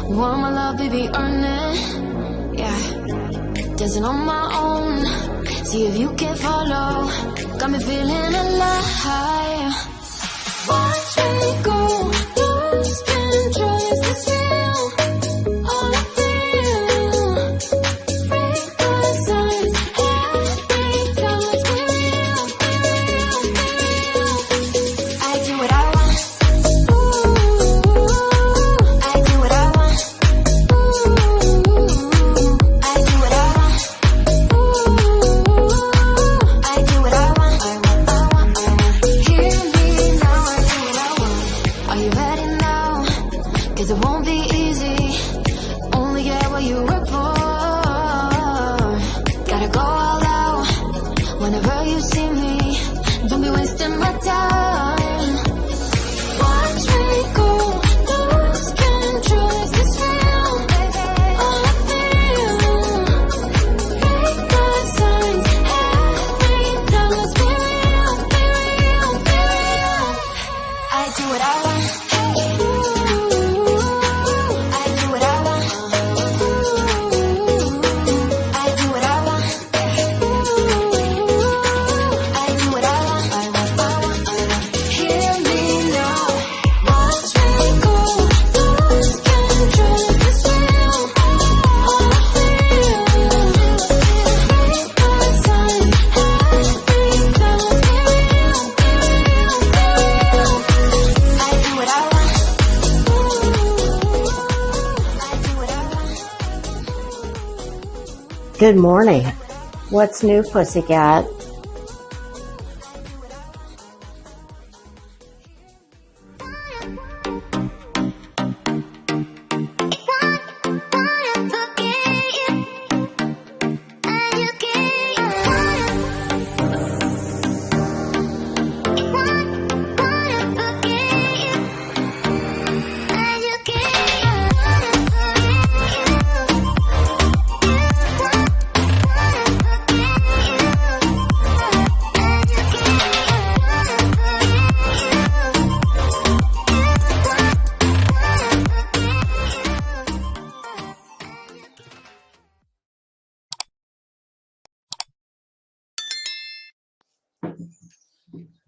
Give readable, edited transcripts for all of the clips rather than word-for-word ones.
You want my love, baby, earn it. Yeah, dancing on my own. See if you can follow. Got me feeling alive. Watch me go, lose control. Is this real? All I feel. Break the signs. Every time let's be real, be real, be real. I do what I want. I do what I want. I do what I want. I do what I want. Hear me now, I do what I want. Are you ready now? 'Cause it won't be easy. Only get what you work for. Gotta go all out whenever you see me. Don't be wasting my time. Watch me go, lose control. Is this real? All I feel. Break the signs. Every time let's be real, be real, be real. I do what I want. I do what I want. I do what I want. I do what I want. Hear me now. Watch me go, lose control. Is this real? All I feel. Break the signs. Every time let's be real, be real, be real. I do what I want. I do what I want. Good morning. What's new, pussycat?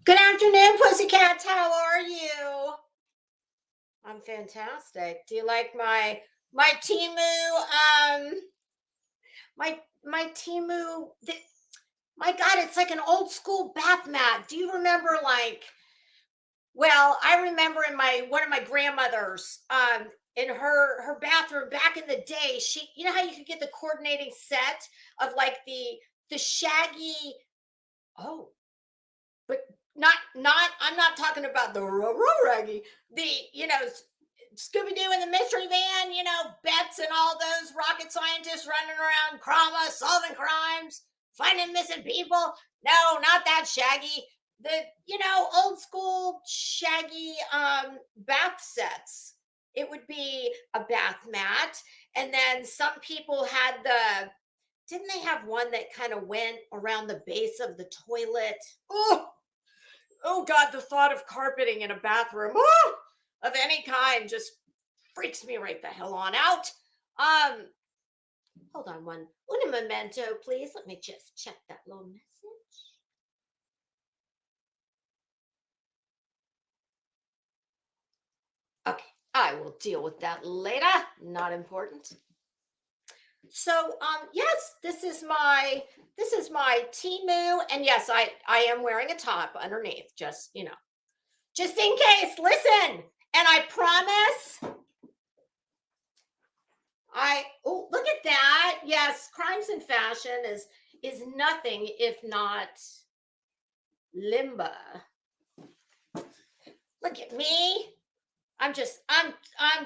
Good afternoon, pussycats. How are you? I'm fantastic. Do you like my Temu? My Temu. My God, it's like an old school bath mat. Do you remember Well, I remember in one of my grandmothers, in her bathroom back in the day, you know how you could get the coordinating set of like the shaggy, oh, but I'm not talking about the raggy, Scooby-Doo in the mystery van, Bets and all those rocket scientists running around Krama, solving crimes, finding missing people. No, not that shaggy. The old school shaggy bath sets. It would be a bath mat, and then some people had didn't they have one that kind of went around the base of the toilet? Oh God, the thought of carpeting in a bathroom of any kind just freaks me right the hell on out. Hold on un momento, please. Let me just check that little message. Okay, I will deal with that later. Not important. So, yes, this is my Temu, and yes, I am wearing a top underneath, just in case. Listen, and I promise. Oh, look at that. Yes, Crimes and Fashion is nothing if not limba. Look at me. I'm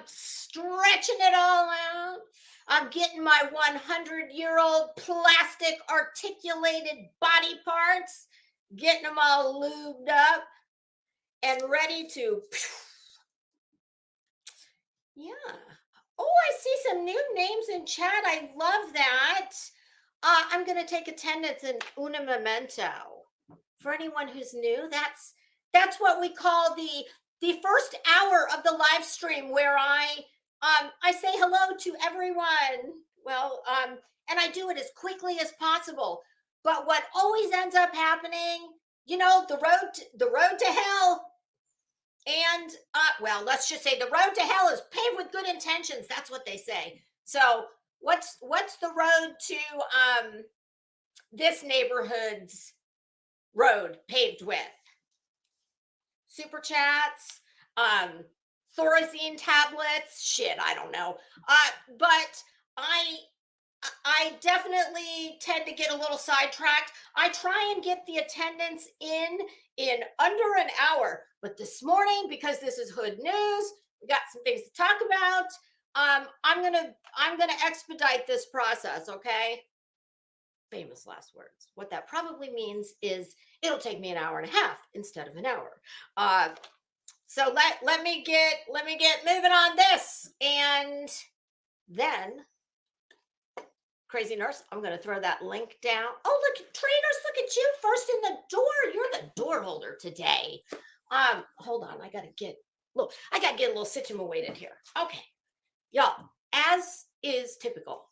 stretching it all out. I'm getting my 100-year-old plastic articulated body parts, getting them all lubed up and ready to. Yeah. Oh, I see some new names in chat. I love that. I'm going to take attendance in una memento. For anyone who's new, that's what we call the first hour of the live stream, where I say hello to everyone. Well, and I do it as quickly as possible. But what always ends up happening, the road to hell, and well, let's just say the road to hell is paved with good intentions. That's what they say. So what's the road to this neighborhood's road paved with? Super chats, Thorazine tablets, shit, I don't know. But I definitely tend to get a little sidetracked. I try and get the attendance in under an hour. But this morning, because this is Hood News, we got some things to talk about. I'm gonna expedite this process, okay? Famous last words. What that probably means is it'll take me an hour and a half instead of an hour. So let me get moving on this, and then Crazy Nurse, I'm going to throw that link down. Oh, look, trainers, look at you first in the door. You're the door holder today. Hold on, I got to get a little situated here. Okay, y'all, as is typical.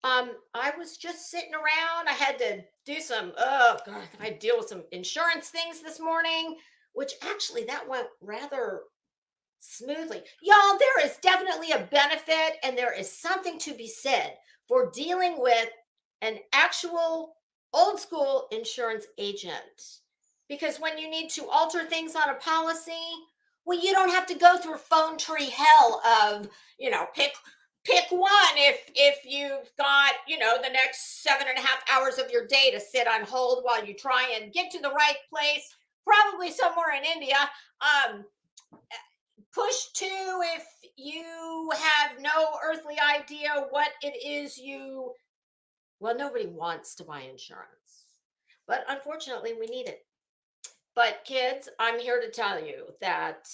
I was just sitting around. I had to do some, I deal with some insurance things this morning, which actually that went rather smoothly. Y'all, there is definitely a benefit, and there is something to be said for dealing with an actual old school insurance agent. Because when you need to alter things on a policy, well, you don't have to go through phone tree hell of, pick one if you've got, the next 7.5 hours of your day to sit on hold while you try and get to the right place, probably somewhere in India. Push 2 if you have no earthly idea what it is nobody wants to buy insurance, but unfortunately we need it. But kids, I'm here to tell you that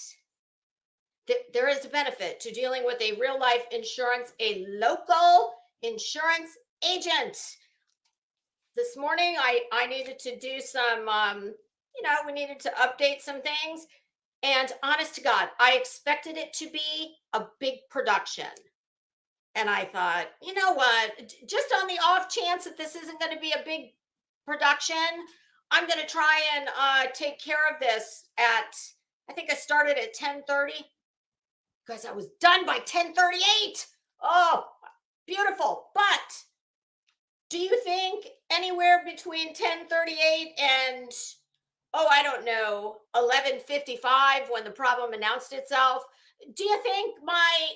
there is a benefit to dealing with a real life insurance, a local insurance agent. This morning, I needed to do some, we needed to update some things. And honest to God, I expected it to be a big production. And I thought, you know what, just on the off chance that this isn't going to be a big production, I'm going to try and take care of this I think I started at 10:30 because I was done by 10:38. Oh, beautiful. But do you think anywhere between 10:38 and I don't know, 11:55 when the problem announced itself, do you think my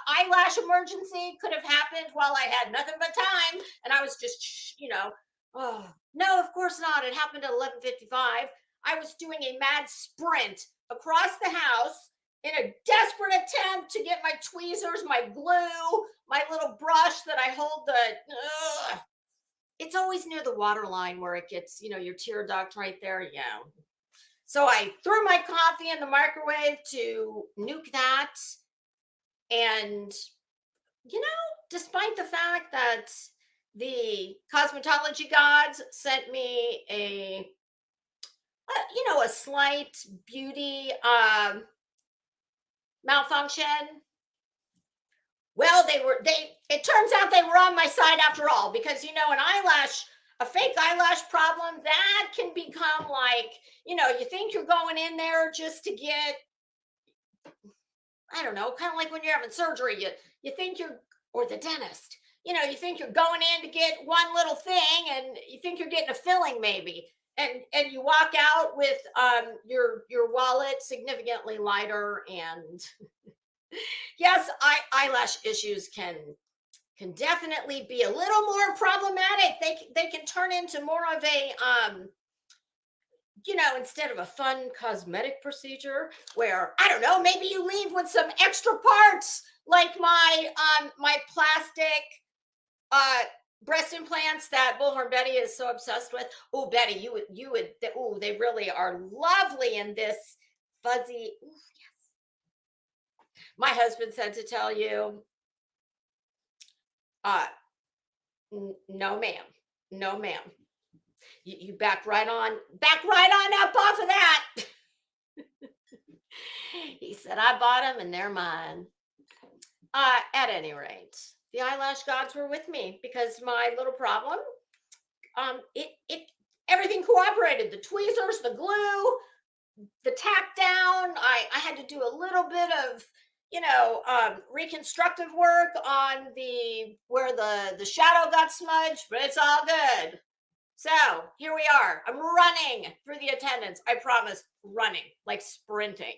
eyelash emergency could have happened while I had nothing but time and I was just, no, of course not. It happened at 11:55. I was doing a mad sprint across the house in a desperate attempt to get my tweezers, my glue, my little brush that I hold it's always near the water line where it gets, your tear duct right there. Yeah. So I threw my coffee in the microwave to nuke that. And, despite the fact that the cosmetology gods sent me a slight beauty malfunction, well, it turns out they were on my side after all, because, a fake eyelash problem, that can become like, you think you're going in there just to get, I don't know, kind of like when you're having surgery, you think or the dentist, you think you're going in to get one little thing and you think you're getting a filling maybe. And you walk out with your wallet significantly lighter, and yes, eyelash issues can definitely be a little more problematic. They can turn into more of a instead of a fun cosmetic procedure where, I don't know, maybe you leave with some extra parts like my plastic breast implants that Bullhorn Betty is so obsessed with. Oh, Betty, you would. Oh, they really are lovely in this fuzzy. Ooh, yes. My husband said to tell you, no, ma'am, no, ma'am. You back right on up off of that. He said, I bought them and they're mine. At any rate, the eyelash gods were with me because my little problem, it everything cooperated. The tweezers, the glue, the tack down. I had to do a little bit of reconstructive work on the where the shadow got smudged, but it's all good. So here we are. I'm running through the attendance. I promise, running like sprinting.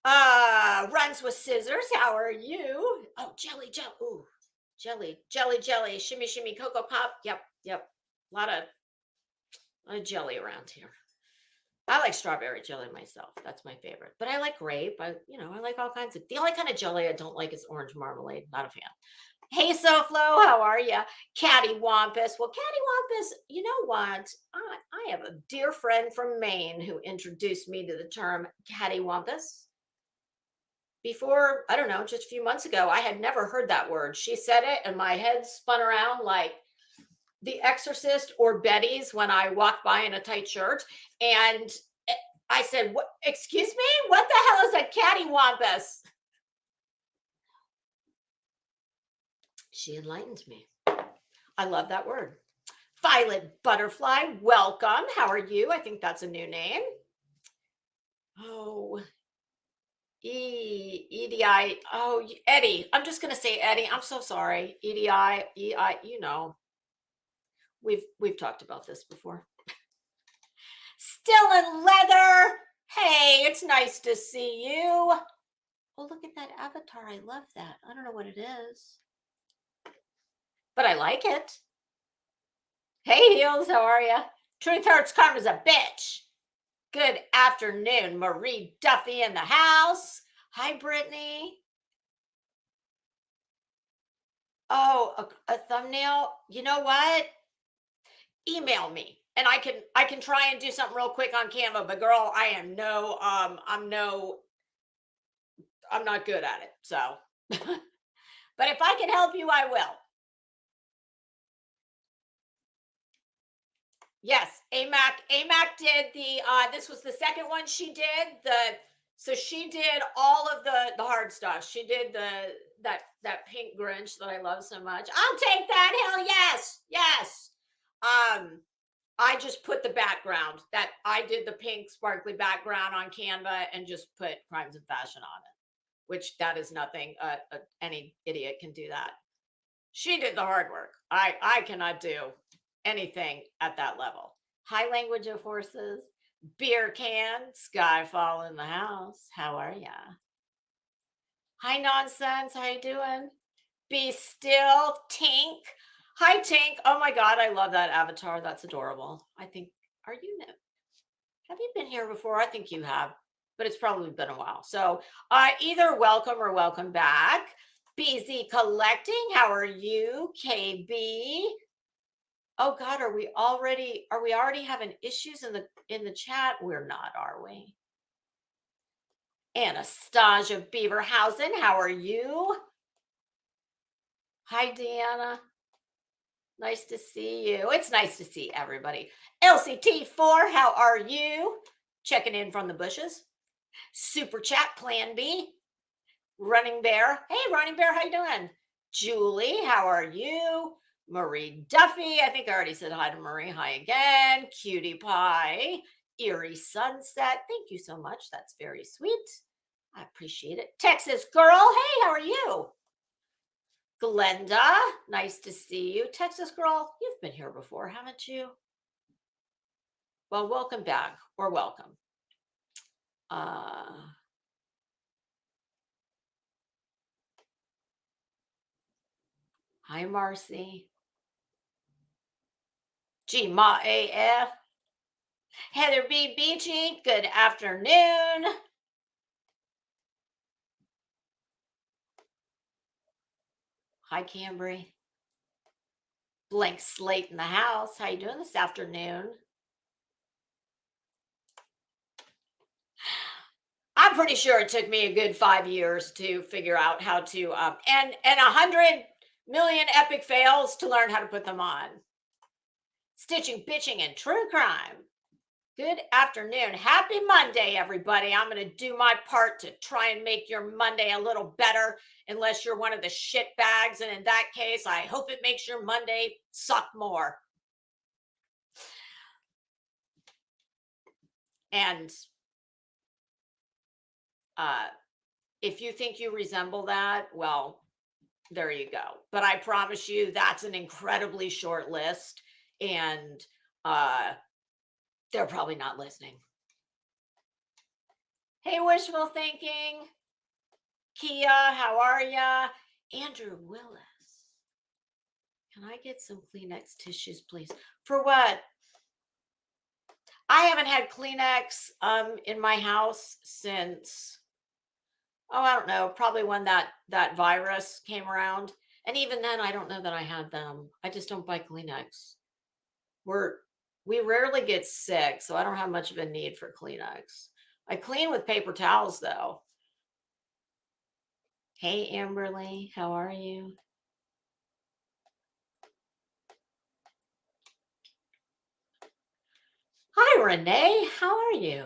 Runs with scissors. How are you? Oh, jelly. Ooh, jelly. Shimmy, cocoa pop. Yep. A lot of jelly around here. I like strawberry jelly myself. That's my favorite. But I like grape. I like all kinds of. The only kind of jelly I don't like is orange marmalade. Not a fan. Hey, SoFlo, how are you? Cattywampus. Well, Cattywampus, you know what? I have a dear friend from Maine who introduced me to the term cattywampus. Before, I don't know, just a few months ago, I had never heard that word. She said it, and my head spun around like The Exorcist or Betty's when I walked by in a tight shirt. And I said, "What? Excuse me? What the hell is a cattywampus?" She enlightened me. I love that word. Violet Butterfly, welcome. How are you? I think that's a new name. Oh, EDI. Oh, Eddie. I'm just going to say Eddie. I'm so sorry. EDI, EI, we've talked about this before. Still in leather. Hey, it's nice to see you. Oh, look at that avatar. I love that. I don't know what it is, but I like it. Hey, Heels, how are you? Truth Hurts, Karma's a bitch. Good afternoon, Marie Duffy in the house. Hi, Brittany. Oh, a thumbnail. You know what? Email me, and I can try and do something real quick on Canva. But girl, I'm not good at it. So, but if I can help you, I will. Yes, AMAC did the this was the second one she did. So she did all of the hard stuff. She did that pink Grinch that I love so much. I'll take that. Hell yes. Yes. I just put the background that I did the pink sparkly background on Canva and just put Crimes of Fashion on it, which that is nothing. Any idiot can do that. She did the hard work. I cannot do anything at that level. High language of horses, beer can, Skyfall in the house. How are ya? Hi, Nonsense. How you doing? Be still, Tink. Hi, Tink. Oh my God, I love that avatar. That's adorable. I think, have you been here before? I think you have, but it's probably been a while. So either welcome or welcome back. BZ Collecting, how are you? KB. Oh God, are we already having issues in the chat? We're not, are we? Anastasia Beaverhausen, how are you? Hi, Deanna. Nice to see you. It's nice to see everybody. LCT4, how are you? Checking in from the bushes. Super chat, Plan B. Running Bear. Hey, Running Bear, how you doing? Julie, how are you? Marie Duffy. I think I already said hi to Marie. Hi again. Cutie Pie. Eerie Sunset. Thank you so much. That's very sweet. I appreciate it. Texas Girl. Hey, how are you? Glenda. Nice to see you. Texas Girl, you've been here before, haven't you? Well, welcome back or welcome. Hi, Marcy. G Ma AF. Heather B. Beachy, good afternoon. Hi, Cambry. Blank Slate in the house. How you doing this afternoon? I'm pretty sure it took me a good 5 years to figure out how to, and 100 million epic fails to learn how to put them on. Stitching, bitching, and true crime. Good afternoon. Happy Monday, everybody. I'm going to do my part to try and make your Monday a little better, unless you're one of the shit bags. And in that case, I hope it makes your Monday suck more. And if you think you resemble that, well, there you go. But I promise you, that's an incredibly short list. And they're probably not listening. Hey, wishful thinking. Kia, how are ya? Andrew Willis. Can I get some Kleenex tissues, please? For what? I haven't had Kleenex in my house since, I don't know, probably when that virus came around. And even then, I don't know that I had them. I just don't buy Kleenex. We rarely get sick, so I don't have much of a need for Kleenex. I clean with paper towels, though. Hey, Amberly, how are you? Hi, Renee. How are you?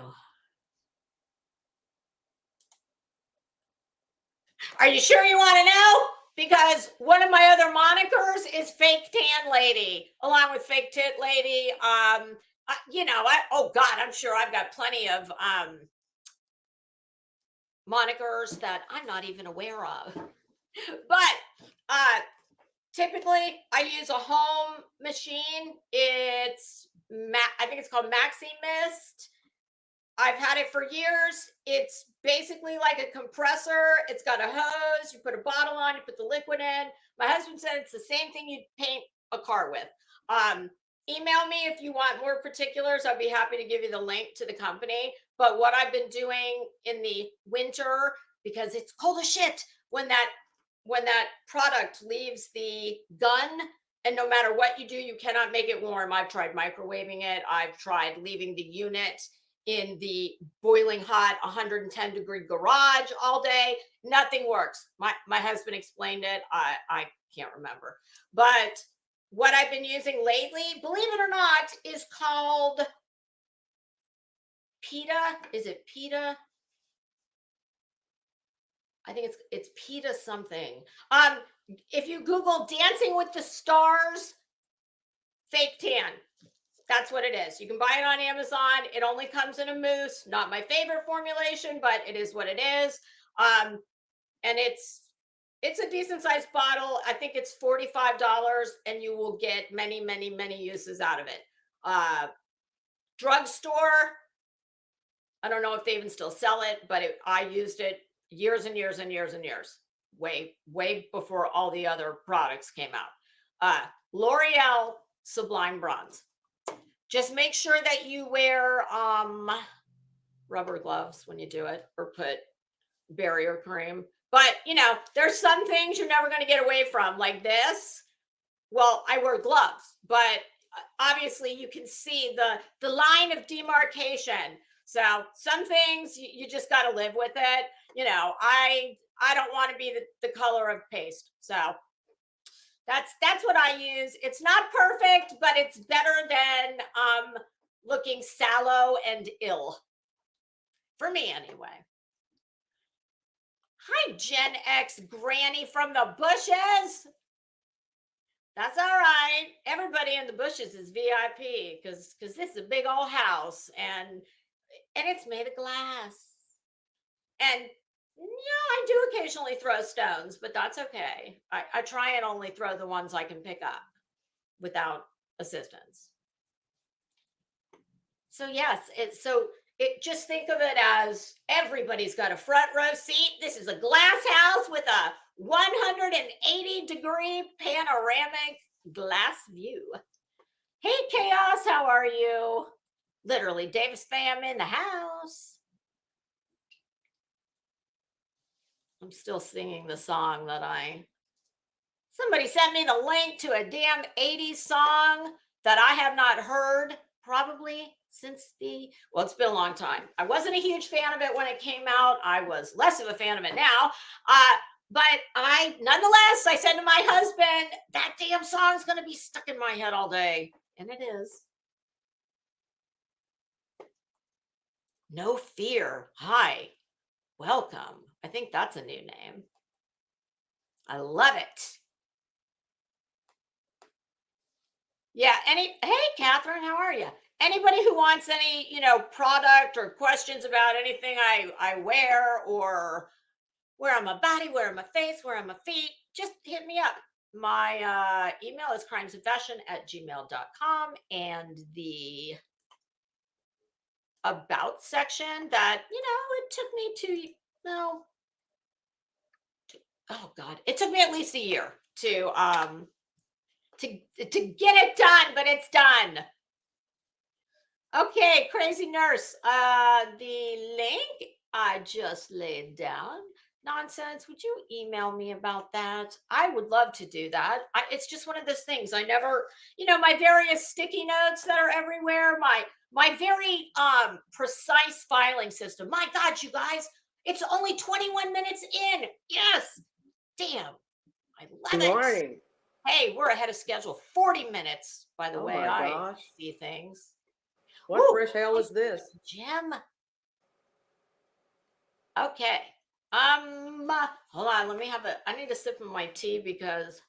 Are you sure you want to know? Because one of my other monikers is Fake Tan Lady, along with Fake Tit Lady. Oh God, I'm sure I've got plenty of monikers that I'm not even aware of. But typically, I use a home machine. I think it's called Maxi Mist. I've had it for years. It's basically like a compressor. It's got a hose. You put a bottle on, you put the liquid in. My husband said it's the same thing you'd paint a car with. Email me if you want more particulars. I'd be happy to give you the link to the company. But what I've been doing in the winter, because it's cold as shit when that product leaves the gun, and no matter what you do, you cannot make it warm. I've tried microwaving it. I've tried leaving the unit in the boiling hot 110 degree garage all day. Nothing works. My husband explained it. I can't remember. But what I've been using lately, believe it or not, is called PETA. Is it PETA? I think it's PETA something. If you Google Dancing with the Stars Fake Tan, that's what it is. You can buy it on Amazon. It only comes in a mousse. Not my favorite formulation, but it is what it is. And it's a decent sized bottle. I think it's $45, and you will get many, many, many uses out of it. Drugstore, I don't know if they even still sell it, but I used it years and years and years and years, way before all the other products came out. L'Oreal Sublime Bronze. Just make sure that you wear rubber gloves when you do it, or put barrier cream. But there's some things you're never going to get away from, like this. Well, I wear gloves, but obviously you can see the line of demarcation. So some things you just got to live with it. I don't want to be the color of paste. So that's what I use. It's not perfect, but it's better than looking sallow and ill. For me, anyway. Hi, Gen X Granny from the bushes. That's all right. Everybody in the bushes is VIP because this is a big old house, and it's made of glass. And I do occasionally throw stones, but that's okay. I try and only throw the ones I can pick up without assistance. So yes, just think of it as everybody's got a front row seat. This is a glass house with a 180 degree panoramic glass view. Hey, Chaos, how are you? Literally, Davis fam in the house. I'm still singing the song somebody sent me the link to a damn 80s song that I have not heard probably since it's been a long time. I wasn't a huge fan of it when it came out. I was less of a fan of it now. But nonetheless, I said to my husband, that damn song's going to be stuck in my head all day. And it is. No fear. Hi. Welcome. I think that's a new name. I love it. Yeah. Hey, Catherine, how are you? Anybody who wants any, product or questions about anything I wear or wear on my body, wear on my face, wear on my feet, just hit me up. My email is crimesandfashion@gmail.com, and the about section that, it took me no, oh God, it took me at least a year to get it done, but it's done. Okay, crazy nurse. The link I just laid down. Nonsense. Would you email me about that? I would love to do that. It's just one of those things. I never, my various sticky notes that are everywhere. My very precise filing system. My God, you guys, it's only 21 minutes in. Yes. Damn. I love Good it. morning. Hey, we're ahead of schedule. 40 minutes, by the Oh way. my I gosh. see things. What Woo, fresh hell is this? Jim. Okay. Hold on. I need a sip of my tea because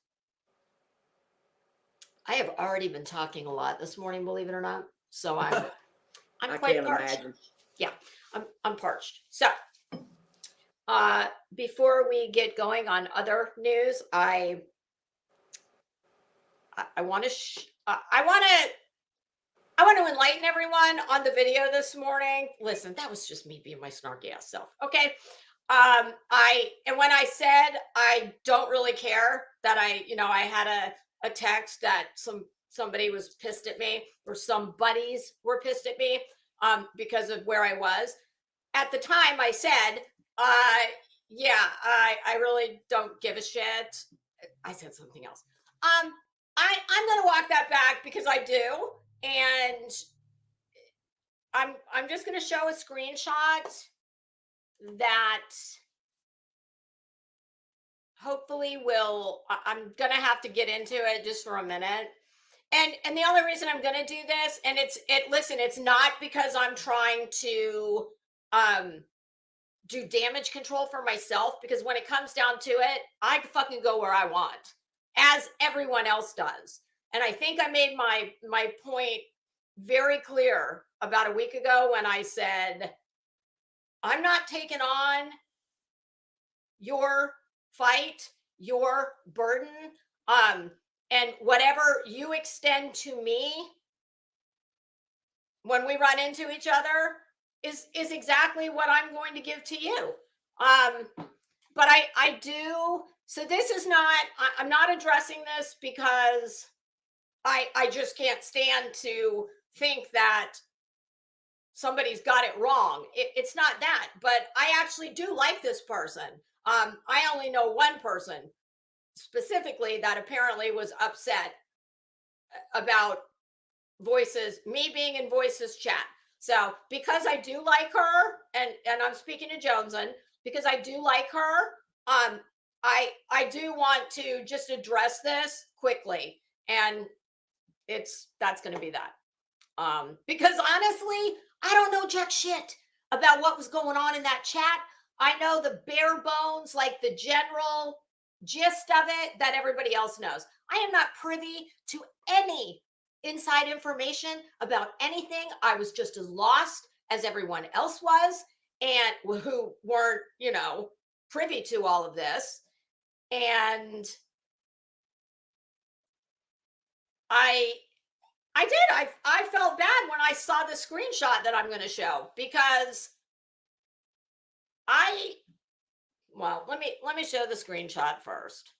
I have already been talking a lot this morning, believe it or not. So I'm I quite can't parched. imagine. Yeah, I'm parched. So before we get going on other news, I want to I want to enlighten everyone on the video this morning. Listen, that was just me being my snarky ass self. Okay. And when I said I don't really care that I had a text that somebody was pissed at me, or some buddies were pissed at me because of where I was. At the time I said, yeah, I really don't give a shit. I said something else. I'm gonna walk that back because I do. And I'm just going to show a screenshot that hopefully I'm going to have to get into it just for a minute. And the only reason I'm going to do this, and listen, it's not because I'm trying to do damage control for myself, because when it comes down to it, I can fucking go where I want, as everyone else does. And I think I made my point very clear about a week ago when I said, I'm not taking on your fight, your burden, and whatever you extend to me when we run into each other is exactly what I'm going to give to you. But I do. So this is not. I'm not addressing this because I just can't stand to think that somebody's got it wrong. It's not that, but I actually do like this person. I only know one person specifically that apparently was upset about me being in Voices chat. So because I do like her, and I'm speaking to Jonesen, because I do like her, I do want to just address this quickly, and that's going to be that. Because honestly, I don't know jack shit about what was going on in that chat. I know the bare bones, like the general gist of it that everybody else knows. I am not privy to any inside information about anything. I was just as lost as everyone else was, and who weren't, privy to all of this. And I did. I felt bad when I saw the screenshot that I'm going to show, because let me show the screenshot first.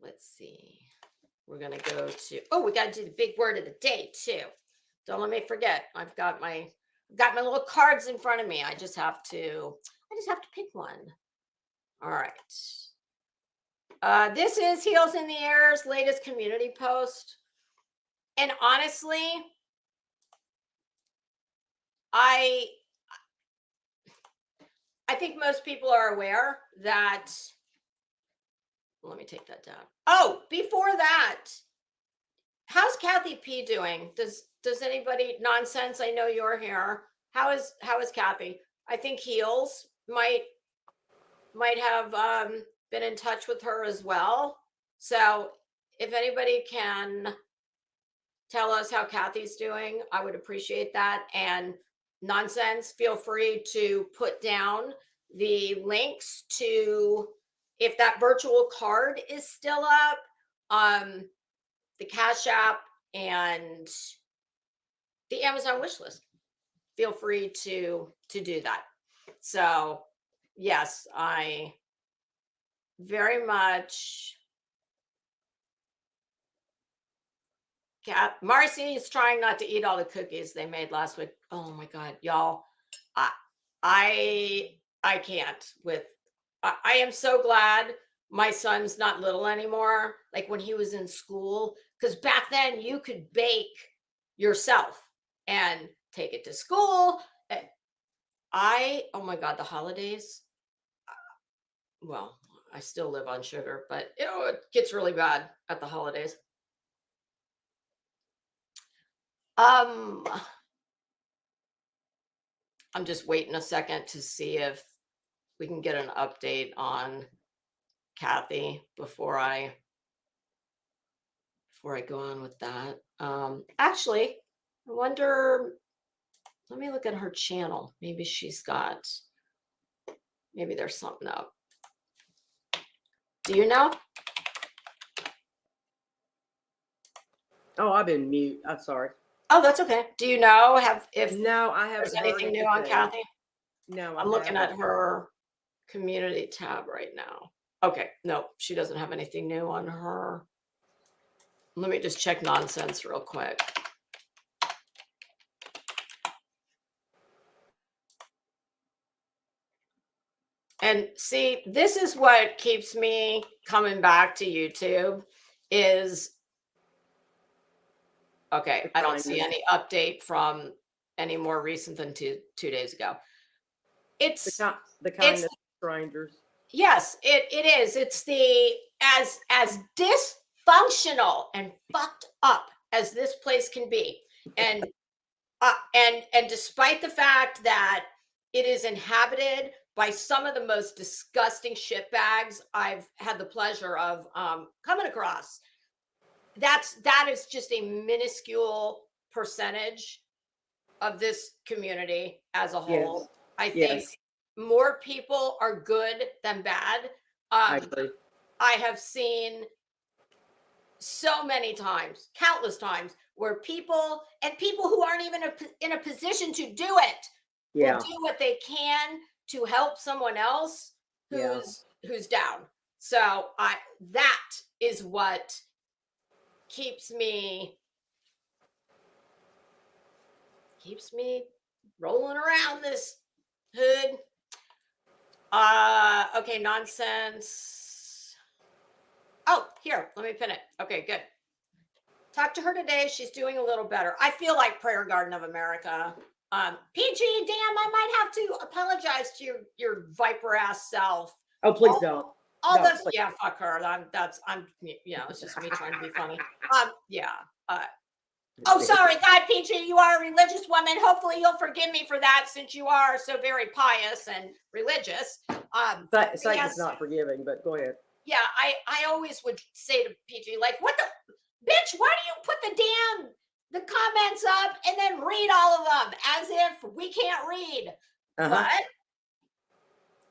Let's see. We're going to go to, we got to do the big word of the day too. Don't let me forget. I've got my little cards in front of me. I just have to pick one. All right. This is Heels in the Air's latest community post. And honestly, I think most people are aware that, let me take that down. Oh, before that, how's Kathy P doing? Does anybody nonsense? I know you're here. How is Kathy? I think Heels might have been in touch with her as well. So if anybody can tell us how Kathy's doing, I would appreciate that. And nonsense, feel free to put down the links to, if that virtual card is still up, the Cash App and the Amazon wish list. Feel free to do that. So yes, I very much. Marcy is trying not to eat all the cookies they made last week. Oh my God, y'all. I can't with, I am so glad my son's not little anymore. Like when he was in school, because back then you could bake yourself and take it to school. Oh my God, the holidays. Well, I still live on sugar, but it gets really bad at the holidays. I'm just waiting a second to see if we can get an update on Kathy before I go on with that. Actually, I wonder, let me look at her channel. Maybe there's something up. Do you know? Oh, I've been mute. I'm sorry. Oh, that's okay. Do you know if No, I there's haven't heard anything new on anything. Kathy? No, I'm looking at her community tab right now. Okay, no, she doesn't have anything new on her. Let me just check nonsense real quick. And see, this is what keeps me coming back to YouTube is, okay, I don't see any update from any more recent than two days ago. It's the kindness of strangers. Yes, it is. It's the as dysfunctional and fucked up as this place can be, and despite the fact that it is inhabited by some of the most disgusting shitbags I've had the pleasure of coming across, that is just a minuscule percentage of this community as a whole. Yes. I think more people are good than bad. I agree. I have seen so many times, countless times, where people who aren't even in a position to do it will do what they can to help someone else who's down. So that is what keeps me rolling around this hood. Okay, nonsense. Oh, here, let me pin it. Okay, good. Talked to her today. She's doing a little better. I feel like Prayer Garden of America. PG, damn, I might have to apologize to your viper ass self. Oh, please don't. All those, yeah, fuck her. It's just me trying to be funny. Yeah. Oh, sorry, God, PG, you are a religious woman. Hopefully you'll forgive me for that since you are so very pious and religious. Satan's not forgiving, but go ahead. Yeah, I always would say to PG, like, what the bitch, why do you put the comments up and then read all of them as if we can't read? But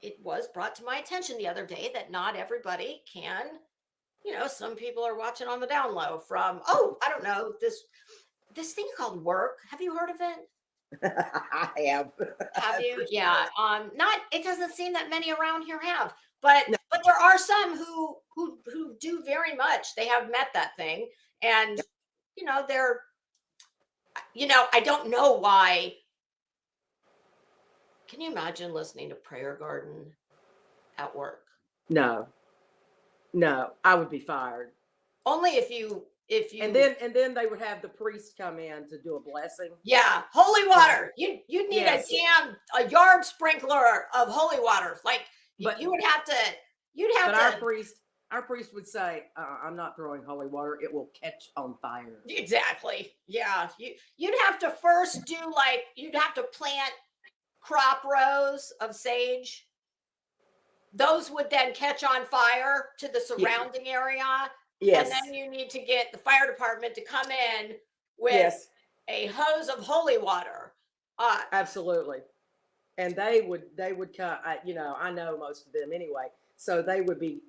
it was brought to my attention the other day that not everybody can, some people are watching on the down low from, I don't know, this thing called work. Have you heard of it? I have. Have you? Yeah. It doesn't seem that many around here have, but there are some who do very much. They have met that thing, and they're, I don't know why. Can you imagine listening to Prayer Garden at work? No, I would be fired. Only if you and then they would have the priest come in to do a blessing. Yeah, holy water. You'd need a yard sprinkler of holy water. Like, but you would have to. Our priest, our priest would say, I'm not throwing holy water. It will catch on fire. Exactly. Yeah. You'd have to first do like, you'd have to plant crop rows of sage. Those would then catch on fire to the surrounding area. Yes. And then you need to get the fire department to come in with Yes. a hose of holy water. Absolutely. And they would come, I know most of them anyway. So they would be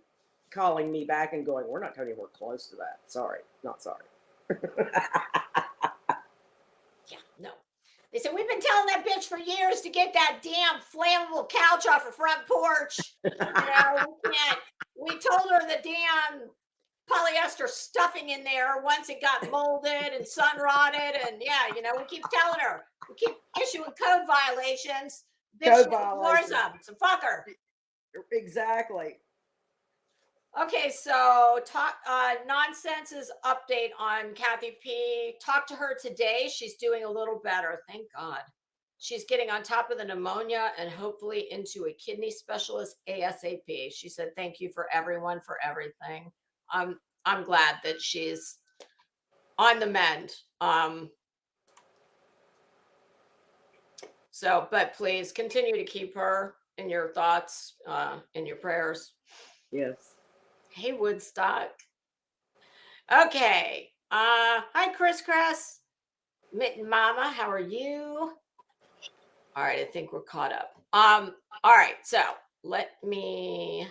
calling me back and going, we're not coming anywhere close to that. Sorry. Not sorry. Yeah, no. They said, we've been telling that bitch for years to get that damn flammable couch off her front porch. We can't. We told her the damn polyester stuffing in there once it got molded and sun rotted. And yeah, we keep telling her. We keep issuing code violations. Bitch ignores them. So fuck her. Exactly. Okay, so Nonsense's update on Kathy P. Talked to her today. She's doing a little better. Thank God. She's getting on top of the pneumonia and hopefully into a kidney specialist ASAP. She said, thank you for everyone for everything. I'm glad that she's on the mend. But please continue to keep her in your thoughts, in your prayers. Yes. Hey, Woodstock. Okay. Hi, Chris Cress. Mitten Mama, how are you? All right, I think we're caught up. All right, so let me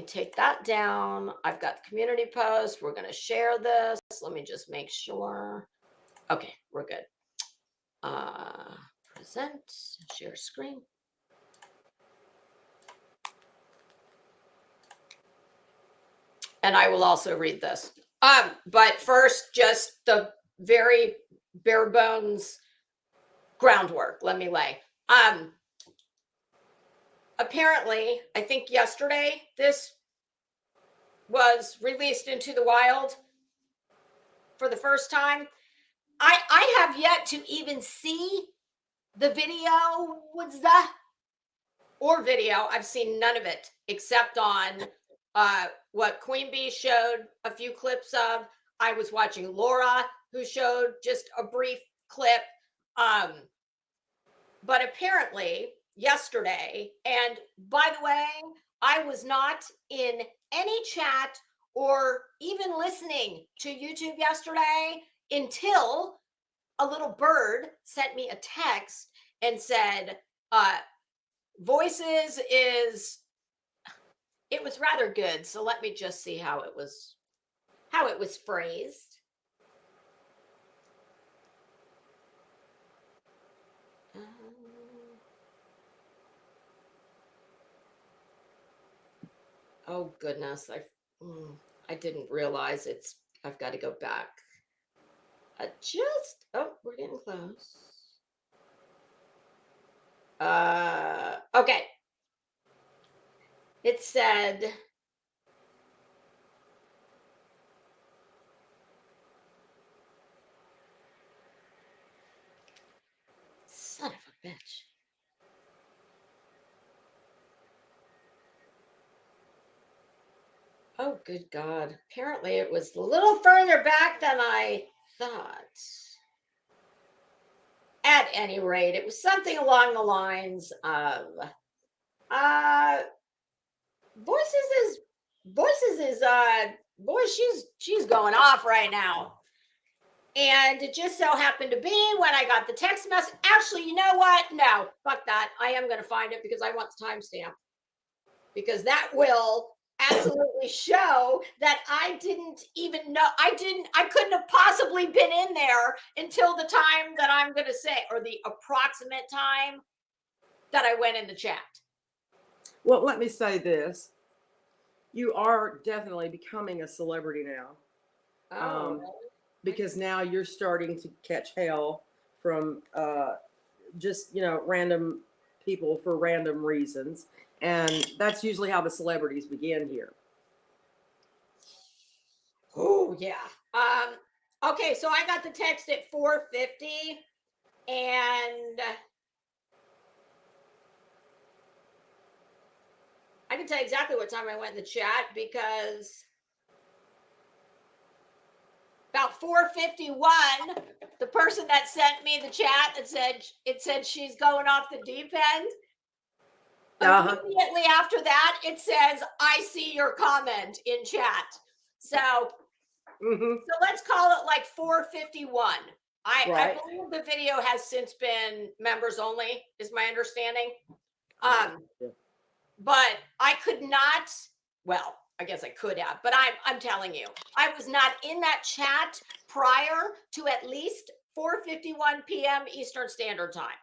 take that down. I've got the community post. We're gonna share this. Let me just make sure. Okay, we're good. Present, share screen. And I will also read this. But first, just the very bare bones groundwork. Let me lay. Apparently, I think yesterday, this was released into the wild for the first time. I have yet to even see the video. Video. I've seen none of it except on what Queen Bee showed a few clips of. I was watching Laura, who showed just a brief clip. But apparently yesterday, and by the way, I was not in any chat or even listening to YouTube yesterday until a little bird sent me a text and said, Voices is, it was rather good. So let me just see how it was phrased. Oh goodness, I didn't realize I've got to go back. We're getting close. Okay. It said, son of a bitch. Oh, good God. Apparently it was a little further back than I thought. At any rate, it was something along the lines of Voices is boy, she's going off right now. And it just so happened to be when I got the text message. Actually, you know what? No, fuck that. I am going to find it because I want the timestamp. Because that will absolutely show that I didn't even know. I couldn't have possibly been in there until the time that I'm going to say, or the approximate time that I went in the chat. Well, let me say this. You are definitely becoming a celebrity now. Because now you're starting to catch hell from just, random people for random reasons. And that's usually how the celebrities begin here. Oh, yeah. Okay, so I got the text at 4:50 and I can tell you exactly what time I went in the chat because about 4:51, the person that sent me the chat said she's going off the deep end. Immediately after that, it says, I see your comment in chat. So, so let's call it like 4:51. I believe the video has since been members only, is my understanding. But I could not, well, I guess I could have, but I'm telling you, I was not in that chat prior to at least 4:51 p.m. Eastern Standard Time.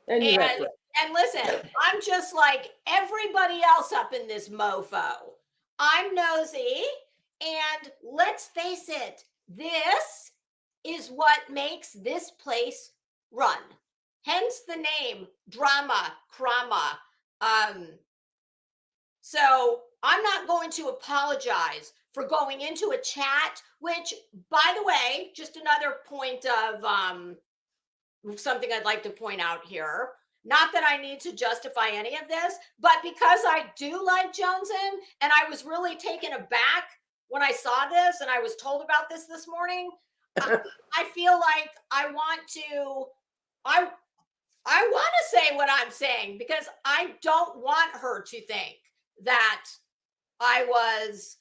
And listen, I'm just like everybody else up in this mofo. I'm nosy, and let's face it, this is what makes this place run. Hence the name Drama Krama. So I'm not going to apologize for going into a chat, which, by the way, just another point of something I'd like to point out here. Not that I need to justify any of this, but because I do like Jonesen, and I was really taken aback when I saw this and I was told about this morning, I feel like I want to say what I'm saying because I don't want her to think that I was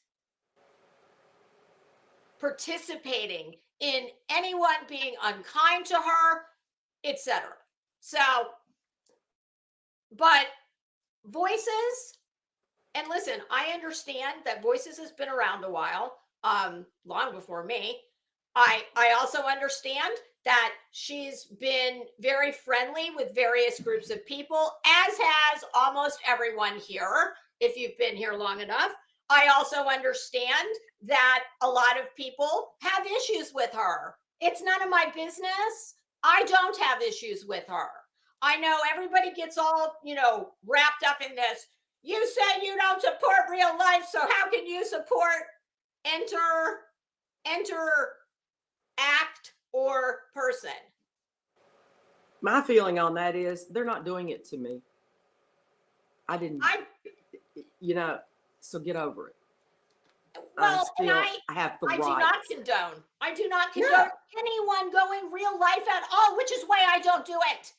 participating in anyone being unkind to her, etc. So, but Voices, and listen, I understand that Voices has been around a while, long before me. I also understand that she's been very friendly with various groups of people, as has almost everyone here, if you've been here long enough. I also understand that a lot of people have issues with her. It's none of my business. I don't have issues with her. I know everybody gets all, wrapped up in this. You say you don't support real life, so how can you support act or person? My feeling on that is they're not doing it to me. I so get over it. Well, I have the right. I do not condone anyone going real life at all, which is why I don't do it.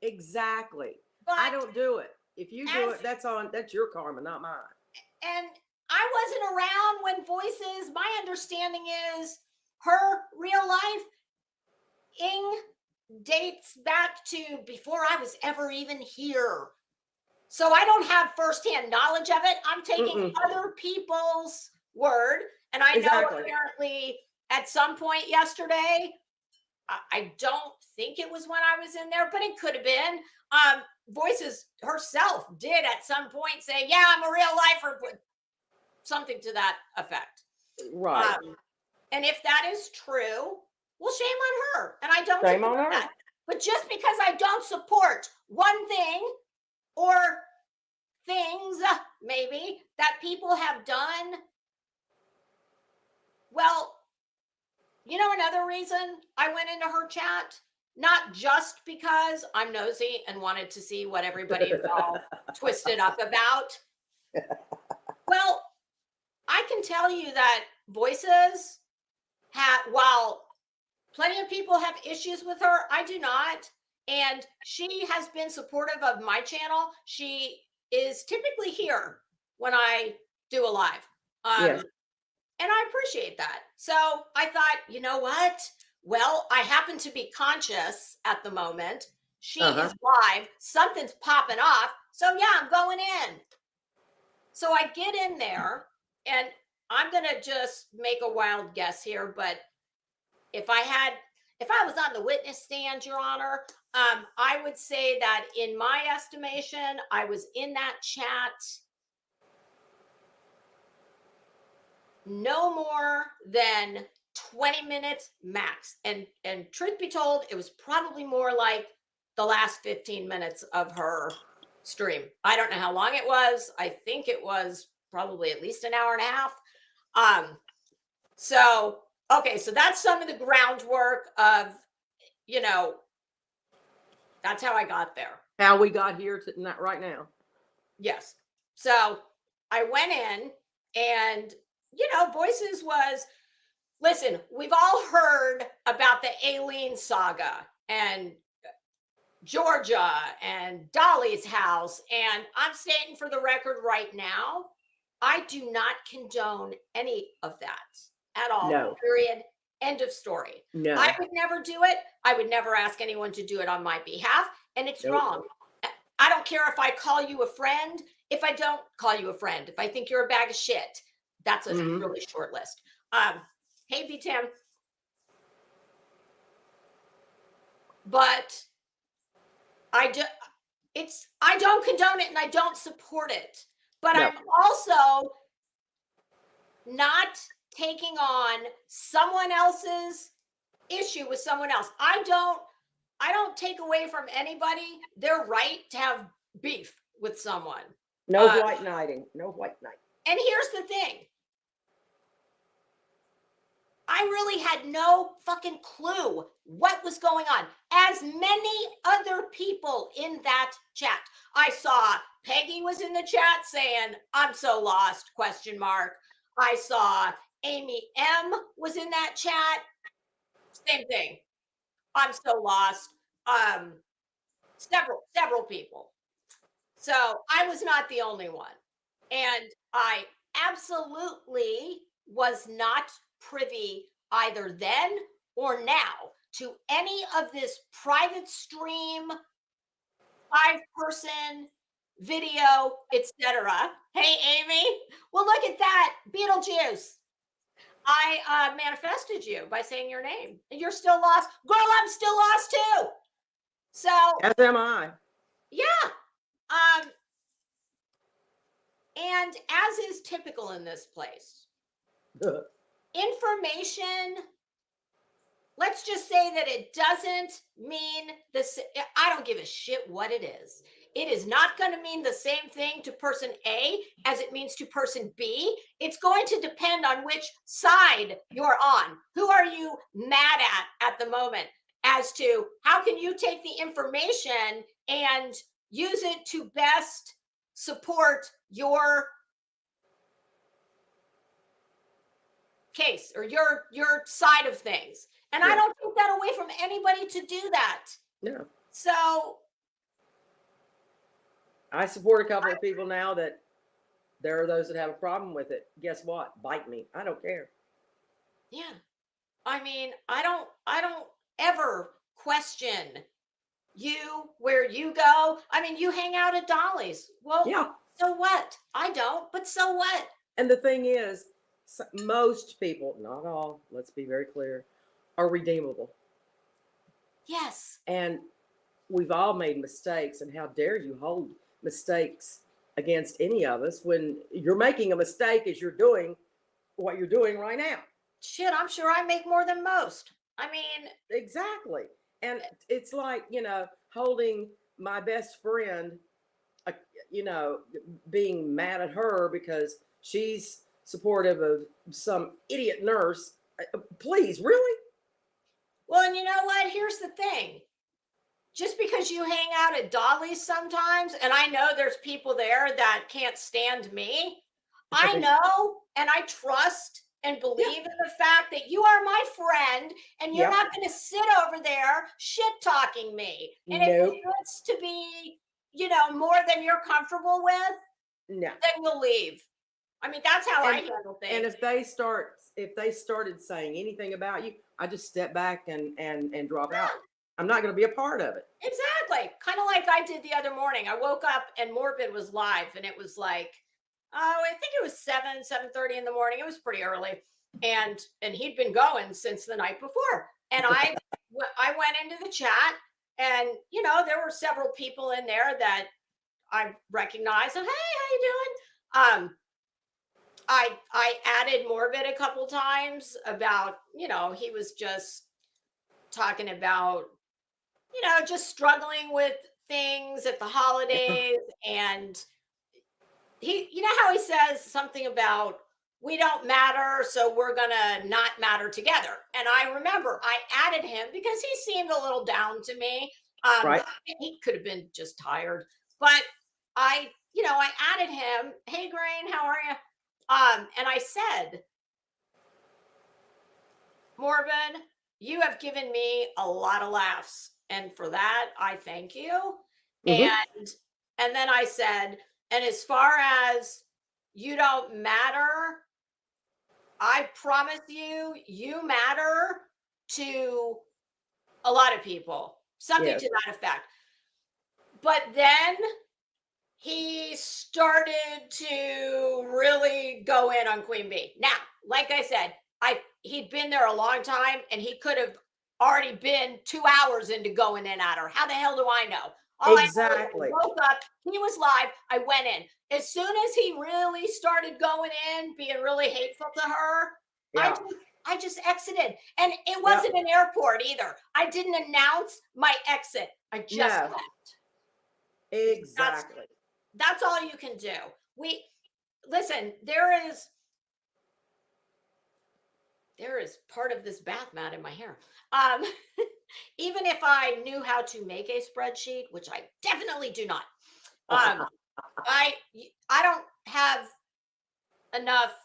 Exactly. But I don't do it. If you do it, that's your karma, not mine. And I wasn't around when Voices, my understanding is her real life dates back to before I was ever even here. So I don't have firsthand knowledge of it. I'm taking other people's word. And I know apparently at some point yesterday, I don't think it was when I was in there, but it could have been. Voices herself did at some point say, yeah, I'm a real lifer, something to that effect. Right. And if that is true, well, shame on her. And I don't support that. But just because I don't support one thing or things maybe that people have done, well, another reason I went into her chat, not just because I'm nosy and wanted to see what everybody is all twisted up about. Well, I can tell you that Voices while plenty of people have issues with her, I do not. And she has been supportive of my channel. She is typically here when I do a live. Yes. And I appreciate that. So I thought, you know what? Well, I happen to be conscious at the moment. She is live. Something's popping off. So yeah, I'm going in. So I get in there, and I'm going to just make a wild guess here. But if I was on the witness stand, Your Honor, I would say that in my estimation, I was in that chat no more than 20 minutes max. And truth be told, it was probably more like the last 15 minutes of her stream. I don't know how long it was. I think it was probably at least an hour and a half. So that's some of the groundwork of, that's how I got there. How we got here to not right now. Yes. So I went in and, Voices was, listen, we've all heard about the Aileen saga and Georgia and Dolly's house. And I'm stating for the record right now, I do not condone any of that at all. No. Period. End of story. No. I would never do it. I would never ask anyone to do it on my behalf. And it's wrong. I don't care if I call you a friend, if I don't call you a friend, if I think you're a bag of shit. That's a really short list. Hey, B Tim. But I don't condone it and I don't support it. But no. I'm also not taking on someone else's issue with someone else. I don't take away from anybody their right to have beef with someone. No white knighting. No white knight. And here's the thing. I really had no fucking clue what was going on. As many other people in that chat. I saw Peggy was in the chat saying, I'm so lost, ? I saw Amy M was in that chat. Same thing. I'm so lost. Several people. So I was not the only one. And I absolutely was not privy either then or now to any of this private stream, 5-person video, etc. Hey, Amy. Well, look at that. Beetlejuice. I manifested you by saying your name. You're still lost. Girl, I'm still lost too. So as am I. Yeah. And as is typical in this place, information, let's just say that it doesn't mean this. I don't give a shit what it is. It is not going to mean the same thing to person A as it means to person B. It's going to depend on which side you're on. Who are you mad at the moment as to how can you take the information and use it to best support your case or your side of things. And I don't take that away from anybody to do that. No. So I support a couple of people now that there are those that have a problem with it. Guess what? Bite me. I don't care. Yeah. I mean, I don't ever question you, where you go. I mean, you hang out at Dolly's. Well, yeah. So what? I don't, but so what? And the thing is, most people, not all, let's be very clear, are redeemable. Yes. And we've all made mistakes, and how dare you hold mistakes against any of us when you're making a mistake as you're doing what you're doing right now. Shit, I'm sure I make more than most. I mean, exactly. And it's like, holding my best friend, being mad at her because she's supportive of some idiot nurse. Please, really? Well, and you know what? Here's the thing. Just because you hang out at Dolly's sometimes, and I know there's people there that can't stand me, I know and I trust and believe in the fact that you are my friend and you're not going to sit over there shit talking me. And if it gets to be, more than you're comfortable with, then you'll leave. I mean, that's how I handle things. And if they started saying anything about you, I just step back and drop out. I'm not going to be a part of it. Exactly. Kind of like I did the other morning. I woke up and Morbid was live and it was like, I think it was 7:30 in the morning. It was pretty early. And he'd been going since the night before. And I went into the chat and, there were several people in there that I recognized. And, hey, how you doing? I added Morbid a couple times about, he was just talking about, just struggling with things at the holidays. And he, how he says something about, we don't matter, so we're going to not matter together. And I remember I added him because he seemed a little down to me. Right. He could have been just tired, but I added him. Hey, Grain, how are you? And I said, Morbid, you have given me a lot of laughs, and for that I thank you. Mhm. And then I said, and as far as you don't matter, I promise you, you matter to a lot of people. Something Yes. to that effect. But then he started to really go in on Queen Bee. Now, like I said, he'd been there a long time and he could have already been 2 hours into going in at her. How the hell do I know? All I know is I Exactly. woke up, he was live, I went in. As soon as he really started going in, being really hateful to her, Yeah. I just exited. And it Yep. wasn't an airport either. I didn't announce my exit. I just No. left. Exactly. That's all you can do. Listen, there is part of this bath mat in my hair. Even if I knew how to make a spreadsheet, which I definitely do not, I don't have enough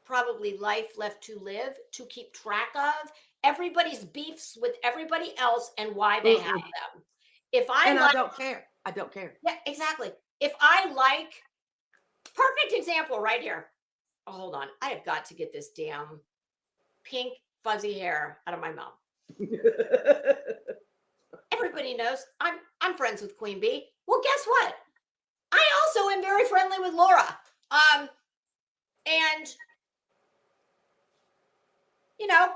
probably life left to live to keep track of everybody's beefs with everybody else and why they have them. If I And like, I don't care. I don't care. yeah, exactly. If I like, perfect example right here. Oh, hold on. I have got to get this damn pink fuzzy hair out of my mouth. Everybody knows I'm friends with Queen Bee. Well, guess what? I also am very friendly with Laura. And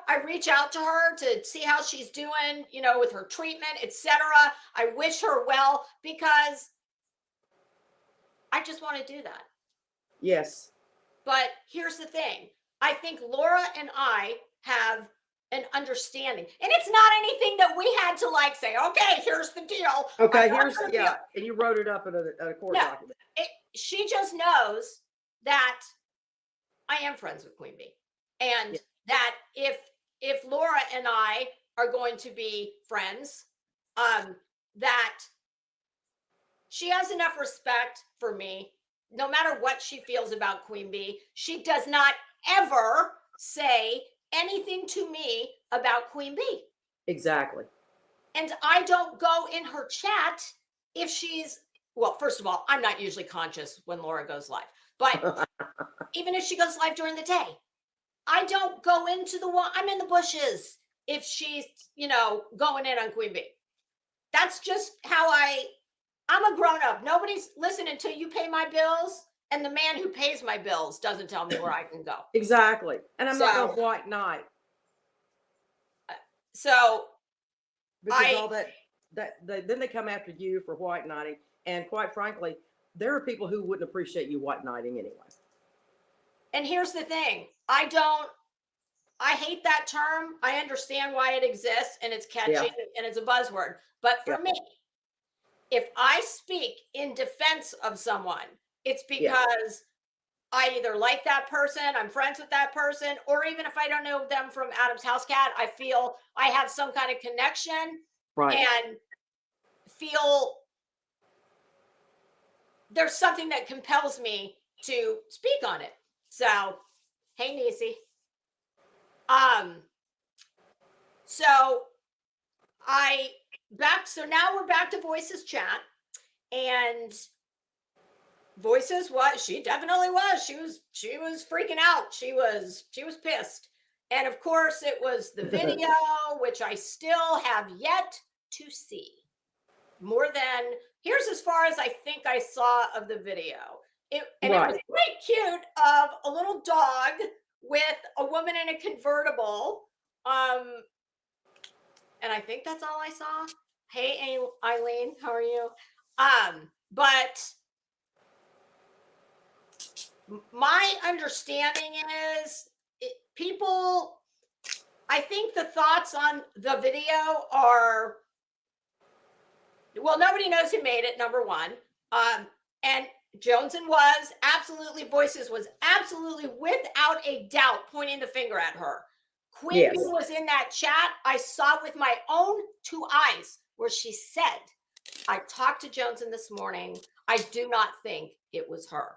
I reach out to her to see how she's doing, with her treatment, etc. I wish her well because I just want to do that. Yes. But here's the thing. I think Laura and I have an understanding. And it's not anything that we had to say, okay, here's the deal. Okay, and you wrote it up in a court document. She just knows that I am friends with Queen Bee. And that if Laura and I are going to be friends, that she has enough respect for me. No matter what she feels about Queen Bee, she does not ever say anything to me about Queen Bee. Exactly. And I don't go in her chat if she's, well, first of all, I'm not usually conscious when Laura goes live. But even if she goes live during the day, I don't go into I'm in the bushes if she's, going in on Queen Bee. That's just how I'm a grown up. Nobody's listening until you pay my bills, and the man who pays my bills doesn't tell me where I can go. Exactly. And I'm not no white knight. So because all that then they come after you for white knighting, and quite frankly, there are people who wouldn't appreciate you white knighting anyway. And here's the thing. I hate that term. I understand why it exists and it's catchy and it's a buzzword. But for me, if I speak in defense of someone, it's because I either like that person, I'm friends with that person, or even if I don't know them from Adam's House Cat, I feel I have some kind of connection and feel there's something that compels me to speak on it. So, hey, Nisi. So now we're back to Voices chat, and Voices she definitely was. She was freaking out. She was pissed. And of course it was the video, which I still have yet to see. Here's as far as I think I saw of the video. It was quite cute, of a little dog with a woman in a convertible. And I think that's all I saw. Hey, Eileen, how are you? But my understanding is I think the thoughts on the video are, well, nobody knows who made it, number one. And Jonesen Voices was absolutely without a doubt pointing the finger at her. Queen Bee was in that chat. I saw with my own 2 eyes. where she said, I talked to Jonesen this morning. I do not think it was her.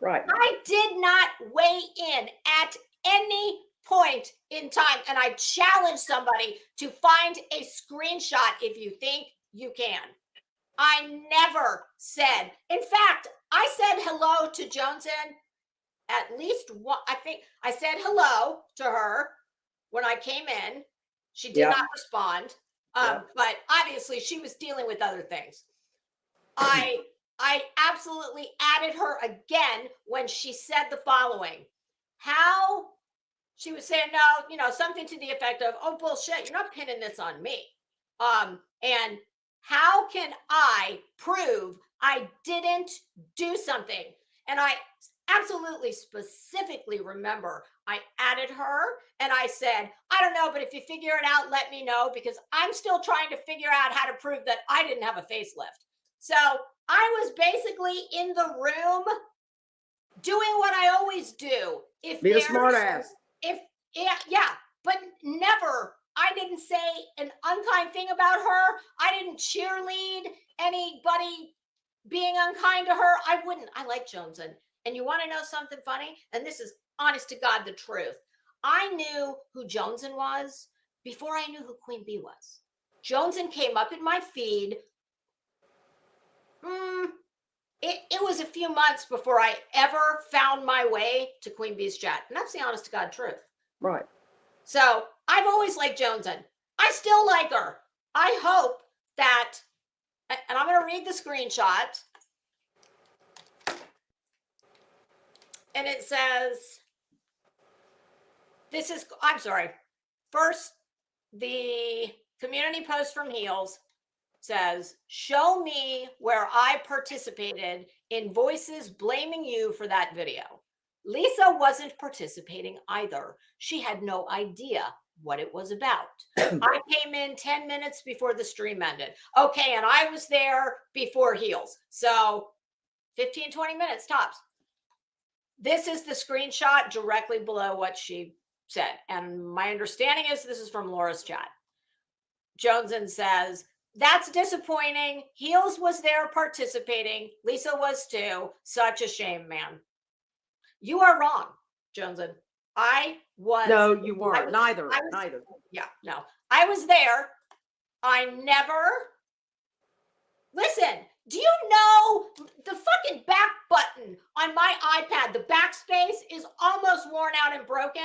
Right. I did not weigh in at any point in time. And I challenge somebody to find a screenshot if you think you can. I never said, in fact, I said hello to Jonesen at least one. I think I said hello to her when I came in. She did not respond. But obviously she was dealing with other things. I absolutely added her again when she said the following. How she was saying, no, something to the effect of, oh, bullshit, you're not pinning this on me. And how can I prove I didn't do something? And I absolutely specifically remember I added her and I said, I don't know, but if you figure it out, let me know, because I'm still trying to figure out how to prove that I didn't have a facelift. So I was basically in the room doing what I always do. Be a smart ass. Yeah, but never. I didn't say an unkind thing about her. I didn't cheerlead anybody being unkind to her. I wouldn't. I like Jonesen. And you want to know something funny? And this is honest to God the truth. I knew who Jonesen was before I knew who Queen Bee was. Jonesen came up in my feed. It was a few months before I ever found my way to Queen Bee's chat. And that's the honest to God truth. Right. So I've always liked Jonesen. I still like her. I hope that, and I'm going to read the screenshot. And it says, I'm sorry. First, the community post from Heels says, show me where I participated in voices blaming you for that video. Lisa wasn't participating either. She had no idea what it was about. I came in 10 minutes before the stream ended. Okay, and I was there before Heels. So 15, 20 minutes tops. This is the screenshot directly below what she said. And my understanding is this is from Laura's chat. Jonesen says, that's disappointing. Heels was there participating. Lisa was too. Such a shame, man. You are wrong, Jonesen. I was. No, you weren't. Neither. Yeah, no. I was there. I never. Listen, do you know the fucking back button on my iPad, the backspace is almost worn out and broken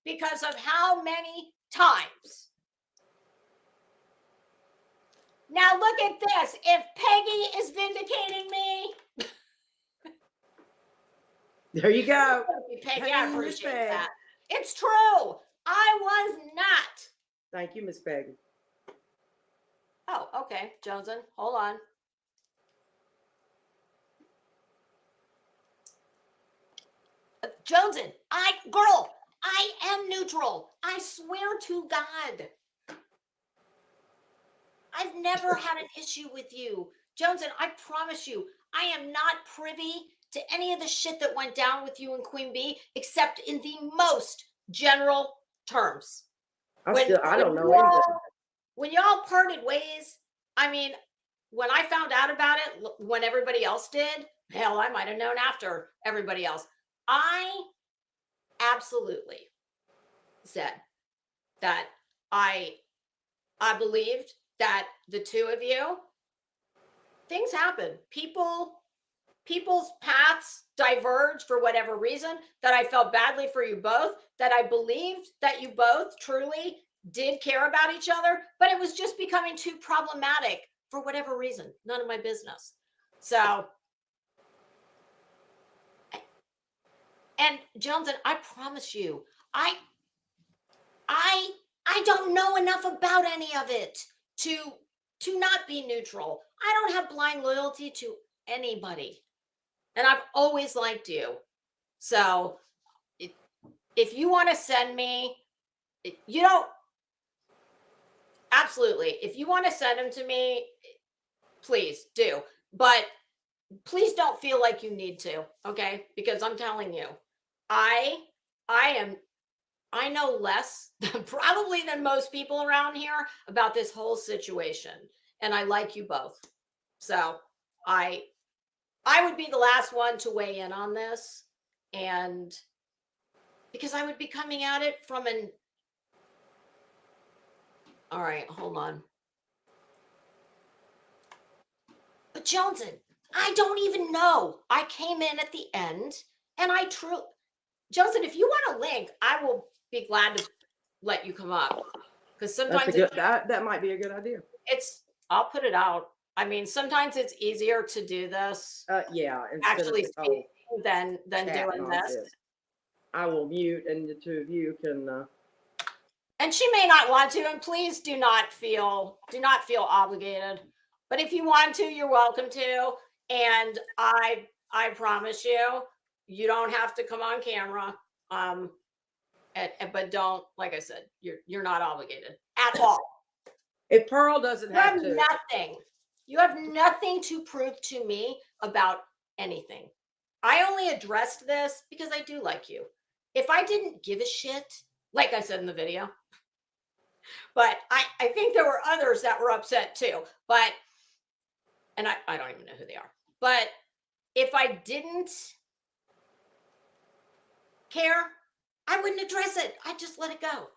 because of how many times. Now look at this. If Peggy is vindicating me. There you go. Peggy, I appreciate that. It's true. I was not. Thank you, Miss Peggy. Oh, okay. Jonesen, hold on. Jonesen, I am neutral. I swear to God. I've never had an issue with you. Jonesen, I promise you, I am not privy to any of the shit that went down with you and Queen Bee, except in the most general terms. I don't know anything. When y'all parted ways, I mean, when I found out about it, when everybody else did, hell, I might have known after everybody else. I absolutely said that I believed that the two of you, things happen. People's paths diverge for whatever reason, that I felt badly for you both, that I believed that you both truly did care about each other, but it was just becoming too problematic for whatever reason. None of my business. So, and Jonesen, I promise you, I don't know enough about any of it to not be neutral. I don't have blind loyalty to anybody. And I've always liked you. So if you want to send me, you don't, absolutely. If you want to send them to me, please do. But please don't feel like you need to, okay? Because I'm telling you, I am I know less probably than most people around here about this whole situation. And I like you both. So I would be the last one to weigh in on this. And because I would be coming at it from an all right, hold on. But Jonesen, I don't even know. I came in at the end and I truly Jonesen, if you want a link, I will be glad to let you come up. Because sometimes that might be a good idea. I'll put it out. I mean, sometimes it's easier to do this. Yeah, Actually speaking than doing this. I will mute, and the two of you can. And she may not want to, and please do not feel obligated. But if you want to, you're welcome to. And I promise you, you don't have to come on camera. But don't, like I said, you're not obligated at all. If Pearl doesn't have to, nothing. You have nothing to prove to me about anything. I only addressed this because I do like you. If I didn't give a shit, like I said in the video, but I think there were others that were upset too. But, and I don't even know who they are. But if I didn't care, I wouldn't address it. I'd just let it go.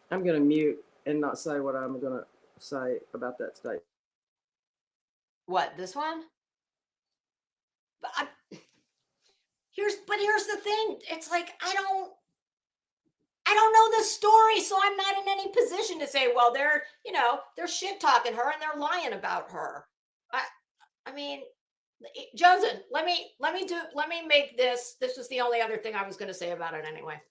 I'm going to mute and not say what I'm going to say about that statement. What, this one? But here's the thing. It's like I don't know the story, so I'm not in any position to say, well, they're shit talking her and they're lying about her. I mean, Jonesen, let me make this. This was the only other thing I was going to say about it anyway.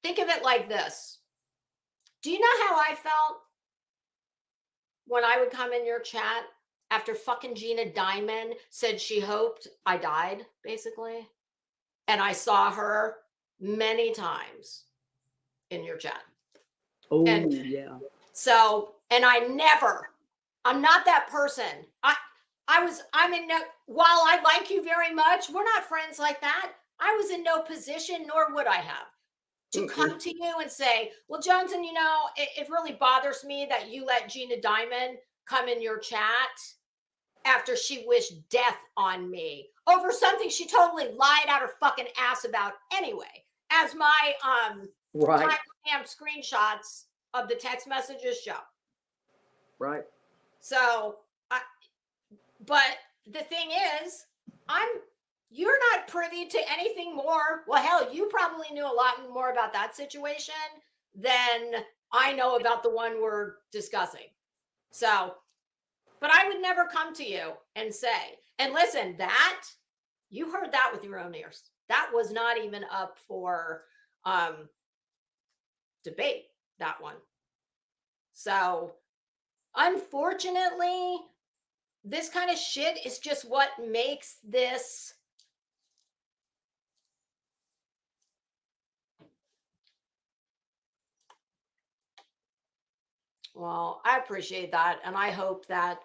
Think of it like this. Do you know how I felt when I would come in your chat after fucking Gina Diamond said she hoped I died, basically? And I saw her many times in your chat. Oh, yeah. So, and I'm not that person. While I like you very much, we're not friends like that. I was in no position, nor would I have, to come to you and say, well, Jonesen, it really bothers me that you let Gina Diamond come in your chat after she wished death on me over something she totally lied out her fucking ass about anyway, as my timestamp screenshots of the text messages show. Right. So, but the thing is, you're not privy to anything more. Well, hell, you probably knew a lot more about that situation than I know about the one we're discussing. So, but I would never come to you and say, and listen, that you heard that with your own ears. That was not even up for debate, that one. So, unfortunately, this kind of shit is just what makes this well, I appreciate that. And I hope that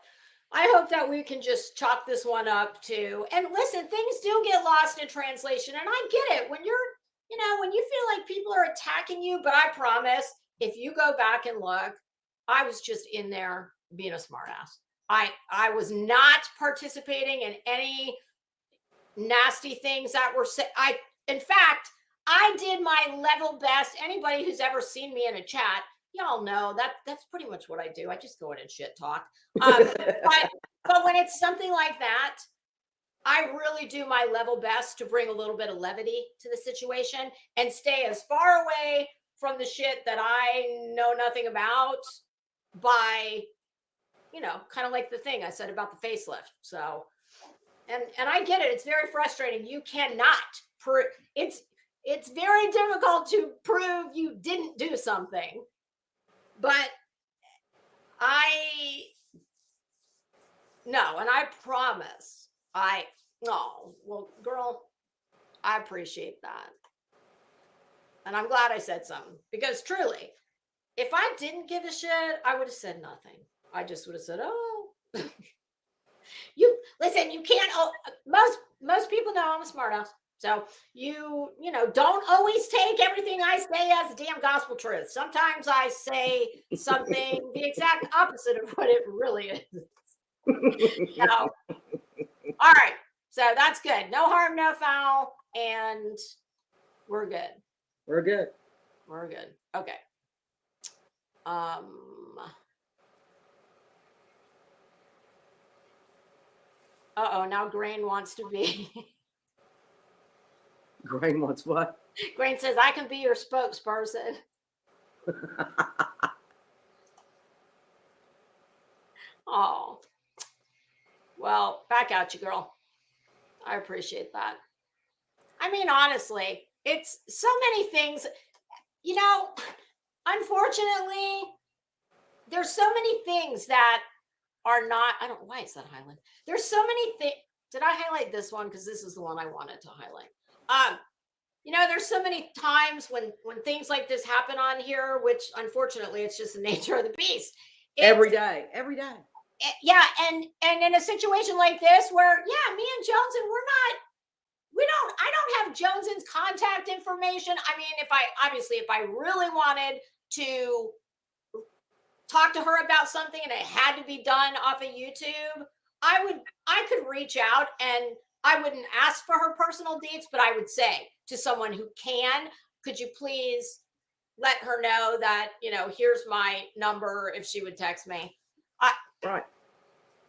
we can just chalk this one up to, and listen, things do get lost in translation. And I get it when when you feel like people are attacking you, but I promise if you go back and look, I was just in there being a smartass. I was not participating in any nasty things that were said. In fact, I did my level best. Anybody who's ever seen me in a chat, y'all know that's pretty much what I do. I just go in and shit talk. But when it's something like that, I really do my level best to bring a little bit of levity to the situation and stay as far away from the shit that I know nothing about by, kind of like the thing I said about the facelift. So, and I get it. It's very frustrating. You cannot prove it's very difficult to prove you didn't do something. But no, and I promise well, girl, I appreciate that. And I'm glad I said something because truly, if I didn't give a shit, I would have said nothing. I just would have said, "Oh, you listen. You can't. Oh, most people know I'm a smartass. So you know, don't always take everything I say as a damn gospel truth. Sometimes I say something the exact opposite of what it really is. So, all right. So that's good. No harm, no foul, and we're good. We're good. We're good. Okay. Um. Uh-oh, now Grain wants to be. Grain wants what? Grain says, I can be your spokesperson. Oh. Well, back at you, girl. I appreciate that. I mean, honestly, it's so many things. You know, unfortunately, there's so many things that are not, I don't, why is that highlighted? There's so many things. Did I highlight this one? Because this is the one I wanted to highlight. You know, there's so many times when things like this happen on here, which unfortunately it's just the nature of the beast. Every day. Yeah, and in a situation like this where, yeah, me and Jonesen, I don't have Jonesen's contact information. I mean, if I really wanted to talk to her about something and it had to be done off of YouTube, I could reach out, and I wouldn't ask for her personal deets, but I would say to someone who can, could you please let her know that, you know, here's my number if she would text me. Right.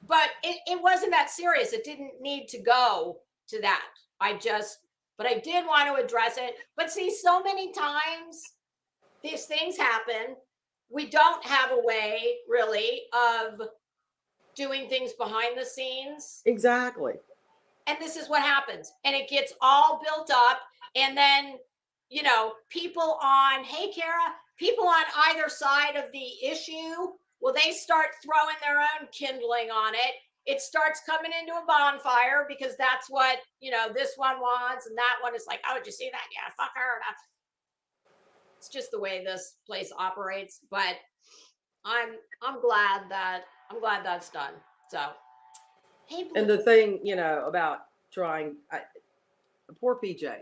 But it wasn't that serious. It didn't need to go to that. But I did want to address it. But see, so many times these things happen. We don't have a way really of doing things behind the scenes. Exactly. And this is what happens. And it gets all built up. And then, you know, people on either side of the issue, well, they start throwing their own kindling on it. It starts coming into a bonfire because that's what, you know, this one wants. And that one is like, oh, did you see that? Yeah, fuck her. It's just the way this place operates. But I'm glad that's done. So, hey, Blue. And the thing, you know, about trying, poor PJ,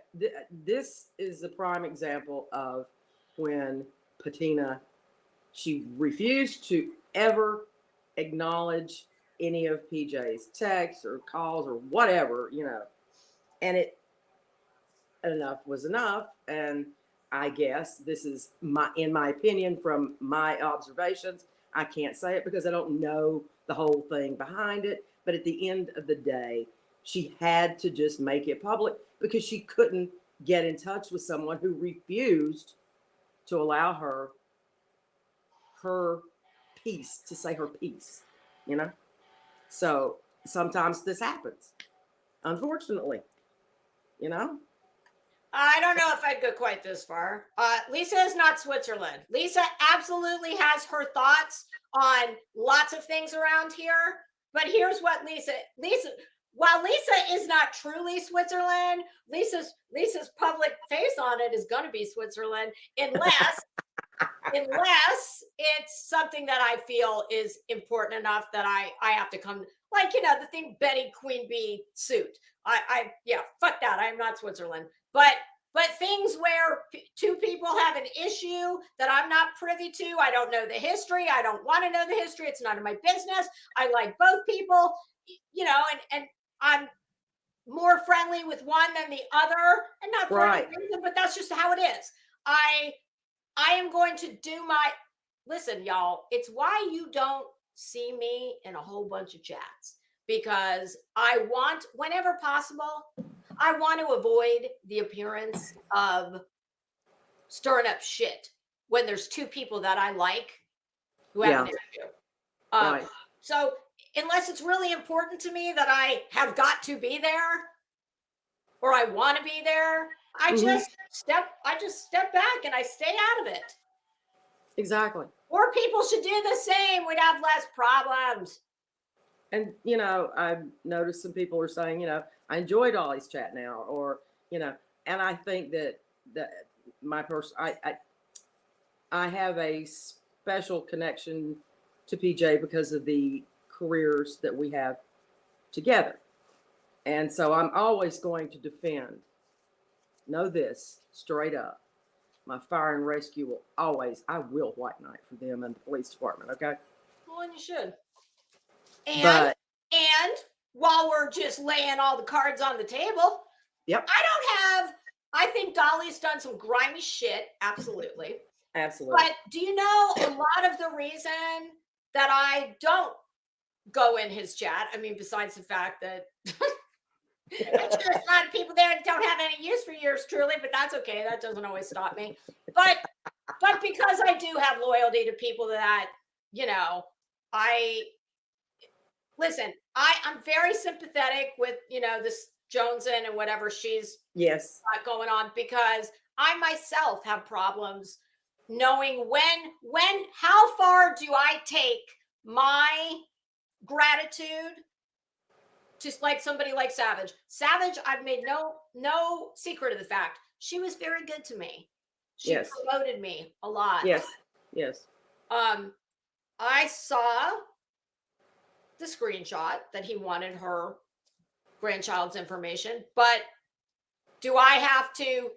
this is a prime example of when Patina, she refused to ever acknowledge any of PJ's texts or calls or whatever, you know, and enough was enough. And I guess this is in my opinion, from my observations. I can't say it because I don't know the whole thing behind it. But at the end of the day, she had to just make it public because she couldn't get in touch with someone who refused to allow her piece, to say her piece, you know? So sometimes this happens, unfortunately, you know? I don't know if I'd go quite this far. Lisa is not Switzerland. Lisa absolutely has her thoughts on lots of things around here. But here's what while Lisa is not truly Switzerland, Lisa's public face on it is going to be Switzerland, unless it's something that I feel is important enough that I have to come, like, you know, the thing Betty Queen Bee suit. Yeah, fuck that. I am not Switzerland. But things where two people have an issue that I'm not privy to, I don't know the history. I don't want to know the history. It's none of my business. I like both people, you know, and I'm more friendly with one than the other, and not for any reason, but that's just how it is. I am going to do listen, y'all. It's why you don't see me in a whole bunch of chats, because I want, whenever possible, I want to avoid the appearance of stirring up shit when there's two people that I like who have an issue. So unless it's really important to me that I have got to be there or I want to be there, I just step back and I stay out of it. Exactly. More people should do the same. We'd have less problems. And, you know, I've noticed some people are saying, you know, I enjoyed Ollie's chat now, or, you know, and I think that my person, I have a special connection to PJ because of the careers that we have together. And so I'm always going to defend, know this straight up. My fire and rescue will always, I will white knight for them and the police department, okay? Well, and you should. And But and while we're just laying all the cards on the table, yep, I think Dolly's done some grimy shit, absolutely. absolutely. But do you know a lot of the reason that I don't go in his chat? I mean, besides the fact that I'm sure there's a lot of people there that don't have any use for yours truly, but that's okay. That doesn't always stop me. But because I do have loyalty to people that, you know, I'm very sympathetic with, you know, this Jonesen and whatever she's Yes. got going on, because I myself have problems knowing how far do I take my gratitude to, like, somebody like Savage. I've made no secret of the fact she was very good to me. She Yes. promoted me a lot. Yes. Yes. I saw the screenshot that he wanted her grandchild's information, but do I have to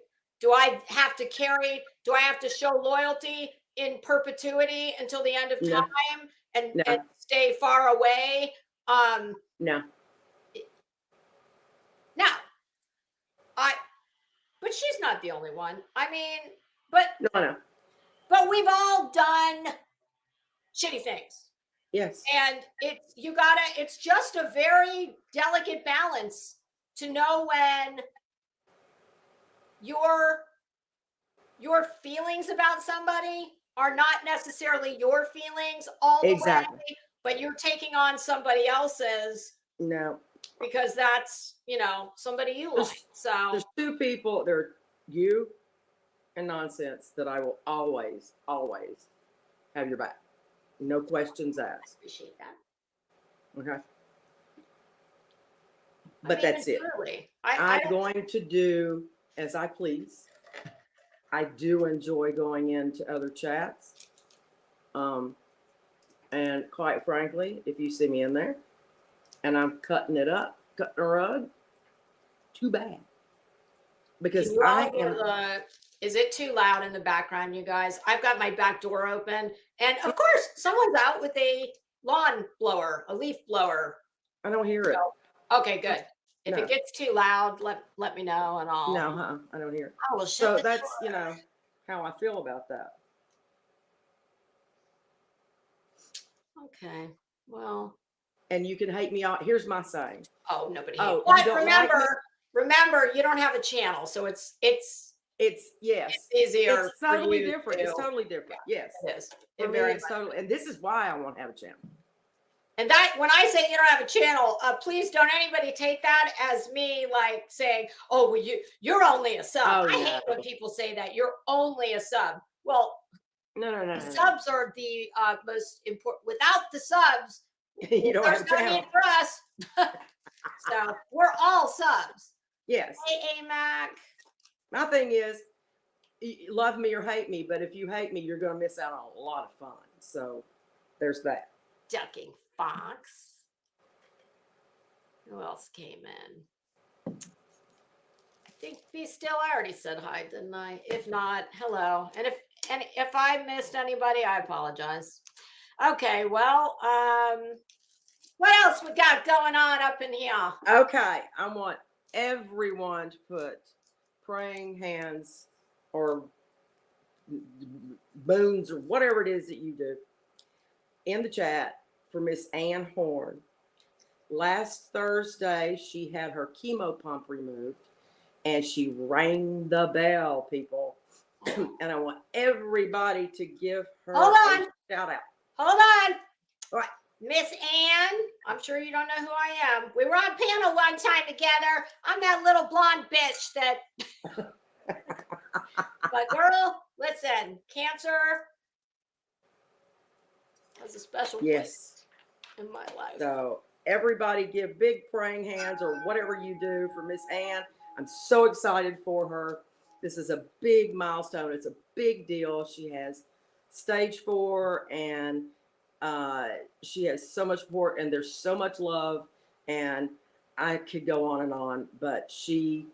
show loyalty in perpetuity until the end of No. time and No. stay far away? No. No. But she's not the only one. I mean, but No. we've all done shitty things. Yes. And it's just a very delicate balance to know when your feelings about somebody are not necessarily your feelings all the Exactly. way, but you're taking on somebody else's No. because that's, you know, somebody you There's- like. So There's two people, they're you and nonsense, that I will always, always have your back. No questions asked. appreciate that. Okay. I But mean, that's it. truly. I'm going to do as I please. I do enjoy going into other chats. And quite frankly, if you see me in there and I'm cutting it up, cutting a rug, too bad. Because Can you all I go am. to is it too loud in the background, you guys? I've got my back door open. And of course, someone's out with a lawn blower, a leaf blower. I don't hear it. Okay, good. If No. it gets too loud, let me know and I'll. No, I don't hear it. I will So shut the that's, door. you know, how I feel about that. Okay. Well. And you can hate me out. Here's my saying. Oh, nobody. Oh, hates. But you don't like me? remember, you don't have a channel, so it's yes. easier. It's totally for you different. to- It's totally different. Yes. It is. For It me, very it's much. totally, and this is why I won't have a channel. And that, when I say you don't have a channel, please don't anybody take that as me like saying, "Oh, well, you're only a sub." Oh, I no. hate when people say that you're only a sub. Well, No. subs are the most important. Without the subs, You don't have there's a no channel. need for us. So we're all subs. Yes. Hey, AMAC. My thing is, love me or hate me, but if you hate me, you're going to miss out on a lot of fun. So there's that. Ducking Fox. Who else came in? I think Be Still. I already said hi, didn't I? If not, hello. And if I missed anybody, I apologize. Okay, well, what else we got going on up in here? Okay. I want everyone to put praying hands or boons or whatever it is that you do in the chat for Miss Ann Horn. Last Thursday, she had her chemo pump removed and she rang the bell, people. And I want everybody to give her Hold a on. shout out. Hold on. All right. Miss Ann, I'm sure you don't know who I am. We were on panel one time together. I'm that little blonde bitch that. But girl, listen, cancer has a special place in my life. So everybody give big praying hands or whatever you do for Miss Ann. I'm so excited for her. This is a big milestone. It's a big deal. She has stage 4, and she has so much support, and there's so much love, and I could go on, but she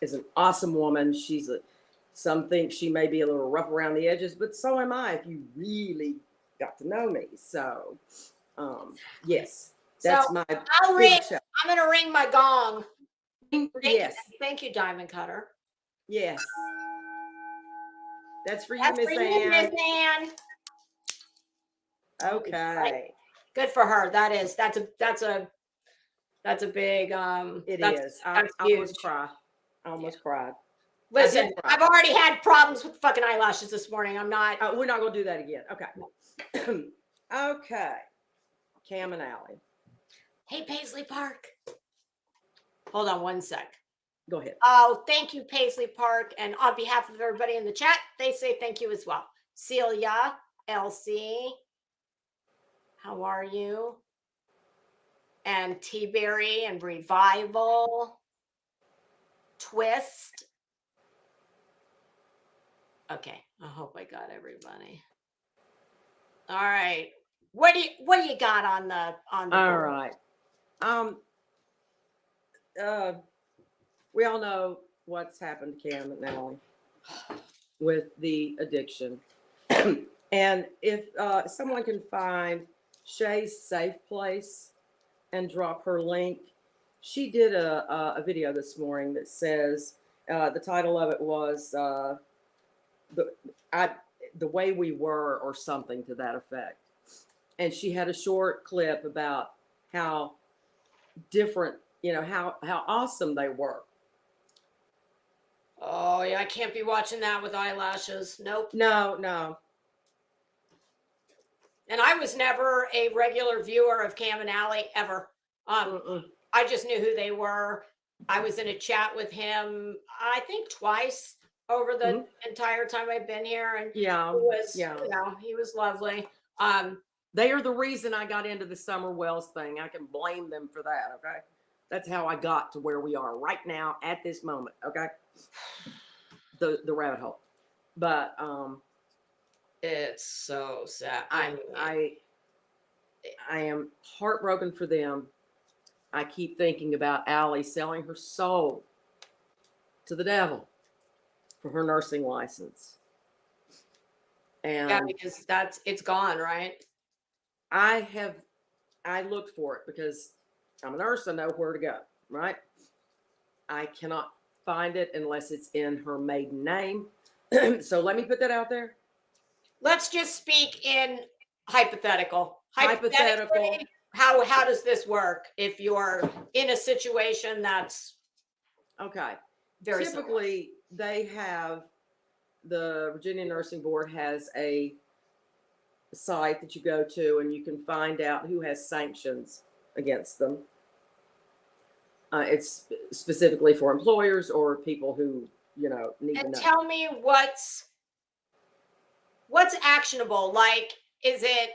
is an awesome woman. Some think she may be a little rough around the edges, but so am I if you really got to know me. So, yes, that's So my I'll big ring. shout. I'm going to ring my gong. Yes, Thank you, Diamond Cutter. yes. That's for you, That's Miss for you, Miss Ann. Ann. Okay. Good for her. That's a big It that's is. I that's almost huge. cried. I almost cried. Listen, cry. I've already had problems with fucking eyelashes this morning. I'm not. We're not going to do that again. Okay. Okay. Cam and Allie. Hey, Paisley Park. Hold on one sec. Go ahead. Oh, thank you, Paisley Park. And on behalf of everybody in the chat, they say thank you as well. Celia, Elsie, how are you? And T-Berry and Revival, Twist. Okay, I hope I got everybody. All right. What do you got on the All board? right. We all know what's happened to Cam and Allie with the addiction. And if someone can find Shay's safe place and drop her link, she did a video this morning that says the title of it was the way we were, or something to that effect. And she had a short clip about how different, how awesome they were. Oh yeah, I can't be watching that with eyelashes. Nope. No. And I was never a regular viewer of Cam and Allie ever. I just knew who they were. I was in a chat with him, I think twice over the entire time I've been here, and he was lovely. They are the reason I got into the Summer Wells thing. I can blame them for that. Okay, that's how I got to where we are right now at this moment. Okay, the rabbit hole, but it's so sad. I am heartbroken for them. I keep thinking about Allie selling her soul to the devil for her nursing license. And yeah, because it's gone, right? I looked for it because I'm a nurse. I know where to go, right? I cannot find it unless it's in her maiden name. So let me put that out there. Let's just speak in hypothetical. Hypothetical. How does this work if you're in a situation that's okay? Very typically similar. They have, the Virginia Nursing Board has a site that you go to, and you can find out who has sanctions against them. It's specifically for employers or people who need to know. Tell me what's actionable. Like, is it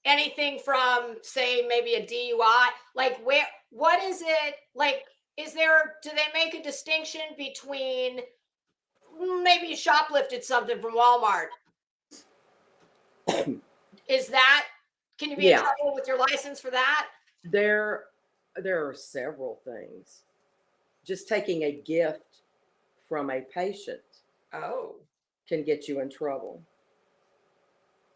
anything from, say, maybe a DUI? Like, what is it? Like, do they make a distinction between maybe you shoplifted something from Walmart? Can you be in trouble with your license for that? There are several things. Just taking a gift from a patient can get you in trouble.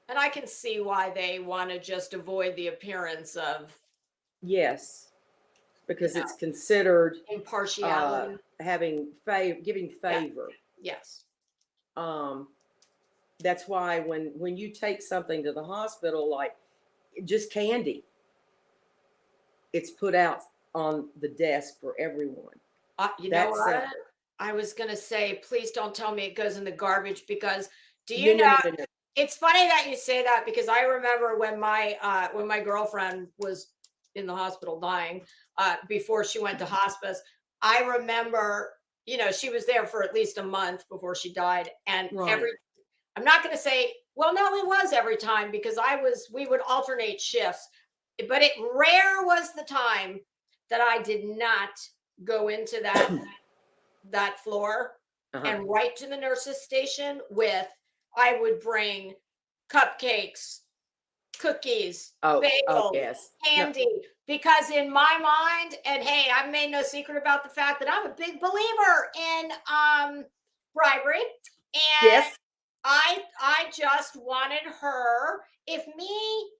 And I can see why they want to just avoid the appearance of. Yes, because it's considered impartiality, giving favor. Yeah. Yes. That's why when you take something to the hospital, like just candy, it's put out on the desk for everyone. You know what? I was going to say, please don't tell me it goes in the garbage, because no. It's funny that you say that, because I remember when my girlfriend was in the hospital dying, before she went to hospice, I remember, she was there for at least a month before she died. And I'm not going to say, well, no, it was every time, because we would alternate shifts, but it rare was the time that I did not go into that floor and right to the nurse's station I would bring cupcakes, cookies, Oh, bagels, yes. candy. Because in my mind, and hey, I've made no secret about the fact that I'm a big believer in bribery. And Yes. I just wanted her, if me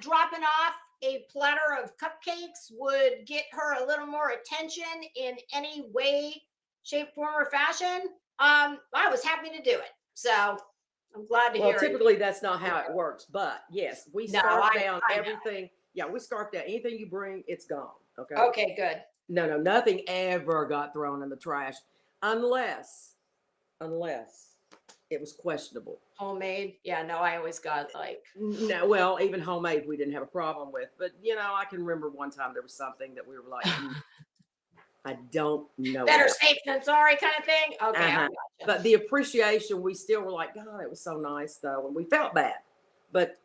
dropping off a platter of cupcakes would get her a little more attention in any way, shape, form, or fashion, I was happy to do it. So I'm glad to Well, hear it. typically that's not how it works, but yes, we No, scarf I down know. everything. Yeah, we scarf down anything you bring, it's gone. Okay. Okay, good. No, nothing ever got thrown in the trash unless it was questionable. Homemade. Yeah, no, I always got like, No, well, even homemade we didn't have a problem with, but I can remember one time there was something that we were like, I don't know. better what." safe than sorry kind of thing. Okay, I Uh-huh. gotcha. But the appreciation, we still were like, God, it was so nice though, and we felt bad. But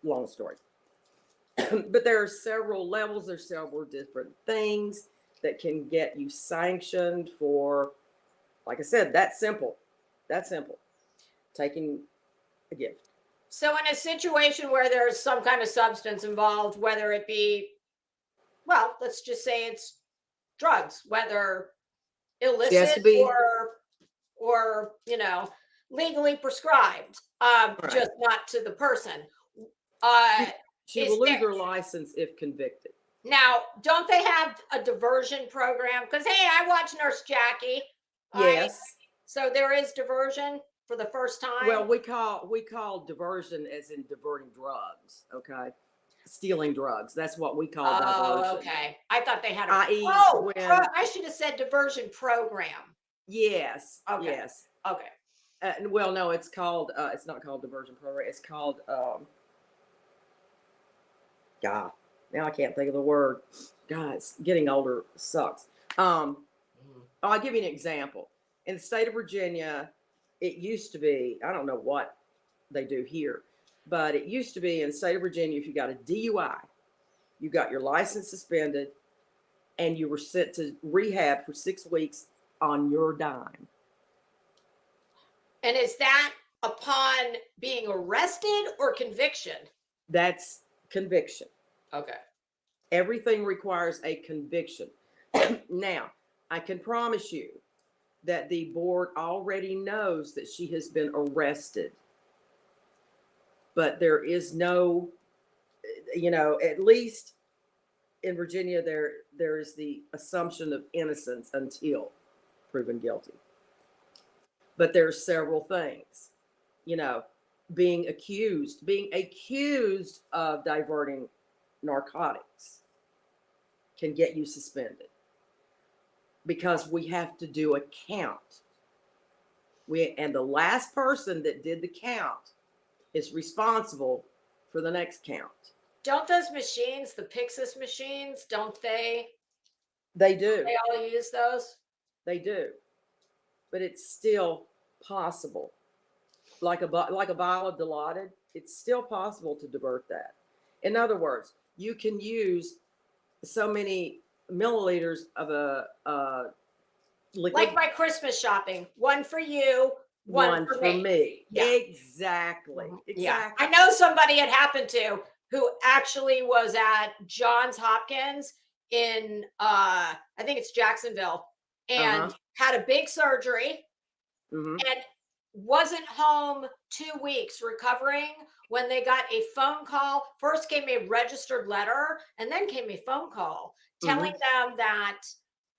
long story. But there are several levels. There's several different things that can get you sanctioned for, like I said, that's simple. That's simple. Taking a gift. So in a situation where there's some kind of substance involved, whether it be, well, let's just say it's drugs, whether She has illicit to be or legally prescribed, right. just not to the person. Uh, She is will lose there her license if convicted. now? Don't they have a diversion program? Because hey, I watch Nurse Jackie. Yes. So there is diversion for the first time. Well, we call diversion as in diverting drugs. Okay, stealing drugs. That's what we call diversion. Oh, okay. I thought they had a. I.e., I should have said diversion program. Yes. Okay. Yes. Okay. Well, no, it's called. It's not called diversion program. It's called. God, now I can't think of the word. God, it's getting older sucks. I'll give you an example. In the state of Virginia, it used to be. I don't know what they do here, but it used to be in the state of Virginia. If you got a DUI, you got your license suspended, and you were sent to rehab for 6 weeks on your dime. And is that upon being arrested or conviction? That's conviction. Okay. Everything requires a conviction. Now, I can promise you that the board already knows that she has been arrested. But there is no, at least in Virginia, there is the assumption of innocence until proven guilty. But there are several things, being accused of diverting narcotics can get you suspended because we have to do a count. And the last person that did the count is responsible for the next count. Don't those machines, the Pixis machines, don't they? They do. They all use those? They do. But it's still possible. Like a vial of Dilaudid, it's still possible to divert that. In other words, you can use so many milliliters of a liquid. Like my Christmas shopping. One for you, one for me. Yeah. Exactly. Yeah. I know somebody it happened to who actually was at Johns Hopkins in I think it's Jacksonville, and had a big surgery and wasn't home 2 weeks recovering when they got a phone call. First came a registered letter and then came a phone call telling them that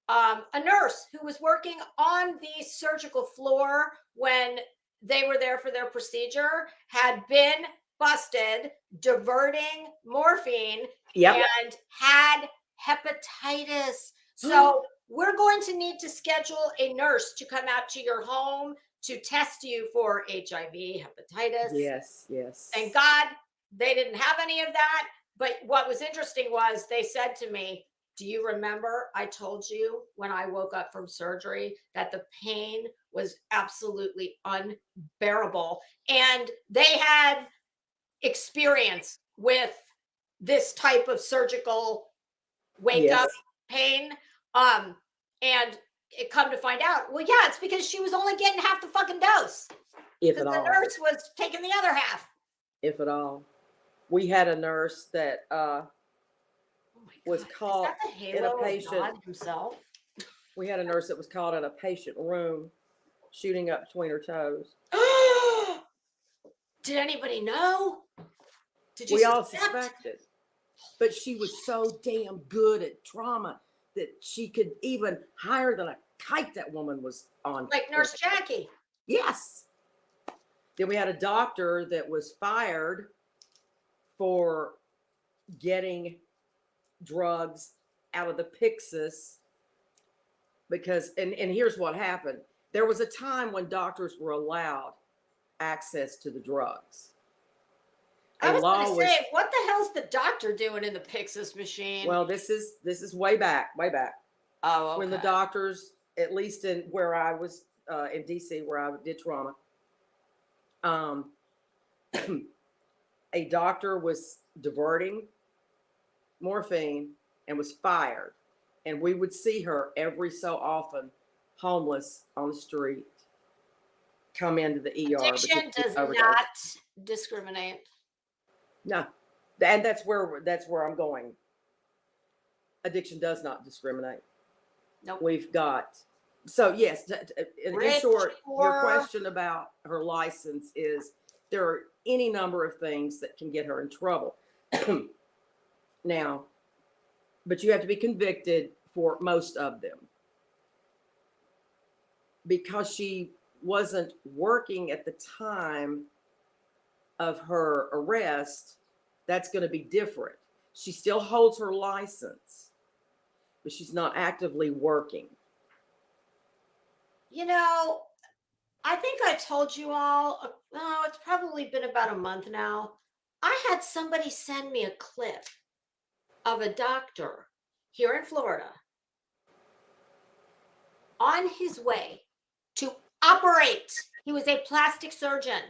a nurse who was working on the surgical floor when they were there for their procedure had been busted diverting morphine and had hepatitis. So we're going to need to schedule a nurse to come out to your home to test you for HIV, hepatitis. Yes. Thank God they didn't have any of that. But what was interesting was they said to me, do you remember I told you when I woke up from surgery that the pain was absolutely unbearable? And they had experience with this type of surgical wake up pain. And it come to find out, well, yeah, it's because she was only getting half the fucking dose. If Because at the all. nurse was taking the other half. If at all. We had a nurse that Oh my was God. caught Is that the in a halo of patient. God himself? We had a nurse that was caught in a patient room shooting up between her toes. Did anybody know? Did you We all suspect? suspected. But she was so damn good at trauma that she could even higher than a kite that woman was on. Like Nurse Jackie. Yes. Then we had a doctor that was fired for getting drugs out of the Pyxis because, and here's what happened. There was a time when doctors were allowed access to the drugs. I was going to say, what the hell's the doctor doing in the Pyxis machine? Well, this is way back. Oh, okay. When the doctors, at least in where I was in DC, where I did trauma, a doctor was diverting morphine and was fired, and we would see her every so often, homeless on the street, come into the ER. Addiction does not discriminate. No, and that's where I'm going. Addiction does not discriminate. Nope. We've got, so yes, in short, your question about her license is there are any number of things that can get her in trouble. Now, but you have to be convicted for most of them. Because she wasn't working at the time of her arrest, that's going to be different. She still holds her license, but she's not actively working. You know, I think I told you all, it's probably been about a month now. I had somebody send me a clip of a doctor here in Florida on his way to operate. He was a plastic surgeon.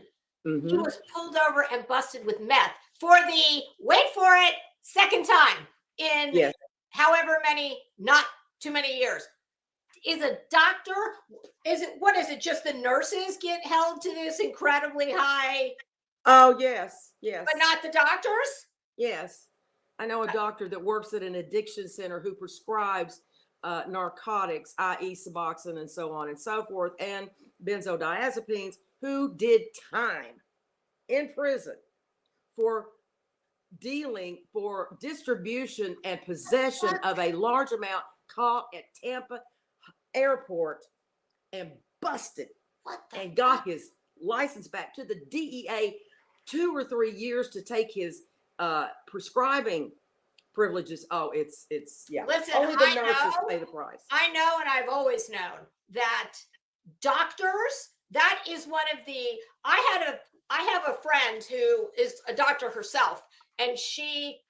Mm-hmm. He was pulled over and busted with meth for the, wait for it, second time in however many, not too many years. Is a doctor, what is it, just the nurses get held to this incredibly high? Oh, yes. But not the doctors? Yes. I know a doctor that works at an addiction center who prescribes narcotics, i.e. Suboxone and so on and so forth, and benzodiazepines, who did time in prison for distribution and possession of a large amount, caught at Tampa airport and busted and got his license back to the DEA 2 or 3 years to take his prescribing privileges. Oh, it's yeah. Listen, only the nurses pay the price. I know, and I've always known that doctors, that is one of the, I have a friend who is a doctor herself, and she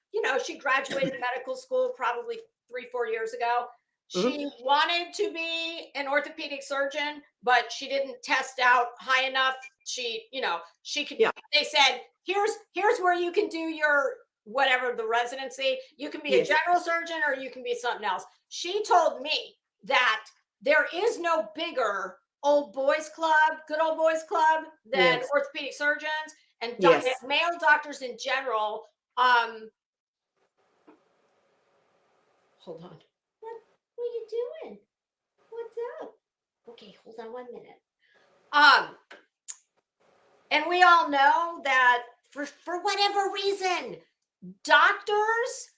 graduated medical school probably 3-4 years ago. She wanted to be an orthopedic surgeon, but she didn't test out high enough. She could, they said, here's where you can do your, whatever, the residency. You can be a general surgeon or you can be something else. She told me that there is no bigger good old boys club than orthopedic surgeons and male doctors in general. Hold on. What are you doing? What's up? Okay, hold on 1 minute. And we all know that for whatever reason, doctors,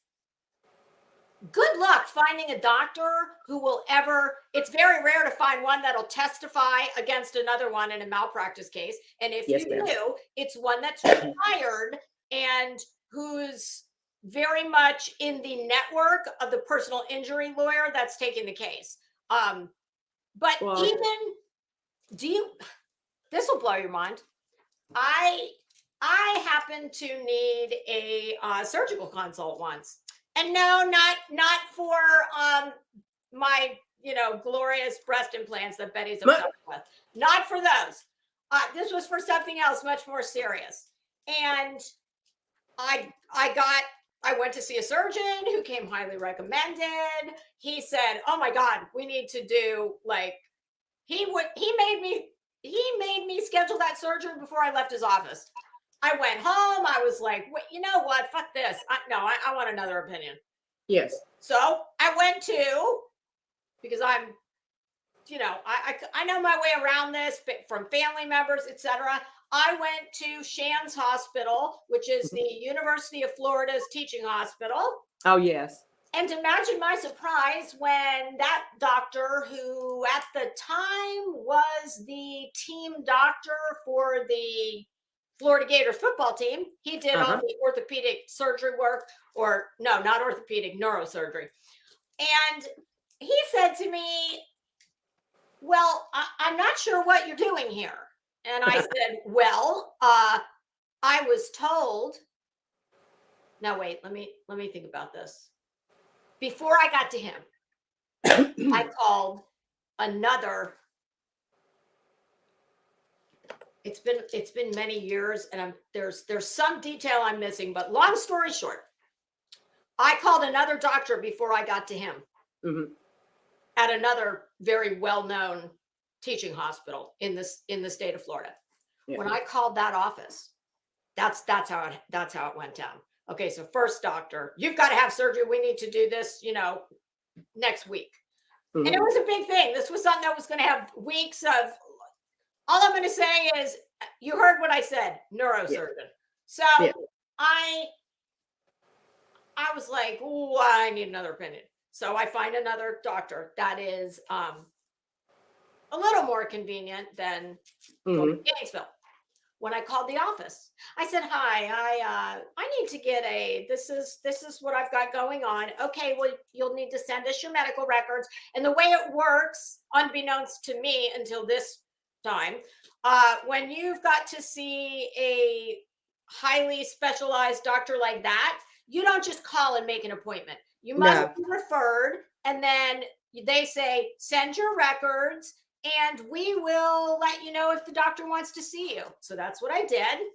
good luck finding a doctor who will ever, it's very rare to find one that'll testify against another one in a malpractice case. And if you do, it's one that's retired and who's very much in the network of the personal injury lawyer that's taking the case. But this will blow your mind. I happened to need a surgical consult once. And no, not for my, glorious breast implants that Betty's obsessed with. Not for those. This was for something else much more serious. And I got I went to see a surgeon who came highly recommended. He said, "Oh my God, we need to do like," he made me schedule that surgery before I left his office. I went home. I was like, "Wait, you know what? Fuck this. I want another opinion." Yes. So I went to, because I'm, I know my way around this from family members, etc. I went to Shands Hospital, which is the University of Florida's teaching hospital. Oh, yes. And imagine my surprise when that doctor, who at the time was the team doctor for the Florida Gators football team, he did all the orthopedic surgery work, or no, not orthopedic, neurosurgery. And he said to me, "Well, I'm not sure what you're doing here." And I said, "Well, I was told." Now wait, let me think about this. Before I got to him, I called another. It's been many years, and there's some detail I'm missing, but long story short, I called another doctor before I got to him at another very well-known teaching hospital in the state of Florida. Yeah. When I called that office, that's how it went down. Okay, so first doctor, "You've got to have surgery. We need to do this, next week." And it was a big thing. This was something that was going to have weeks of. All I'm going to say is, you heard what I said, neurosurgeon. Yeah. So yeah. I was like, "Oh, I need another opinion." So I find another doctor that is a little more convenient than going to Gainesville. When I called the office, I said, "Hi, I need to get this is what I've got going on." "Okay, well, you'll need to send us your medical records." And the way it works, unbeknownst to me until this time, when you've got to see a highly specialized doctor like that, you don't just call and make an appointment. You must be referred, and then they say, "Send your records, and we will let you know if the doctor wants to see you." So that's what I did.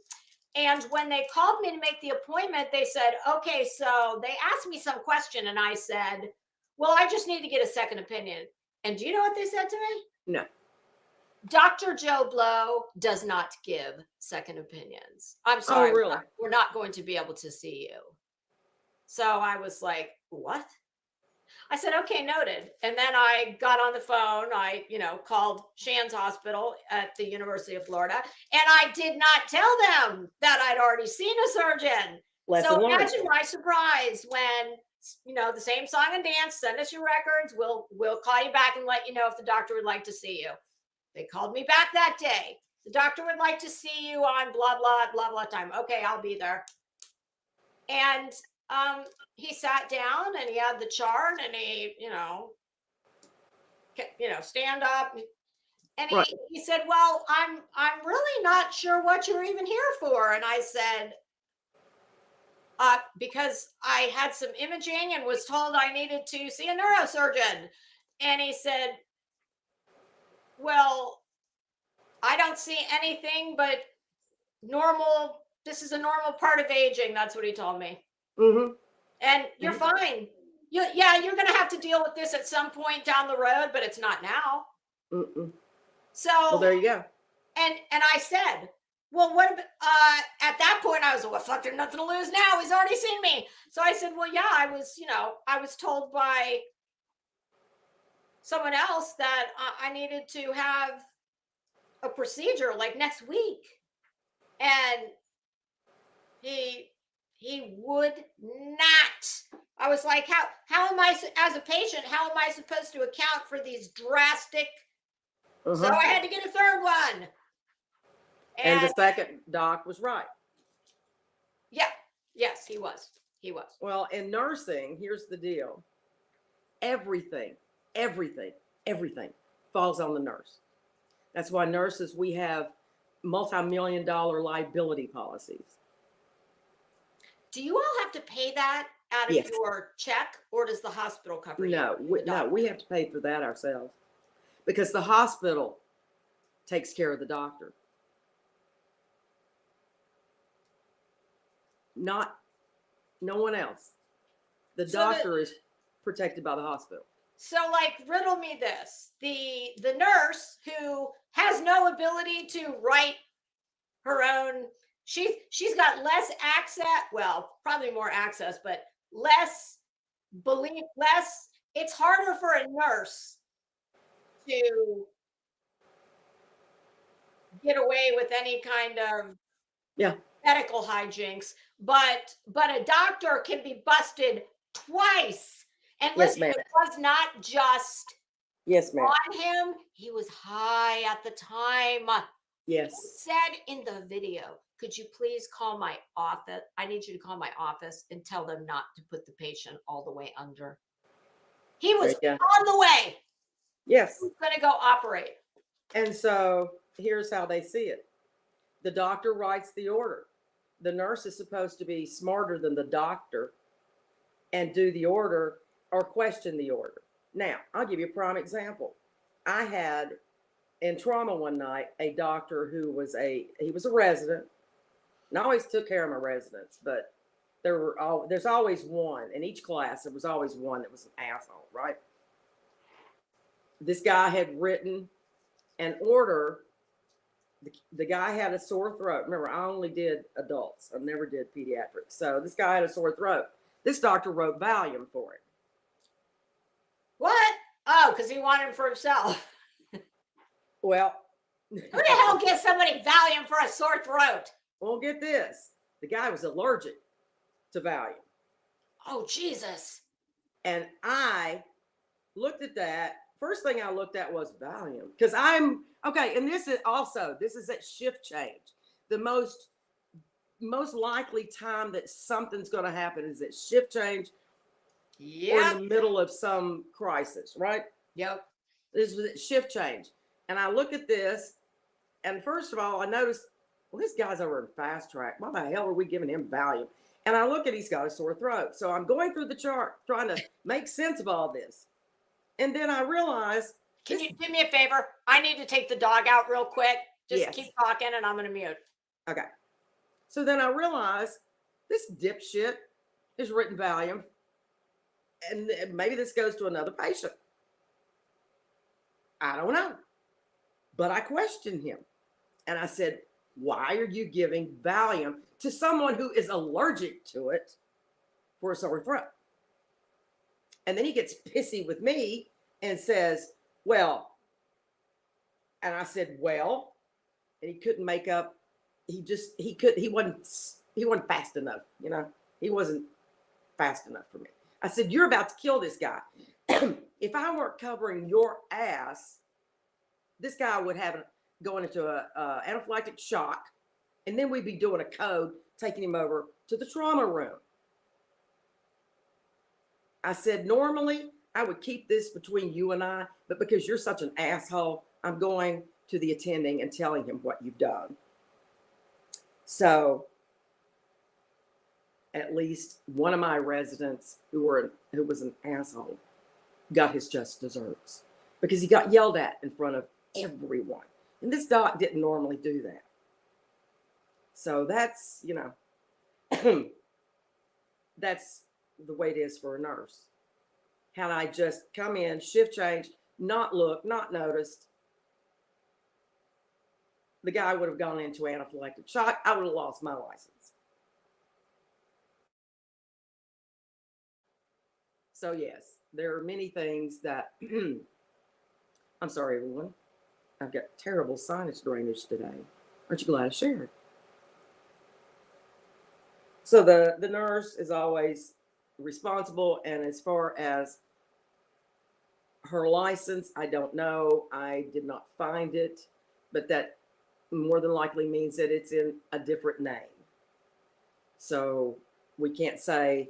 And when they called me to make the appointment, they said, "Okay," so they asked me some question, and I said, "Well, I just need to get a second opinion." And do you know what they said to me? No. "Dr. Joe Blow does not give second opinions. I'm sorry, really? We're not going to be able to see you." So I was like, "What?" I said, "Okay, noted." And then I got on the phone. I, called Shands Hospital at the University of Florida, and I did not tell them that I'd already seen a surgeon. So imagine my surprise when, the same song and dance, "Send us your records. We'll call you back and let you know if the doctor would like to see you." They called me back that day. "The doctor would like to see you on blah, blah, blah, blah time." "Okay, I'll be there." And he sat down and he had the chart, and he, stand up, and he said, "Well, I'm really not sure what you're even here for." And I said, "Because I had some imaging and was told I needed to see a neurosurgeon." And he said, "Well, I don't see anything but normal. This is a normal part of aging." That's what he told me. "And you're fine. You're going to have to deal with this at some point down the road, but it's not now." So, well, there you go. And I said, "Well, what about, at that point I was like, well, fuck, there's nothing to lose now. He's already seen me." So I said, "Well, yeah, I was told by someone else that I needed to have a procedure like next week." And he would not. I was like, how am I, as a patient, how am I supposed to account for these drastic? So I had to get a third one. And the second doc was right. Yeah. Yes, he was. Well, in nursing, here's the deal. Everything falls on the nurse. That's why nurses, we have multi-million-dollar liability policies. Do you all have to pay that out of your check, or does the hospital cover you? No, we have to pay for that ourselves, because the hospital takes care of the doctor. Not No one else. The doctor is protected by the hospital. So, like, riddle me this: the nurse who has no ability to write her own, she's got less access. Well, probably more access, but less belief. Less. It's harder for a nurse to get away with any kind of medical hijinks, but a doctor can be busted twice. And listen, it was not just on him. He was high at the time. Yes. He said in the video, could you please call my office? I need you to call my office and tell them not to put the patient all the way under. He was on the way. Yes. He was going to go operate. And so here's how they see it. The doctor writes the order. The nurse is supposed to be smarter than the doctor and do the order or question the order. Now, I'll give you a prime example. I had in trauma one night a doctor who was a resident, and I always took care of my residents, but there's always one in each class. There was always one that was an asshole, right? This guy had written an order. The guy had a sore throat. Remember, I only did adults. I never did pediatrics. So this guy had a sore throat. This doctor wrote Valium for it. What? Oh, because he wanted it for himself. Well, who the hell gives somebody Valium for a sore throat? Well, get this. The guy was allergic to Valium. Oh, Jesus. And I looked at that. First thing I looked at was Valium. Because I'm, okay, and this is at shift change. The most likely time that something's going to happen is at shift change or in the middle of some crisis, right? Yep. This was at shift change. And I look at this, and first of all, I noticed, well, this guy's over in fast track. Why the hell are we giving him Valium? And I look at he's got a sore throat. So I'm going through the chart, trying to make sense of all this. And then I realized. Can you do me a favor? I need to take the dog out real quick. Just keep talking and I'm going to mute. Okay. So then I realized this dipshit is written Valium. And maybe this goes to another patient. I don't know. But I questioned him. And I said, why are you giving Valium to someone who is allergic to it for a sore throat? And then he gets pissy with me and says, well, and I said, well, and he couldn't make up. He wasn't fast enough. You know, he wasn't fast enough for me. I said, you're about to kill this guy. If I weren't covering your ass, this guy would have going into a anaphylactic shock. And then we'd be doing a code, taking him over to the trauma room. I said, normally I would keep this between you and I, but because you're such an asshole, I'm going to the attending and telling him what you've done. So at least one of my residents who was an asshole got his just desserts because he got yelled at in front of everyone. And this doc didn't normally do that. So that's, you know, that's the way it is for a nurse. Had I just come in, shift change, not look, not noticed, the guy would have gone into anaphylactic shock. I would have lost my license. So yes, there are many things that, I'm sorry, everyone. I've got terrible sinus drainage today. Aren't you glad I shared? So the nurse is always responsible. And as far as her license, I don't know. I did not find it, but that more than likely means that it's in a different name. So we can't say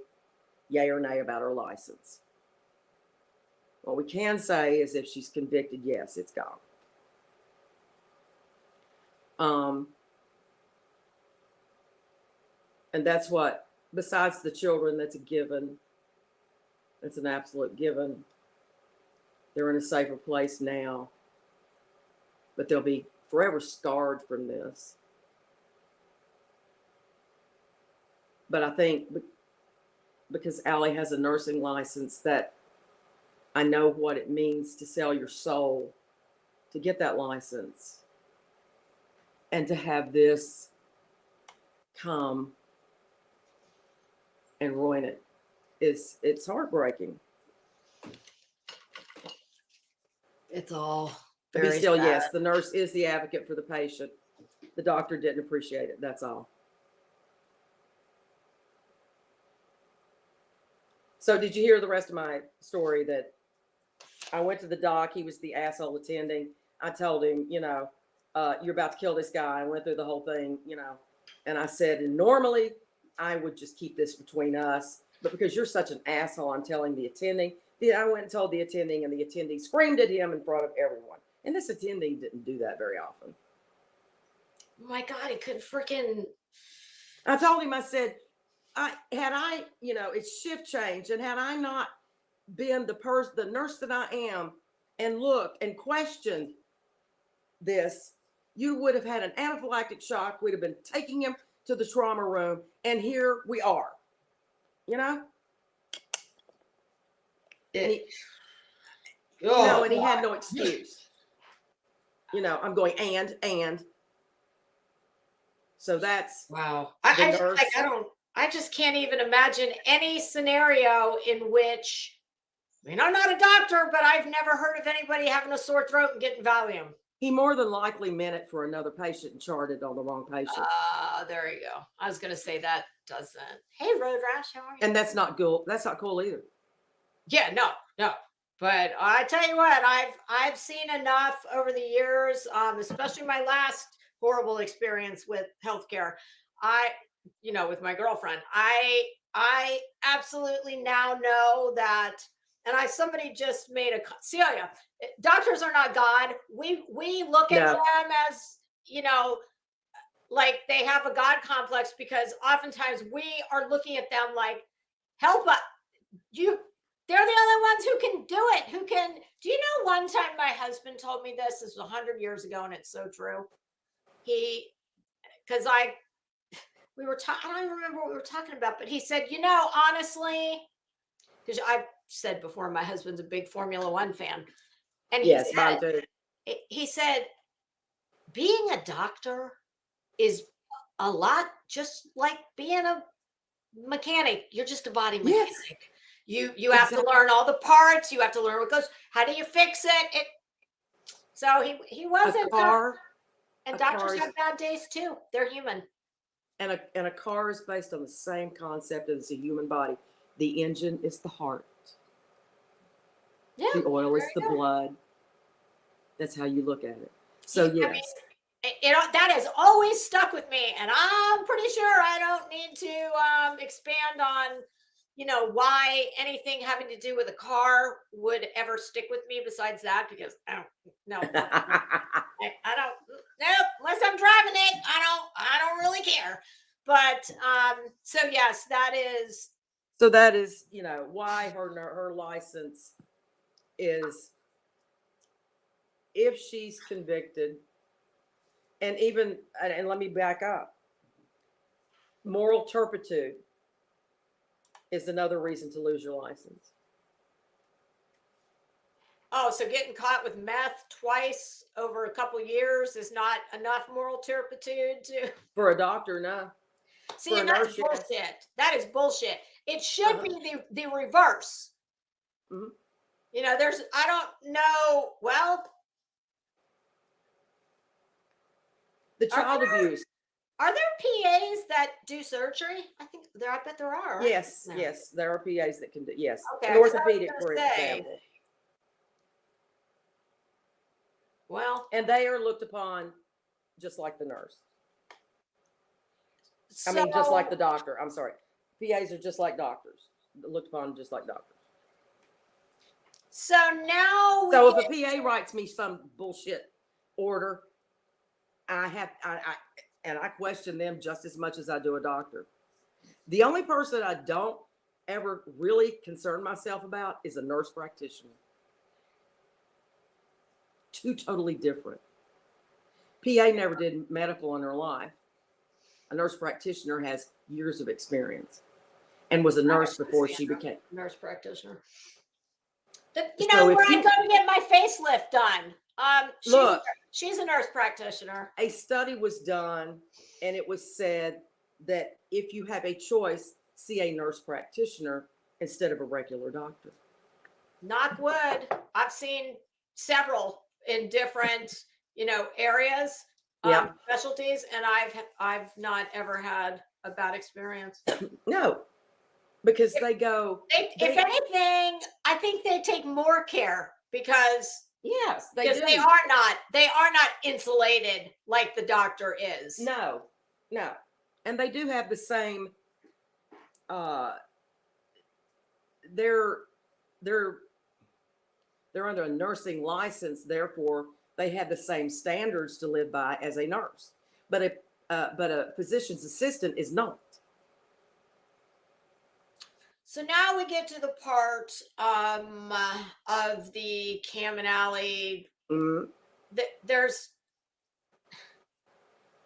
yay or nay about her license. What we can say is if she's convicted, yes, it's gone. And that's what, besides the children, that's a given. That's an absolute given. They're in a safer place now, but they'll be forever scarred from this. But I think because Allie has a nursing license, that I know what it means to sell your soul to get that license, and to have this come and ruin it. It's heartbreaking. It's all But very still, sad. yes, the nurse is the advocate for the patient. The doctor didn't appreciate it. That's all. So did you hear the rest of my story? That I went to the doc. He was the asshole attending. I told him, you're about to kill this guy. I went through the whole thing, and I said, and normally I would just keep this between us, but because you're such an asshole, I'm telling the attending. I went and told the attending, and the attending screamed at him in front of everyone. And this attending didn't do that very often. Oh my God, it could freaking. I told him, I said, it's shift change, and had I not been the nurse that I am, and looked and questioned this, you would have had an anaphylactic shock. We'd have been taking him to the trauma room, and here we are. And he had no excuse. I'm going and. So that's wow. I just can't even imagine any scenario in which, I'm not a doctor, but I've never heard of anybody having a sore throat and getting Valium. He more than likely meant it for another patient and charted on the wrong patient. There you go. I was going to say that doesn't. Hey, Road Rash, how are you? And that's not cool. That's not cool either. Yeah, no. But I tell you what, I've seen enough over the years, especially my last horrible experience with healthcare. With my girlfriend, I absolutely now know that. And somebody just made Celia, doctors are not God. We look at them as, like they have a God complex, because oftentimes we are looking at them like, help us. They're the only ones who can do it. Do you know, one time my husband told me this was 100 years ago, and it's so true. I don't even remember what we were talking about, but he said, honestly, because I've said before, my husband's a big Formula One fan. And he said, being a doctor is a lot just like being a mechanic. You're just a body mechanic. Yes. You have to learn all the parts. You have to learn what goes. How do you fix it? So he wasn't. And doctors have bad days too. They're human. And a car is based on the same concept as a human body. The engine is the heart. Yeah, the oil is the blood. That's how you look at it. So yes. That has always stuck with me, and I'm pretty sure I don't need to expand on, why anything having to do with a car would ever stick with me besides that, because I don't know. I don't. Nope. Unless I'm driving it, I don't really care. But so yes, that is. So that is, why her license is, if she's convicted, and let me back up. Moral turpitude is another reason to lose your license. Oh, so getting caught with meth twice over a couple of years is not enough moral turpitude for a doctor? No. See, and that's bullshit. Yes. That is bullshit. It should be the reverse. Mm-hmm. I don't know. Well, the child abuse. Are there PAs that do surgery? I bet there are. Right? Yes, yes, there are PAs that can do. Yes, okay, an orthopedic, for example. Well, and they are looked upon just like the nurse. Just like the doctor. I'm sorry. PAs are just like doctors. Looked upon just like doctors. So now, if a PA writes me some bullshit order, I question them just as much as I do a doctor. The only person I don't ever really concern myself about is a nurse practitioner. Two totally different. PA never did medical in her life. A nurse practitioner has years of experience. and was a I'm nurse actually before seeing she a became. nurse practitioner. You So know, if where I you go to get my facelift done. look, She's a nurse practitioner. a study was done, and it was said that if you have a choice, see a nurse practitioner instead of a regular doctor. Knock wood. I've seen several in different, areas, Yeah. specialties, and I've not ever had a bad experience. No, because they go. If anything, I think they take more care because Yes, they do. they are not insulated like the doctor is. No, no, and they do have the same. They're they're they're under a nursing license, therefore they have the same standards to live by as a nurse. But a physician's assistant is not. So now we get to the part of the Cam and Alley. Mm. There's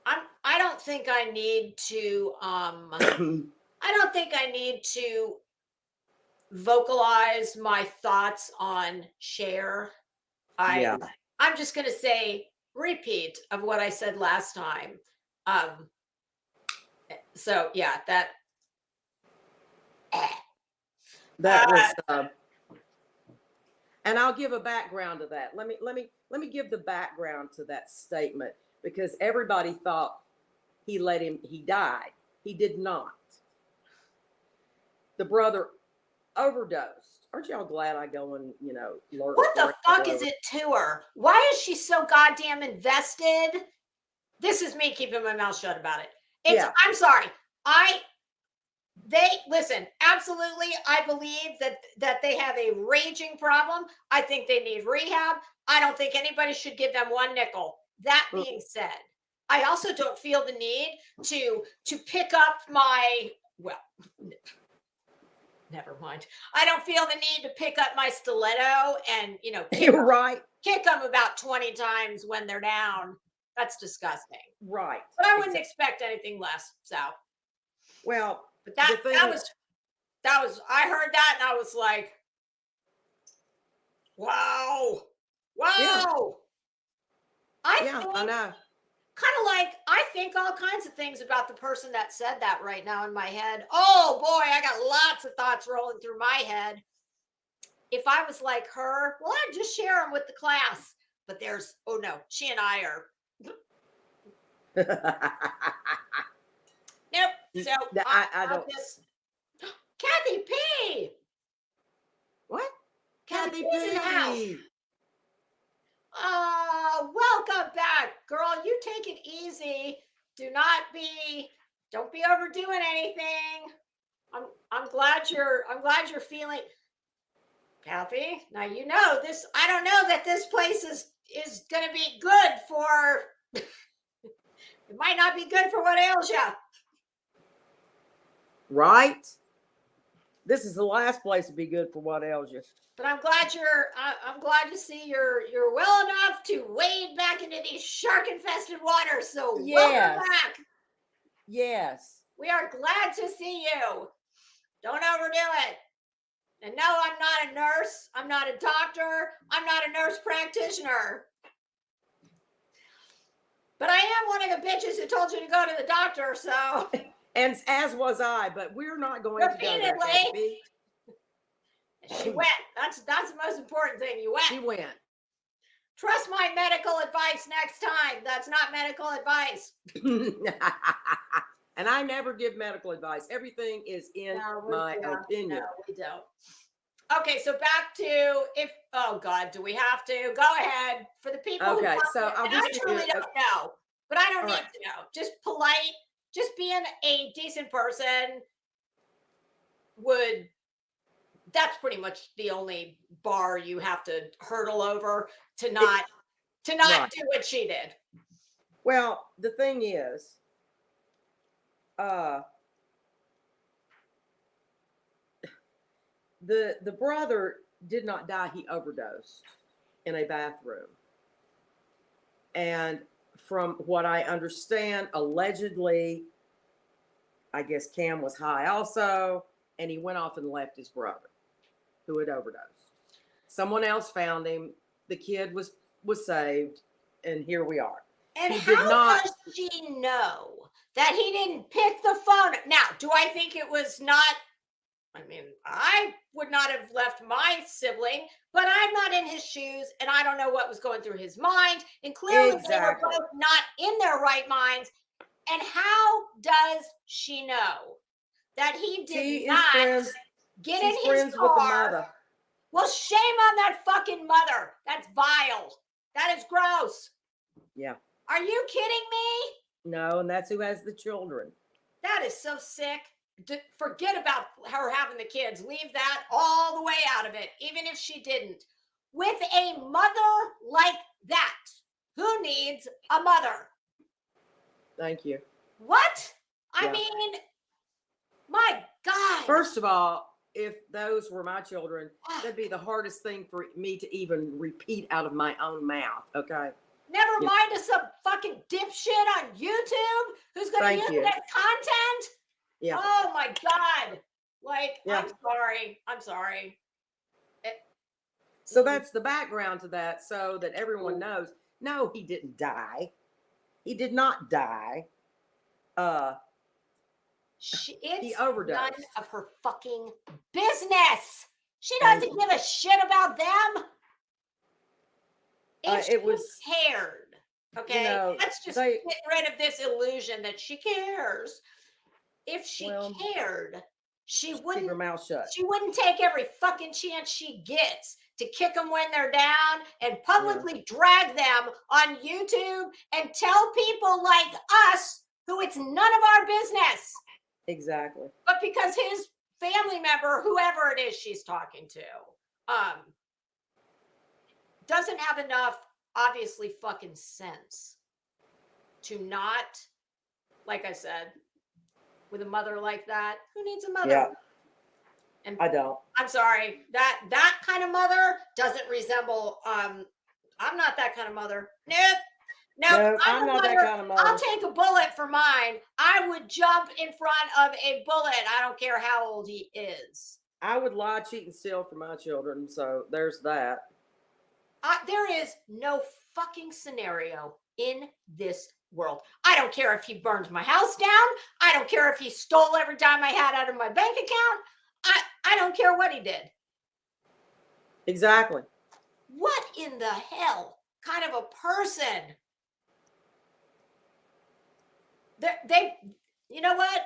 I don't think I need to I don't think I need to vocalize my thoughts on Cher. Yeah. I'm just going to say repeat of what I said last time. So yeah, that was and I'll give a background to that. Let me give the background to that statement, because everybody thought he died. He did not. The brother overdosed. Aren't y'all glad I go and, learn? What the fuck is it to her? Why is she so goddamn invested? This is me keeping my mouth shut about it. I'm sorry. They listen, absolutely. I believe that they have a raging problem. I think they need rehab. I don't think anybody should give them one nickel. That being said, I also don't feel the need to pick up never mind. I don't feel the need to pick up my stiletto and, You're right. Kick them about 20 times when they're down. That's disgusting. Right. But I wouldn't expect anything less. So, well, but that was I heard that and I was like, wow. Yeah. I know. Kind of like I think all kinds of things about the person that said that right now in my head. Oh boy, I got lots of thoughts rolling through my head. If I was like her, well, I'd just share them with the class. But she and I are. Nope. So I don't. Kathy P. What? Kathy P's in the house. Welcome back, girl. You take it easy. Don't be overdoing anything. I'm glad you're feeling, Kathy. Now this. I don't know that this place is gonna be good for. It might not be good for what ails you. Right. This is the last place to be good for what ails you. But I'm glad I'm glad to see you're well enough to wade back into these shark-infested waters. So welcome back. Yes. We are glad to see you. Don't overdo it. And no, I'm not a nurse. I'm not a doctor. I'm not a nurse practitioner. But I am one of the bitches who told you to go to the doctor, so. And as was I, but we're not going to go there, Kathy. She went. That's the most important thing. You went. She went. Trust my medical advice next time. That's not medical advice. And I never give medical advice. Everything is in my opinion. No, we don't. Okay, so back to oh God, do we have to? Go ahead. For the people okay, who so I truly don't know, but I don't need to know. Just polite, just being a decent person that's pretty much the only bar you have to hurdle over to not do what she did. Well, the thing is, the brother did not die. He overdosed in a bathroom. And from what I understand, allegedly, I guess Cam was high also. and he went off and left his brother, who had overdosed. Someone else found him. The kid was saved, and here we are. And He how did not. does she know that he didn't pick the phone? Now, do I think it was not? I mean, I would not have left my sibling, but I'm not in his shoes, and I don't know what was going through his mind. And clearly, Exactly. they were both not in their right minds. And how does she know that he did not get in his friends car? With the mother. Well, shame on that fucking mother. That's vile. That is gross. Yeah. Are you kidding me? No, and that's who has the children. That is so sick. Forget about her having the kids. Leave that all the way out of it, even if she didn't. With a mother like that, who needs a mother? Thank you. What? I Yeah. mean, my God. First of all, if those were my children, that'd be the hardest thing for me to even repeat out of my own mouth. Okay. Never mind some fucking dipshit on YouTube who's going to use that content. Yeah. Oh my God. Like, yeah. I'm sorry. So that's the background to that, so that everyone knows. No, he didn't die. He did not die. He overdosed. None of her fucking business. She doesn't give a shit about them. If she cared, okay, let's just get rid of this illusion that she cares. If she cared, she wouldn't keep her mouth shut. She wouldn't take every fucking chance she gets to kick them when they're down and publicly drag them on YouTube and tell people like us who it's none of our business. Exactly. But because his family member, whoever it is she's talking to, doesn't have enough, obviously, fucking sense to not, like I said, with a mother like that, who needs a mother? Yeah. And I don't. I'm sorry, that kind of mother doesn't resemble. I'm not that kind of mother. Nope. I'm not that kind of mother. I'll take a bullet for mine. I would jump in front of a bullet. I don't care how old he is. I would lie, cheat, and steal for my children. So there's that. There is no fucking scenario in this world. I don't care if he burned my house down. I don't care if he stole every dime I had out of my bank account. I don't care what he did. Exactly. What in the hell kind of a person? They you know what?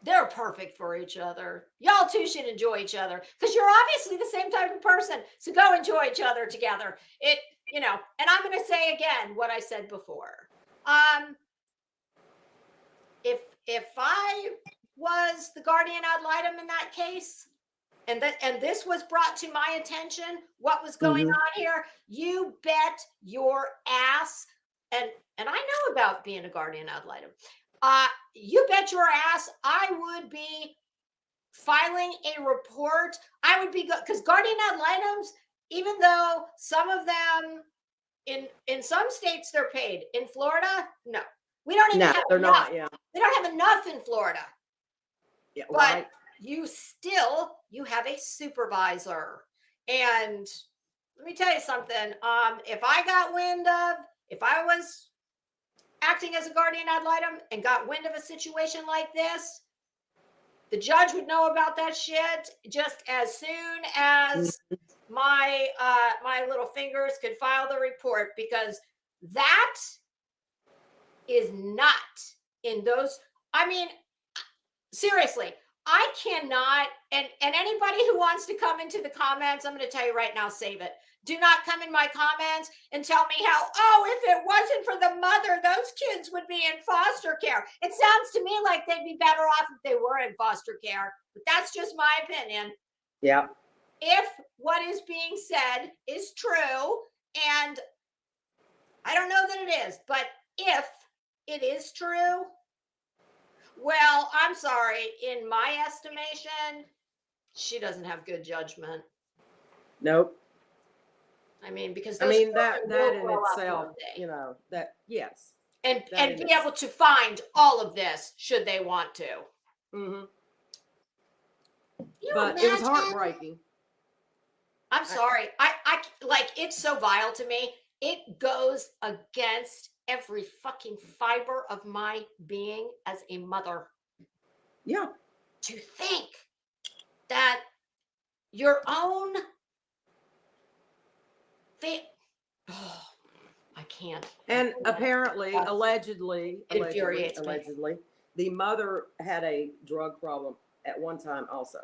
They're perfect for each other. Y'all two should enjoy each other because you're obviously the same type of person. So go enjoy each other together. And I'm going to say again what I said before. If I was the guardian ad litem in that case, and this was brought to my attention, what was going on here, you bet your ass, and I know about being a guardian ad litem. You bet your ass I would be filing a report. I would be because guardian ad litems, even though some of them in some states they're paid. In Florida, no. We don't even have they're enough. not, yeah. They don't have enough in Florida. Yeah, but right. You have a supervisor. And let me tell you something. If I was acting as a guardian ad litem and got wind of a situation like this, the judge would know about that shit just as soon as my little fingers could file the report, because that is not in those. I mean, seriously, I cannot, and anybody who wants to come into the comments, I'm going to tell you right now, save it. Do not come in my comments and tell me how, if it wasn't for the mother, those kids would be in foster care. It sounds to me like they'd be better off if they were in foster care, but that's just my opinion. Yeah. If what is being said is true, and I don't know that it is, but if it is true, well, I'm sorry. In my estimation, she doesn't have good judgment. Nope. I mean, because that in itself, yes. And be able to find all of this should they want to. Mm-hmm. You But it was imagine? heartbreaking. I'm sorry. I like, it's so vile to me. It goes against every fucking fiber of my being as a mother Yeah. to think that your own oh, I can't. And apparently, allegedly, Infuriates me. the mother had a drug problem at one time also.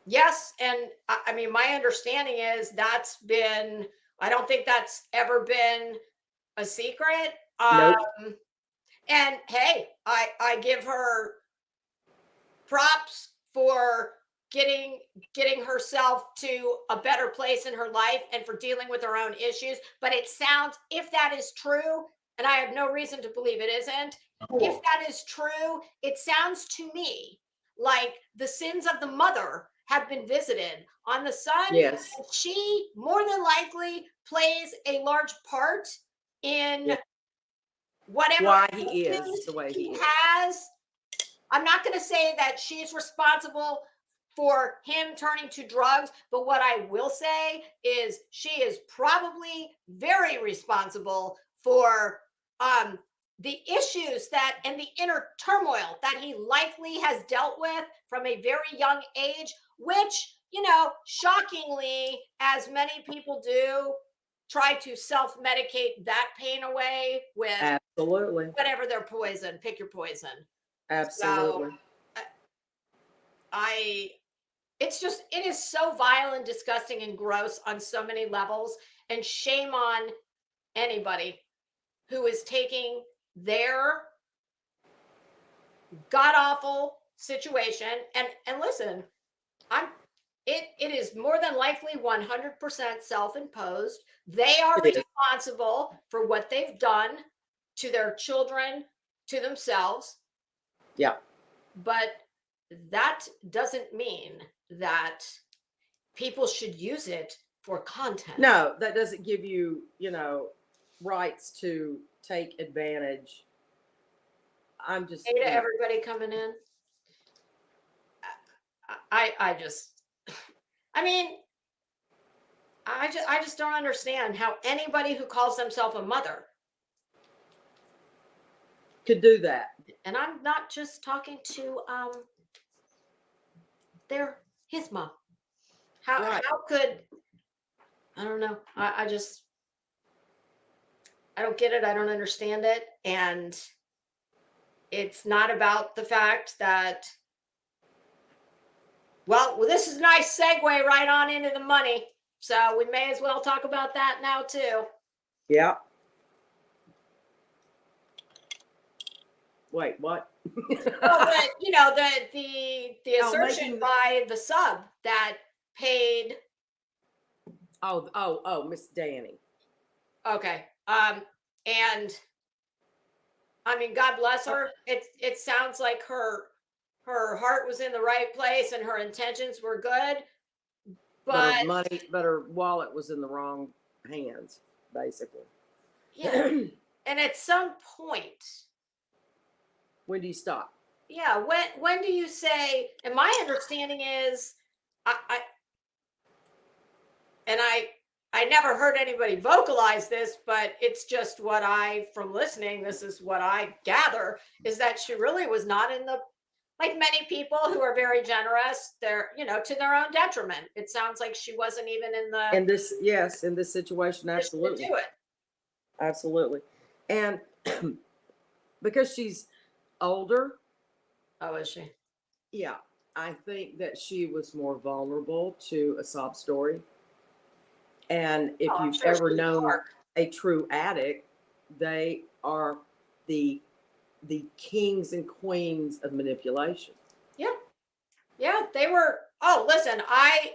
Yes, and I mean, my understanding is that's been, I don't think that's ever been a secret. Nope. And hey, I give her props for getting herself to a better place in her life and for dealing with her own issues. But it sounds, if that is true, and I have no reason to believe it isn't, if that is true, it sounds to me like the sins of the mother have been visited on the son. Yes. And she more than likely plays a large part in whatever Why he is issues the way he is. has. I'm not going to say that she's responsible for him turning to drugs, but what I will say is she is probably very responsible for the issues that and the inner turmoil that he likely has dealt with from a very young age, which, you know, shockingly, as many people do, try to self-medicate that pain away with Absolutely. whatever their poison. Pick your poison. Absolutely. So, it is so vile and disgusting and gross on so many levels, and shame on anybody who is taking their god awful situation and listen, it is more than likely 100% self-imposed. They are responsible for what they've done to their children, to themselves. Yeah. But that doesn't mean that people should use it for content. No, that doesn't give you, rights to take advantage. I'm just Hey to everybody coming in. I just, I mean, I just don't understand how anybody who calls themselves a mother could do that. And I'm not just talking to his mom. How could, I don't know. I just, I don't get it. I don't understand it. And it's not about the fact that, well, this is a nice segue right on into the money. So we may as well talk about that now too. Yeah. Wait, what? Well, the assertion by the sub that paid. Oh, Miss Danny. Okay. And I mean, God bless her. It sounds like her heart was in the right place and her intentions were good. But her wallet was in the wrong hands, basically. Yeah. And at some point, when do you stop? Yeah, when do you say? And my understanding is, I never heard anybody vocalize this, but it's just what from listening, this is what I gather, is that she really was not in the, like many people who are very generous, they're, to their own detriment. It sounds like she wasn't even in this situation, absolutely. To do it. Absolutely. And because she's older. Oh, is she? Yeah. I think that she was more vulnerable to a sob story. And if you've ever known a true addict, they are the kings and queens of manipulation. Yeah. Yeah, they were. Oh, listen, I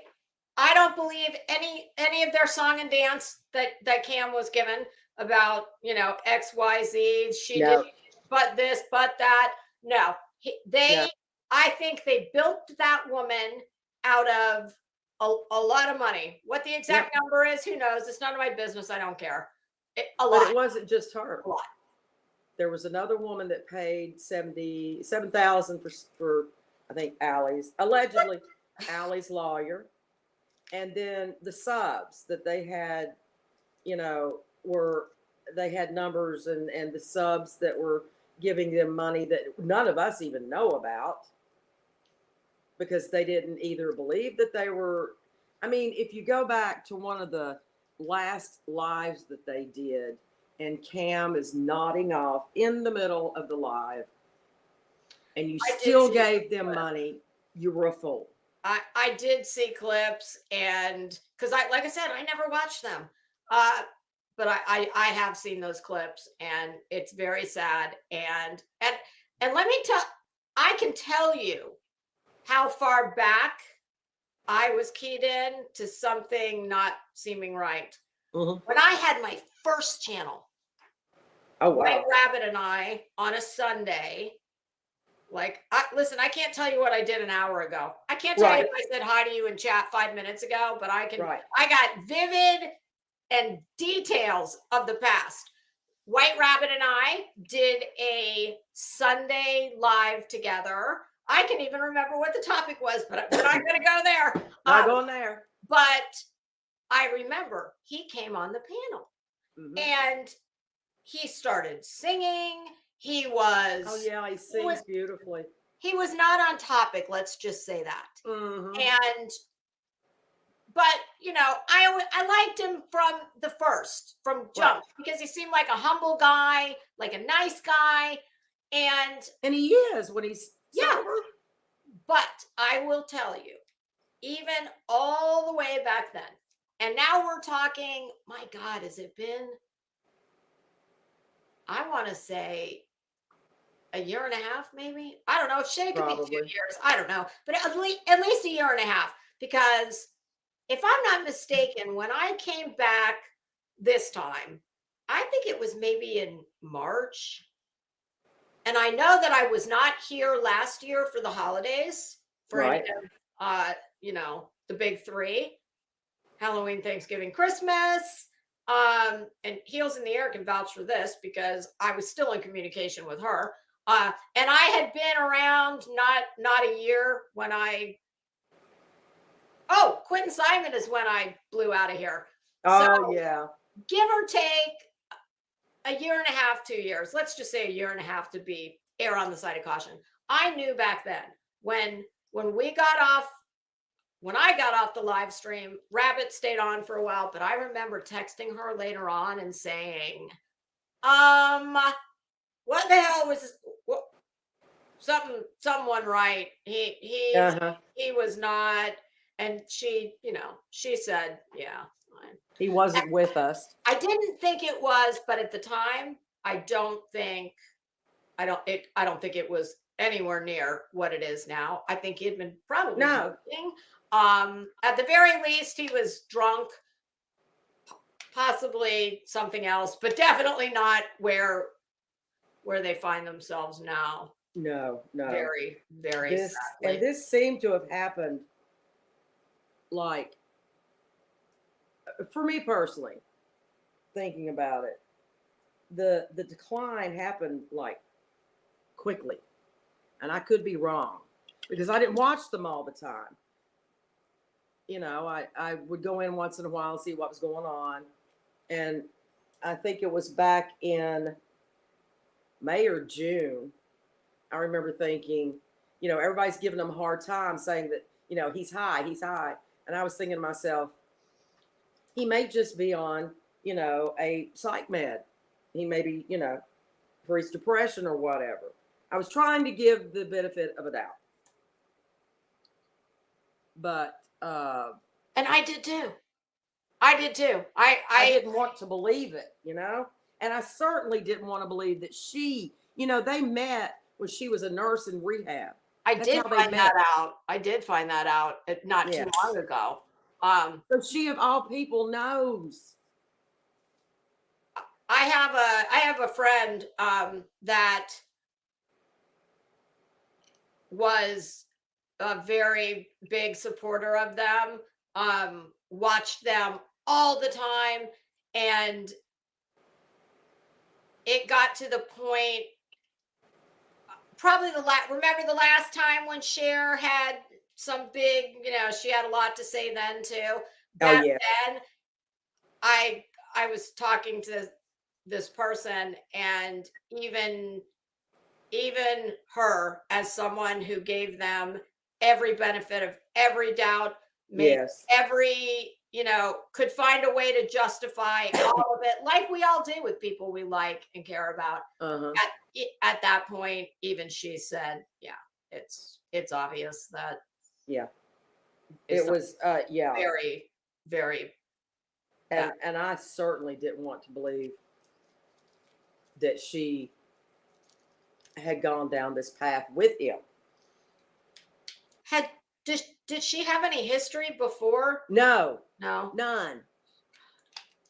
don't believe any of their song and dance that Cam was given about, XYZ. She did but this, but that. No. I think they built that woman out of a lot of money. What the exact number is, who knows? It's none of my business. I don't care. Lot. But it wasn't just her. A lot. There was another woman that paid $77,000 for I think allegedly Allie's lawyer, and then the subs that they had, they had numbers, and the subs that were giving them money that none of us even know about, because they didn't either believe that they were. I mean, if you go back to one of the last lives that they did, and Cam is nodding off in the middle of the live, and you still gave them money, you were a fool. I did see clips, and because like I said, I never watched them. But I have seen those clips, and it's very sad. And let me tell, I can tell you how far back I was keyed in to something not seeming right. Mm-hmm. When I had my first channel, oh wow, White Rabbit and I on a Sunday. Like, listen, I can't tell you what I did an hour ago. I can't tell you if I said hi to you in chat 5 minutes ago, but I can. Right. I got vivid and details of the past. White Rabbit and I did a Sunday live together. I can even remember what the topic was, but I'm not going to go there. Not going there. But I remember he came on the panel, and he started singing. He was. Oh yeah, he sings beautifully. He was not on topic. Let's just say that. Mm-hmm. But I liked him from jump, because he seemed like a humble guy, like a nice guy, and he is when he's sober. But I will tell you, even all the way back then, and now we're talking. My God, has it been? I want to say a year and a half, maybe. I don't know. Shit, it could be 2 years. I don't know, but at least a year and a half, because if I'm not mistaken, when I came back this time, I think it was maybe in March. And I know that I was not here last year for the holidays, for any of, the big three: Halloween, Thanksgiving, Christmas. And Heels in the Air can vouch for this, because I was still in communication with her. And I had been around not a year when Quentin Simon is when I blew out of here. Oh, yeah. Give or take a year and a half, 2 years. Let's just say a year and a half to be err on the side of caution. I knew back then when I got off the live stream, Rabbit stayed on for a while, but I remember texting her later on and saying, what the hell was this? Someone right. He was not. And she said, yeah. He wasn't with us. I didn't think it was, but at the time, I don't think it was anywhere near what it is now. I think he'd been probably drinking. At the very least, he was drunk, possibly something else, but definitely not where they find themselves now. No. Very, very sadly. And this seemed to have happened, like, for me personally, thinking about it, the decline happened like quickly, and I could be wrong because I didn't watch them all the time. I would go in once in a while and see what was going on, and I think it was back in May or June. I remember thinking, everybody's giving him a hard time, saying that, he's high, and I was thinking to myself, he may just be on, a psych med. He may be, for his depression or whatever. I was trying to give the benefit of a doubt. But and I did too. I didn't want to believe it, and I certainly didn't want to believe that she, they met when she was a nurse in rehab. I did find that out not too long ago. So she of all people knows. I have a friend that was a very big supporter of them, watched them all the time, and it got to the point probably remember the last time when Cher had some big, she had a lot to say then too. Back yeah. then, I was talking to this person, and even her, as someone who gave them every benefit of every doubt, made Yes. every, could find a way to justify all of it, like we all do with people we like and care about. Uh-huh. At that point, even she said, yeah, it's obvious that Yeah. it's It was yeah. very, very bad. And I certainly didn't want to believe that she had gone down this path with him. Did she have any history before? No, No. none.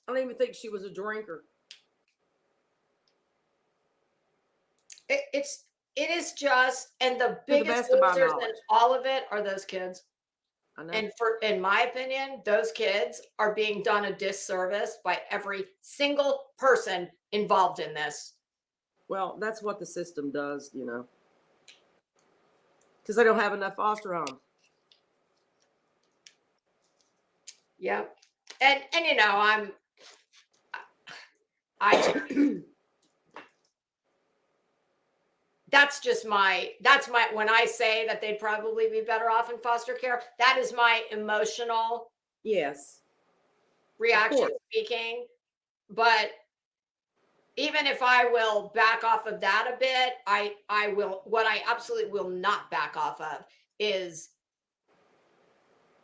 I don't even think she was a drinker. It is just, and the To the biggest best of my losers in knowledge. all of it are those kids. I know. And in my opinion, those kids are being done a disservice by every single person involved in this. Well, that's what the system does, because they don't have enough foster homes. Yeah. And that's my when I say that they'd probably be better off in foster care, that is my emotional Yes. reaction speaking. But even if I will back off of that a bit, I will, what I absolutely will not back off of is,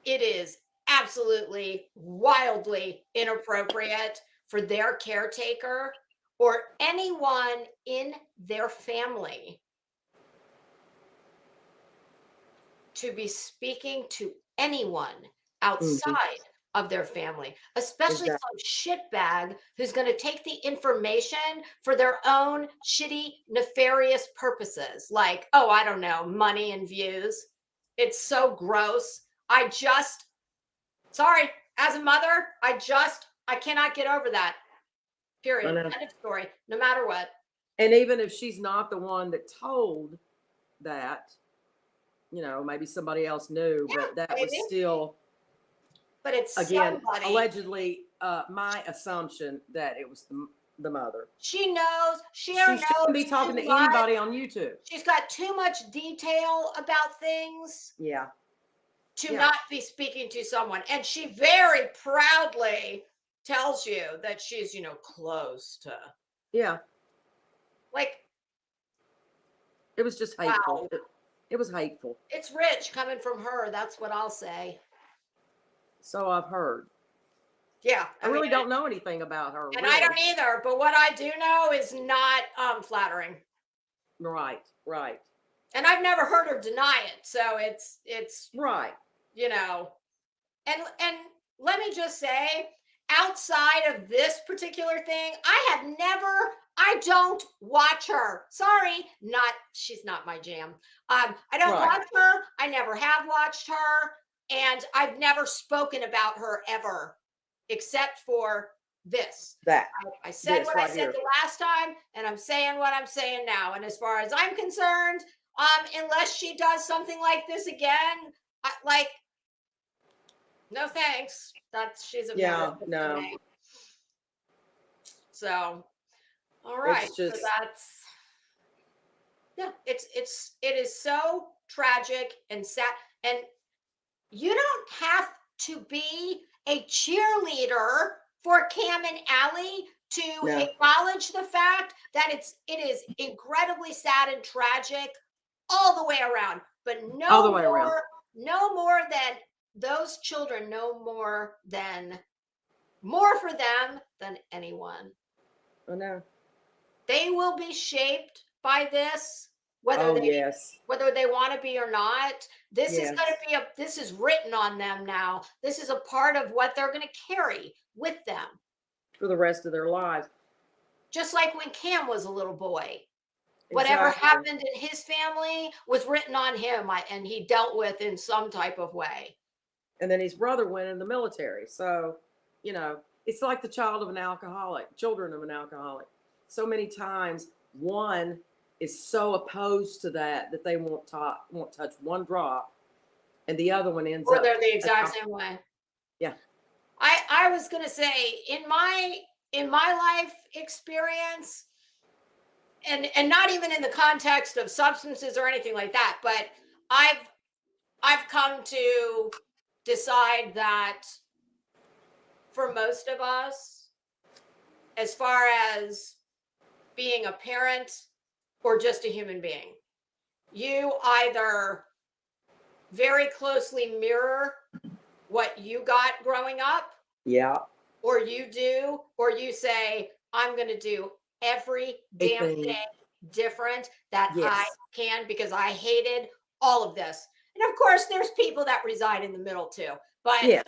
it is absolutely wildly inappropriate for their caretaker or anyone in their family to be speaking to anyone outside of their family, especially some shitbag who's going to take the information for their own shitty, nefarious purposes. Like, oh, I don't know, money and views. It's so gross. Sorry, as a mother, I cannot get over that. Period. End of story. No matter what. And even if she's not the one that told that, maybe somebody else knew, but that was still, but it's again, somebody. Allegedly, my assumption that it was the mother. She knows. She shouldn't be talking to anybody on YouTube. She's got too much detail about things. Yeah. To not be speaking to someone. And she very proudly tells you that she's, close to. Yeah. Like. It was just hateful. Wow. It was hateful. It's rich coming from her. That's what I'll say. So I've heard. Yeah. I really don't know anything about her. And really. I don't either. But what I do know is not flattering. Right. And I've never heard her deny it. So it's right. And let me just say, outside of this particular thing, I don't watch her. Sorry, she's not my jam. I don't watch her. I never have watched her. And I've never spoken about her ever, except for this. I said what I said the last time, and I'm saying what I'm saying now. And as far as I'm concerned, unless she does something like this again, no thanks. She's a no. So, all right. It's just, so it is so tragic and sad. And you don't have to be a cheerleader for Cam and Allie to acknowledge the fact that it is incredibly sad and tragic all the way around. But no more than those children, more for them than anyone. I know. They will be shaped by this, whether they want to be or not. This is going to be this is written on them now. This is a part of what they're going to carry with them for the rest of their lives. Just like when Cam was a little boy. Whatever happened in his family was written on him, and he dealt with in some type of way. And then his brother went in the military. So, it's like the children of an alcoholic. So many times one is so opposed to that they won't touch one drop, and the other one ends Or up they're the exact adopting. same way. Yeah. I was gonna say in my life experience, and not even in the context of substances or anything like that, but I've come to decide that for most of us, as far as being a parent or just a human being, you either very closely mirror what you got growing up, Yeah. or you say, I'm going to do every damn Thing. thing different that I Yes. can because I hated all of this. And of course, there's people that reside in the middle too. But Yes.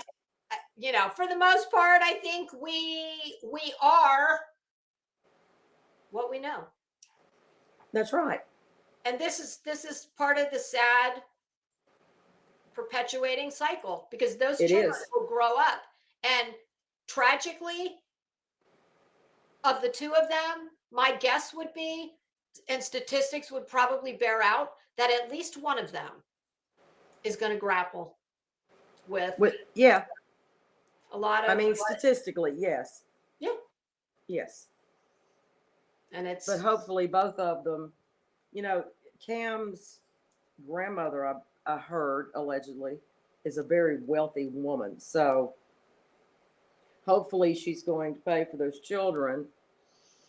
you know, for the most part, I think we are what we know. That's right. And this is part of the sad perpetuating cycle, because those It children is. will grow up, and tragically, of the two of them, my guess would be, and statistics would probably bear out, that at least one of them is going to grapple with Yeah. a lot of, I mean, statistically, yes. yeah, Yes. and it's, But hopefully both of them, you know, Cam's grandmother, I heard allegedly, is a very wealthy woman. So hopefully she's going to pay for those children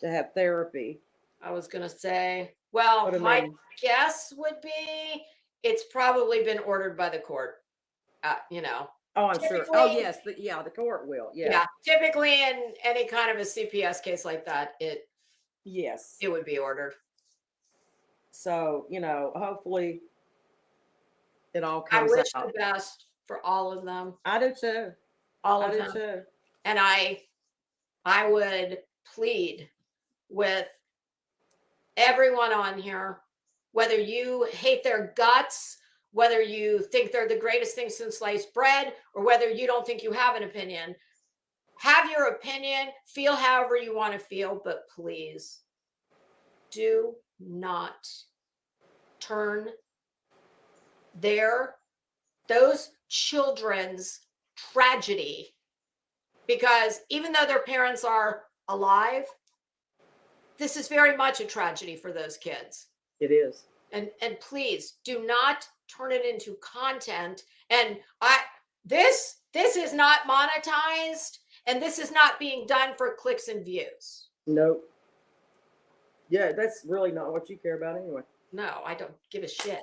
to have therapy. I was going to say, well, But I my mean, guess would be it's probably been ordered by the court. You know, oh, I'm sure. Oh, yes. The court will. Yeah. yeah, typically in any kind of a CPS case like that, Yes. it would be ordered. So, you know, hopefully it all I comes wish out. the best for all of them. I do too. All I of do them. too. And I would plead with everyone on here, whether you hate their guts, whether you think they're the greatest thing since sliced bread, or whether you don't think you have an opinion. Have your opinion, feel however you want to feel, but please do not turn those children's tragedy, because even though their parents are alive, this is very much a tragedy for those kids. It is. And please do not turn it into content. And this is not monetized, and this is not being done for clicks and views. Nope. Yeah, that's really not what you care about anyway. No, I don't give a shit.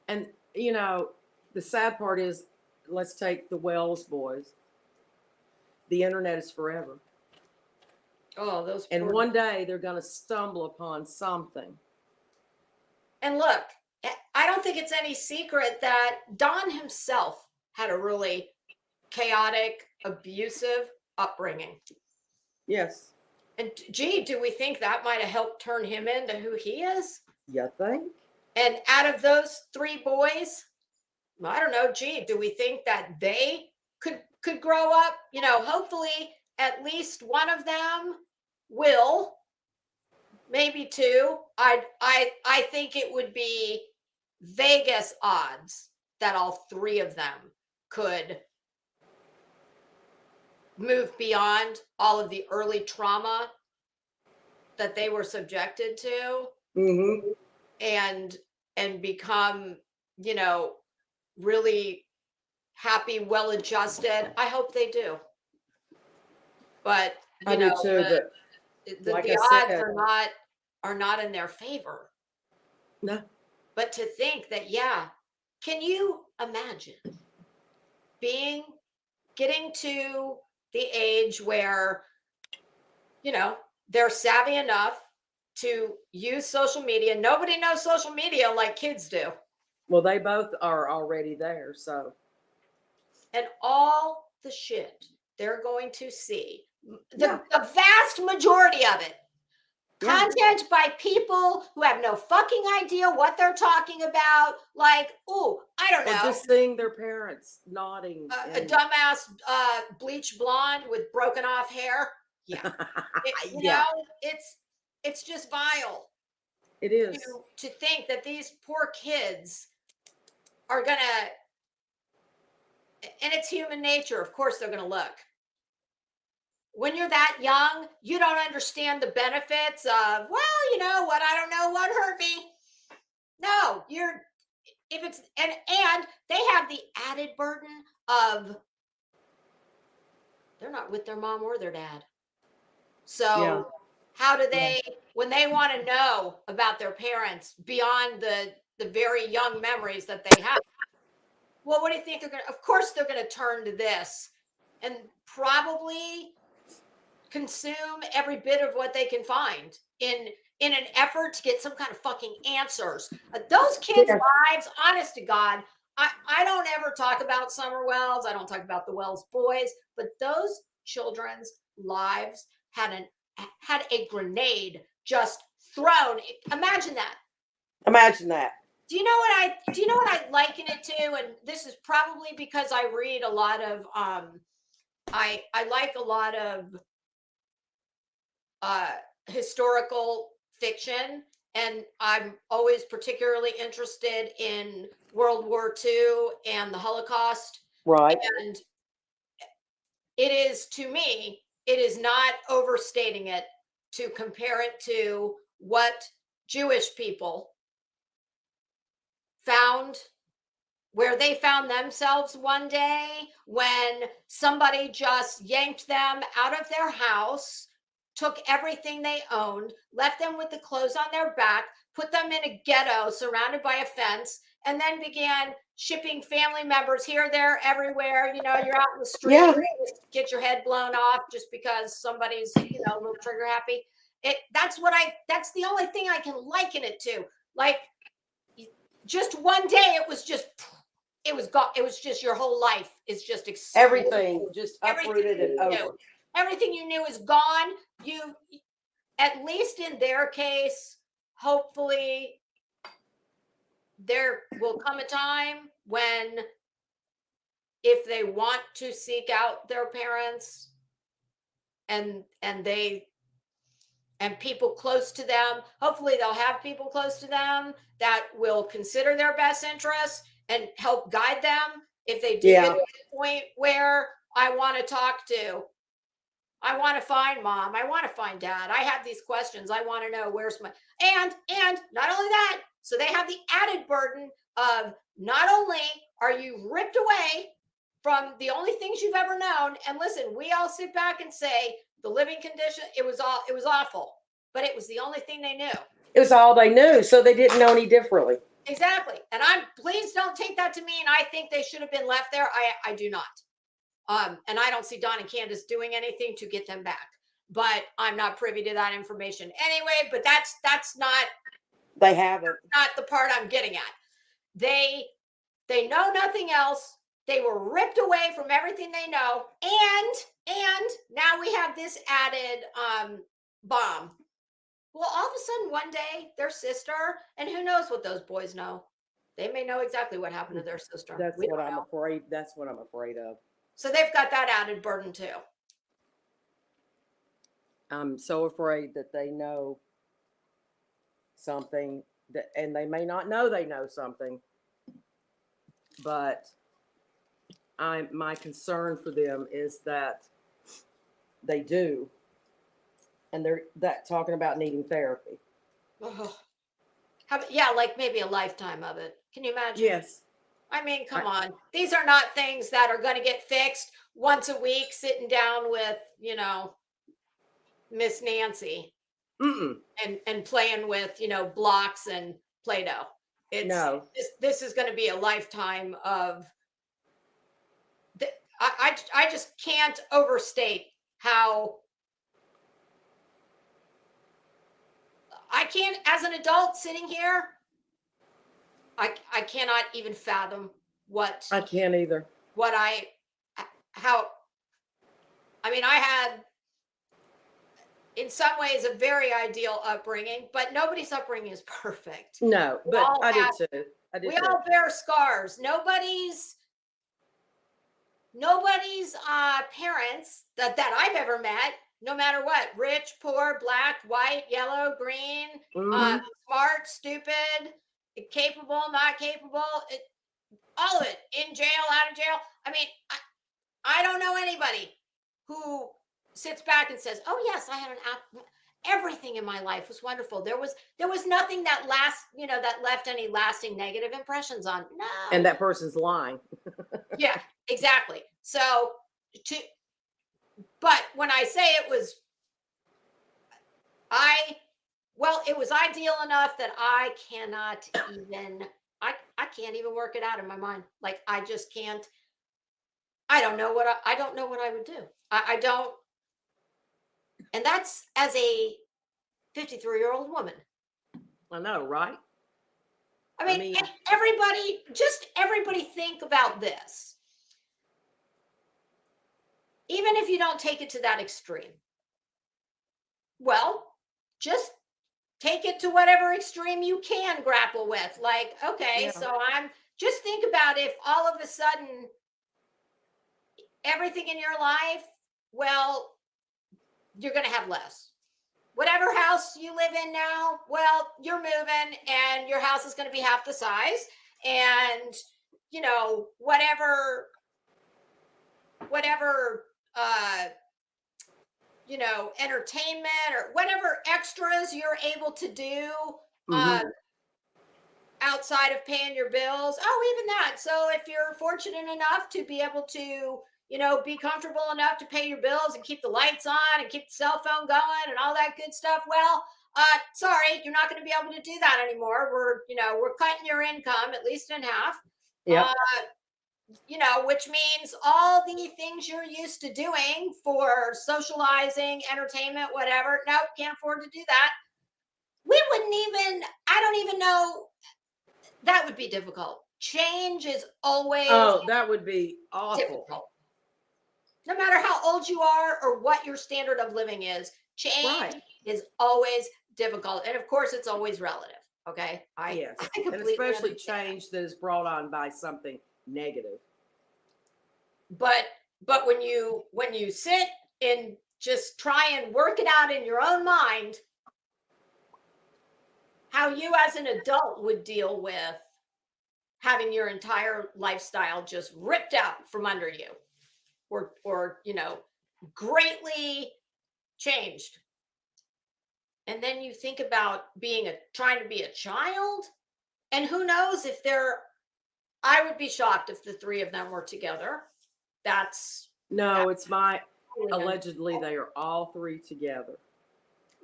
And, you know, the sad part is, let's take the Wells boys. The internet is forever. Oh, those And poor- one day they're going to stumble upon something. And look, I don't think it's any secret that Don himself had a really chaotic, abusive upbringing. Yes. And gee, do we think that might have helped turn him into who he is? You think? And out of those three boys, I don't know, gee, do we think that they could grow up? You know, hopefully at least one of them will, maybe two. I think it would be Vegas odds that all three of them could move beyond all of the early trauma that they were subjected to, Mm-hmm. and become, you know, really happy, well-adjusted. I hope they do. But I do too, but like the I odds said, are not in their favor. no. But to think that, yeah, can you imagine getting to the age where, you know, they're savvy enough to use social media. Nobody knows social media like kids do. Well, they both are already there, so. And all the shit they're going to see, Yeah. the vast majority of it, Yeah. content by people who have no fucking idea what they're talking about. Like, oh, I don't Or know. just seeing their parents nodding. A dumbass bleach blonde with broken off hair. Yeah. You Yeah. know, it's just vile. It is. to think that these poor kids are gonna, and it's human nature. Of course, they're gonna look. When you're that young, you don't understand the benefits of, well, you know what, I don't know what hurt me. No, you're, if it's, and they have the added burden of they're not with their mom or their dad. So Yeah. how do they, when they want to know about their parents beyond the very young memories that they have? Well, what do you think they're going to, of course they're going to turn to this and probably consume every bit of what they can find in an effort to get some kind of fucking answers. Those kids' lives, honest to God, I don't ever talk about Summer Wells. I don't talk about the Wells boys, but those children's lives had a grenade just thrown. Imagine that. Imagine that. Do you know what I liken it to? And this is probably because I read a lot of I like a lot of historical fiction, and I'm always particularly interested in World War II and the Holocaust. Right. And it is, to me, it is not overstating it to compare it to what Jewish people found, where they found themselves one day when somebody just yanked them out of their house, took everything they owned, left them with the clothes on their back, put them in a ghetto surrounded by a fence, and then began shipping family members here, there, everywhere. You know, you're out in the street, Yeah. get your head blown off just because somebody's, you know, a little trigger happy. That's the only thing I can liken it to. Like, just one day, it was gone. It was just your whole life is just exploded. Everything just uprooted and over. Everything you knew is gone. You, at least in their case, hopefully there will come a time when, if they want to seek out their parents and people close to them, hopefully they'll have people close to them that will consider their best interests and help guide them if they do get to the point where I want to talk to. I want to find mom. I want to find dad. I have these questions. I want to know where's my, and not only that, so they have the added burden of, not only are you ripped away from the only things you've ever known, and listen, we all sit back and say the living condition, it was awful, but it was the only thing they knew. It was all they knew, so they didn't know any differently. Exactly. And please don't take that to mean I think they should have been left there. I do not. And I don't see Don and Candace doing anything to get them back, but I'm not privy to that information anyway. But that's not. They haven't. Not the part I'm getting at. They know nothing else. They were ripped away from everything they know, and now we have this added bomb. Well, all of a sudden, one day, their sister, and who knows what those boys know? They may know exactly what happened to their sister. That's what I'm afraid. That's what I'm afraid of. So they've got that added burden too. I'm so afraid that they know something and they may not know they know something, but my concern for them is that they do, and they're talking about needing therapy. Oh. Like maybe a lifetime of it. Can you imagine? Yes. I mean, come on. These are not things that are going to get fixed once a week, sitting down with, you know, Miss Nancy and playing with, you know, blocks and Play-Doh. This is going to be a lifetime of. I just can't overstate how I can't, as an adult sitting here, I cannot even fathom what. I can't either. I mean, I had, in some ways, a very ideal upbringing, but nobody's upbringing is perfect. No, but I did too. We all bear scars. Nobody's parents that I've ever met no matter what, rich, poor, black, white, yellow, green, Mm-hmm. smart, stupid, capable, not capable, all of it, in jail, out of jail. I mean, I don't know anybody who sits back and says, "Oh yes, I had everything in my life was wonderful. There was nothing that that left any lasting negative impressions on." And No. that person's lying. Yeah, exactly. So to but when I say it was ideal enough that I cannot even I can't even work it out in my mind. Like I just can't. I don't know what I would do. I don't, and that's as a 53-year-old woman. I know, right? I I mean, mean, everybody think about this. Even if you don't take it to that extreme, well, just take it to whatever extreme you can grapple with. Like, okay, yeah. so just think about if all of a sudden everything in your life, well, you're going to have less. Whatever house you live in now, well, you're moving and your house is going to be half the size. And, whatever, entertainment or whatever extras you're able to do Mm-hmm. outside of paying your bills. Oh, even that. So if you're fortunate enough to be able to, be comfortable enough to pay your bills and keep the lights on and keep the cell phone going and all that good stuff, well, sorry, you're not going to be able to do that anymore. We're cutting your income at least in half. Yep. Which means all the things you're used to doing for socializing, entertainment, whatever. Nope, can't afford to do that. I don't even know. That would be difficult. Change is always Oh, that would be awful. difficult. No matter how old you are or what your standard of living is, change is always difficult. And of course, it's always relative. Okay. Yes. I And completely especially understand. change that is brought on by something negative. But when you sit and just try and work it out in your own mind, how you as an adult would deal with having your entire lifestyle just ripped out from under you or greatly changed. And then you think about trying to be a child, and who knows if I would be shocked if the three of them were together. That's No, allegedly they are all three together.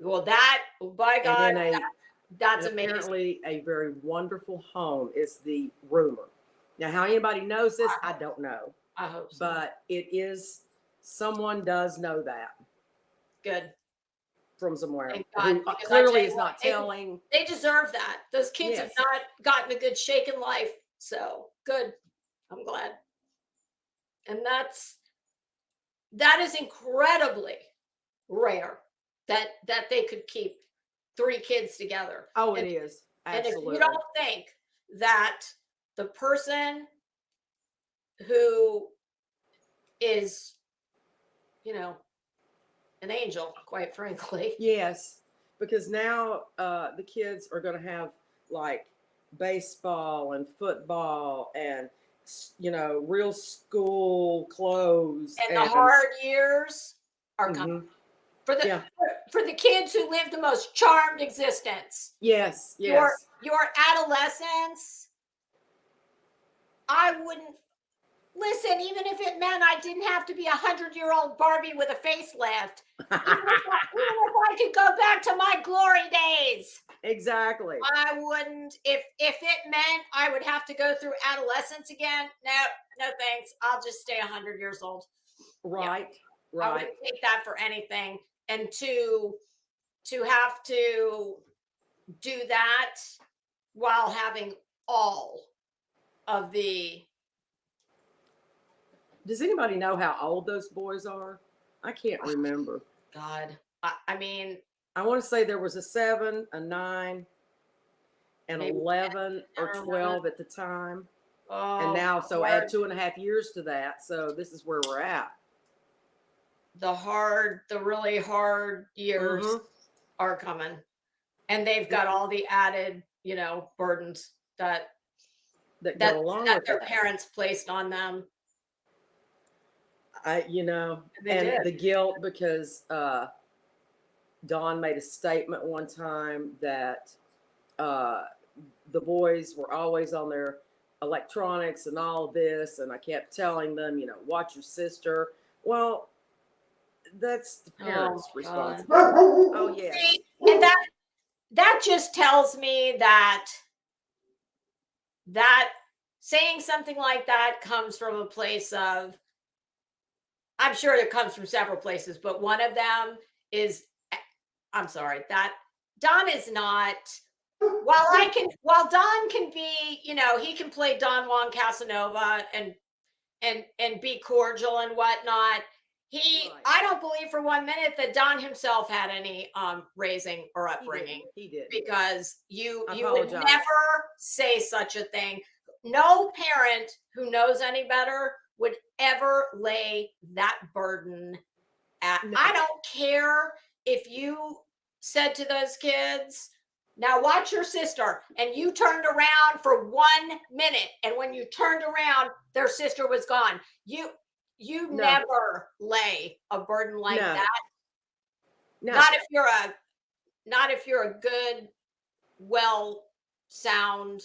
well, by And God, that's and amazing. apparently a very wonderful home is the rumor. Now, how anybody knows this, I don't know. I hope so. But someone does know that Good. from somewhere. Thank God, Who because I clearly tell you is what, not telling. They deserve that. Those kids have Yes. not gotten a good shake in life. So good. I'm glad. And that is incredibly rare that they could keep three kids together. Oh, it is. And if Absolutely. you don't think that the person who is, an angel, quite frankly. Yes, because now the kids are going to have like baseball and football and real school clothes And the hard years are Mhm. coming for Yeah. the kids who live the most charmed existence. Yes, Your yes. adolescence, I wouldn't listen, even if it meant I didn't have to be 100-year-old Barbie with a facelift. Even if I could go back to my glory days, Exactly. I wouldn't. If it meant I would have to go through adolescence again, no thanks. I'll just stay 100 years old. Right, I right. wouldn't take that for anything. And to have to do that while having all of the Does anybody know how old those boys are? I can't remember. God, I mean, I want to say there was a 7, a 9, and maybe 11 or 10 or 12 at the time. oh, And now, so Lord. add 2.5 years to that. So this is where we're at. the really hard years Mm-hmm. are coming, and they've got all the added, burdens that That that go along that with their that. parents placed on them. They And did. the guilt because Dawn made a statement one time that uh, the boys were always on their electronics and all this, and I kept telling them, watch your sister. Well, that's the Oh parents' my God. responsibility. Oh yes, See, and that just tells me that saying something like that comes from a place of, I'm sure it comes from several places, but one of them is, I'm sorry, that Don is not, while Don can be, he can play Don Juan Casanova and be cordial and whatnot. right. I don't believe for 1 minute that Don himself had any raising or upbringing, He didn't. because you I would apologize. never say such a thing. No parent who knows any better would ever lay that burden at. No. I don't care if you said to those kids, now watch your sister, and you turned around for 1 minute, and when you turned around, their sister was gone. You No. never lay a burden like No. that. No. Not if you're a good, well, sound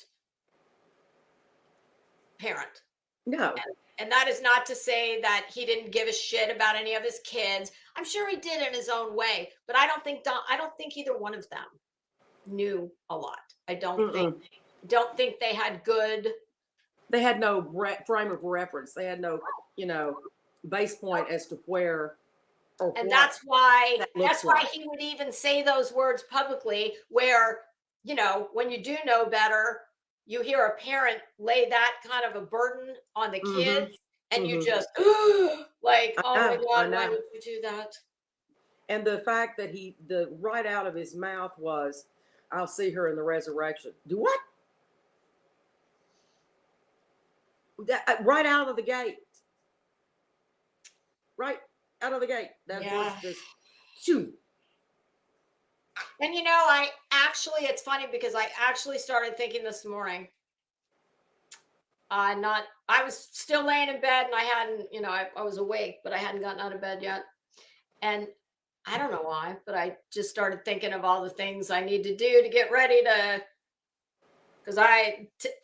parent. No. And that is not to say that he didn't give a shit about any of his kids. I'm sure he did in his own way, but I don't think either one of them knew a lot. I don't think they had good. They had no frame of reference. They had no, base point as to where or And what that's why that looks why like. he would even say those words publicly, where, when you do know better, you hear a parent lay that kind of a burden on the kids, and you just like, oh my I God, why know. would you do that? And the fact that the right out of his mouth was, "I'll see her in the resurrection." Do what? Right out of the gate. Right out of the gate. That Yeah. was just, shoo. And it's funny because I actually started thinking this morning. I was still laying in bed, and I hadn't, I was awake, but I hadn't gotten out of bed yet. And I don't know why, but I just started thinking of all the things I need to do to get ready to, because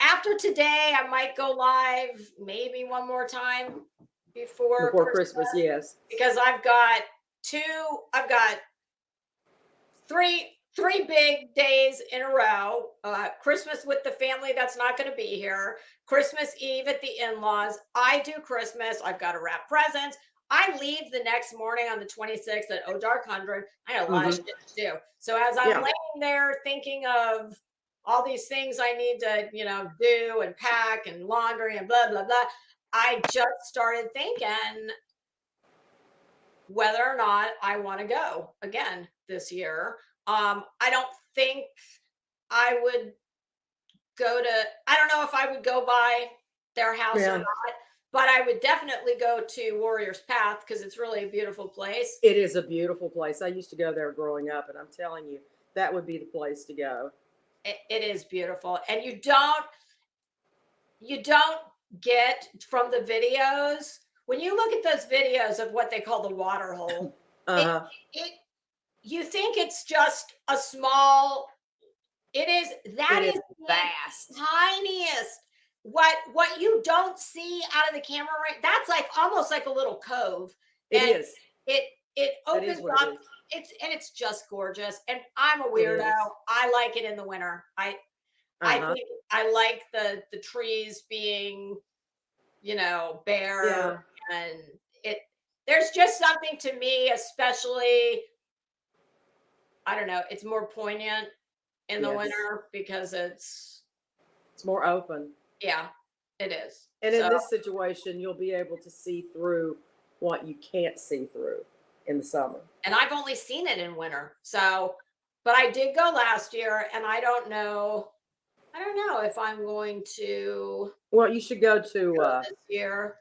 after today, I might go live maybe one more time before Christmas, yes. because I've got three big days in a row. Christmas with the family that's not going to be here. Christmas Eve at the in-laws. I do Christmas. I've got to wrap presents. I leave the next morning on the 26th at Oh Dark 100. I had a lot of shit to do. So as I'm laying there thinking of all these things I need to, do and pack and laundry and blah, blah, blah, I just started thinking whether or not I want to go again this year. I don't think I would I don't know if I would go by their house or not, but I would definitely go to Warrior's Path because it's really a beautiful place. It is a beautiful place. I used to go there growing up, and I'm telling you, that would be the place to go. It is beautiful. And you don't get from the videos, when you look at those videos of what they call the water hole, you think it's just a small, it is vast, tiniest. What you don't see out of the camera, right? That's like almost like a little cove. It is. It opens up. It's just gorgeous. And I'm a weirdo. I like it in the winter. I think I like the trees being, bare, and there's just something to me, especially, I don't know, it's more poignant in the winter because it's more open. Yeah, it is. And in this situation, you'll be able to see through what you can't see through in the summer. And I've only seen it in winter. But I did go last year, and I don't know if I'm going to. Well, you should go to this year.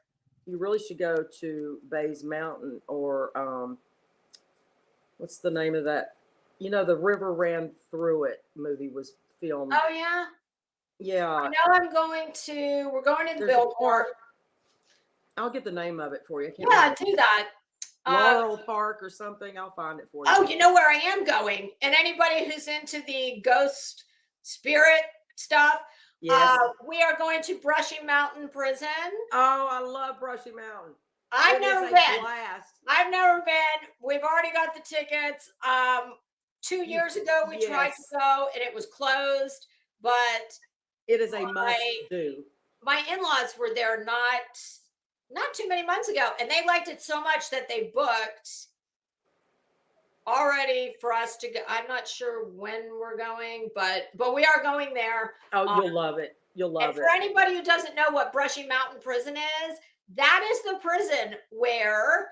you really should go to Bays Mountain or what's the name of that? You know, The River Ran Through It movie was filmed. Oh yeah. Yeah. I know we're going to the There's a Billboard. park. I'll get the name of it for you. I can't Yeah, remember. do that. Laurel Park or something. I'll find it for you. Oh, you know where I am going? And anybody who's into the ghost spirit stuff, Yes. we are going to Brushy Mountain Prison. Oh, I love Brushy Mountain. I've never been. Blast. I've never been. We've already got the tickets. 2 years ago, we tried to go and it was closed, but it is a must do. My in-laws were there not too many months ago, and they liked it so much that they booked already for us to go. I'm not sure when we're going, but we are going there. Oh, you'll love it. You'll love it. And for anybody who doesn't know what Brushy Mountain Prison is, that is the prison where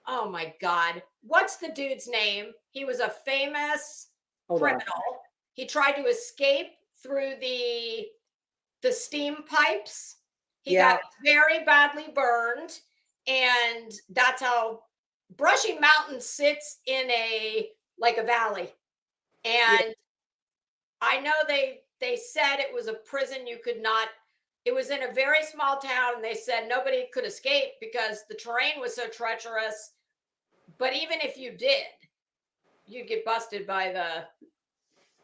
oh my God, what's the dude's name? He was a famous criminal. He tried to escape through the steam pipes. He got very badly burned, and that's how Brushy Mountain sits in a valley. And I know they said it was a prison you could not. It was in a very small town, and they said nobody could escape because the terrain was so treacherous. But even if you did, you'd get busted by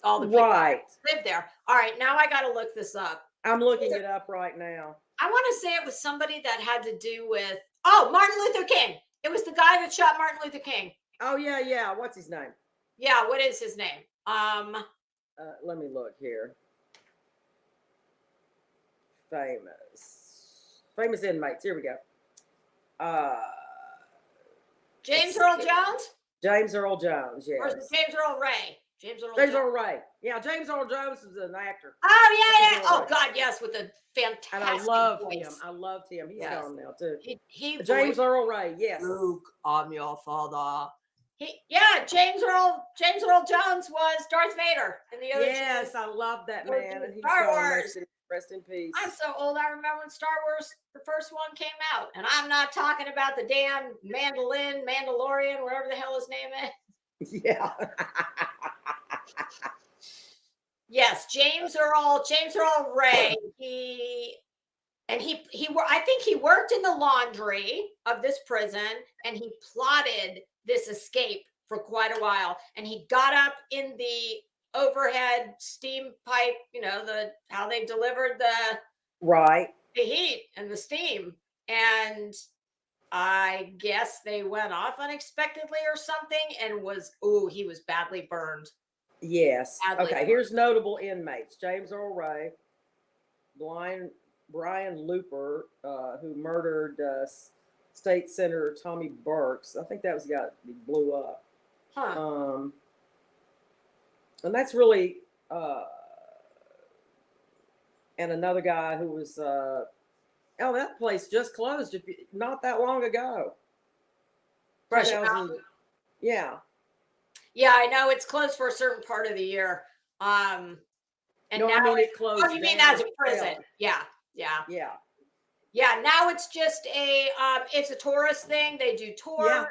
all the people who live there. All right, now I got to look this up. I'm looking it up right now. I want to say it was somebody that had to do with Martin Luther King. It was the guy that shot Martin Luther King. Oh yeah. What's his name? Yeah, what is his name? Let me look here. Famous inmates. Here we go. James Earl Jones? James Earl Jones, yes. Or is it James Earl Ray? James Earl Ray. Yeah, James Earl Jones is an actor. Oh, yeah. Oh, God, yes, with a fantastic And I loved voice. him. I loved him. He's gone now, too. He James Earl Ray, yes. Luke, I'm your father. James Earl Jones was Darth Vader in the other. Yes, I love that man. And he's Star Wars. Rest in peace. I'm so old. I remember when Star Wars, the first one, came out, and I'm not talking about the damn Mandalorian, whatever the hell his name is. Yeah. Yes, James Earl Ray. I think he worked in the laundry of this prison, and he plotted this escape for quite a while. And he got up in the overhead steam pipe, how they delivered the heat and the steam. And I guess they went off unexpectedly or something, and he was badly burned. Yes. Okay, here's notable inmates. James Earl Ray, Brian Looper, who murdered State Senator Tommy Burks. I think that was the guy that blew up. Huh. And that's really, and another guy who was, that place just closed not that long ago. Brushy Mountain. Yeah. Yeah, I know it's closed for a certain part of the year. And now it closed. Oh, you mean as a prison? Yeah. Now it's just it's a tourist thing. They do tours,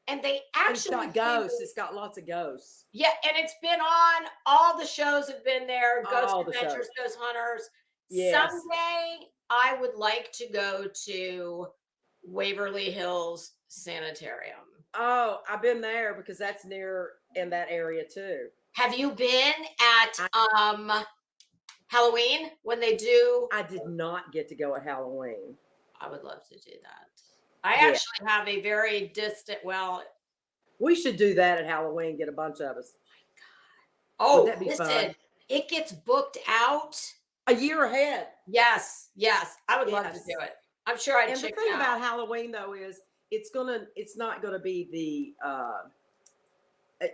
and they actually it's got ghosts. It's got lots of ghosts. Yeah, and it's been on. All the shows have been there. Ghost Adventures, Ghost Hunters. Yes. Someday I would like to go to Waverly Hills Sanitarium. Oh, I've been there because that's near in that area too. Have you been at Halloween when they do? I did not get to go at Halloween. I would love to do that. I actually have a very distant. Well, we should do that at Halloween. Get a bunch of us. Oh my God! Oh, listen, it gets booked out a year ahead. Yes. I would love to do it. I'm sure I'd. And the thing about Halloween though is it's not gonna be the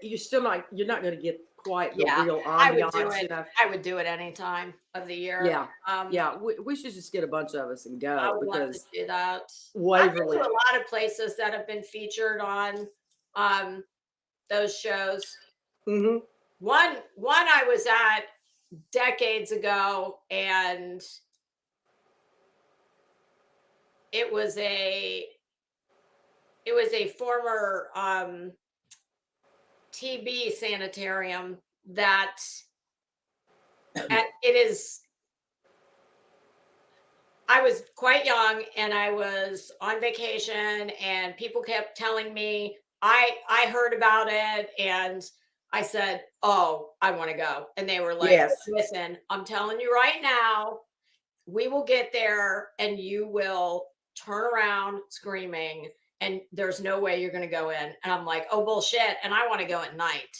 you're not gonna get quite the real ambiance. I would do it. I would do it any time of the year. Yeah. We should just get a bunch of us and go. I would love to do that. Waverly. I've been to a lot of places that have been featured on those shows. Mm-hmm. One I was at decades ago, and it was a former TB sanitarium that it is. I was quite young and I was on vacation and people kept telling me I heard about it and I said, "Oh, I want to go." And they were like, Yes. "Listen, I'm telling you right now, we will get there and you will turn around screaming and there's no way you're going to go in." And I'm like, "Oh, bullshit." And I want to go at night.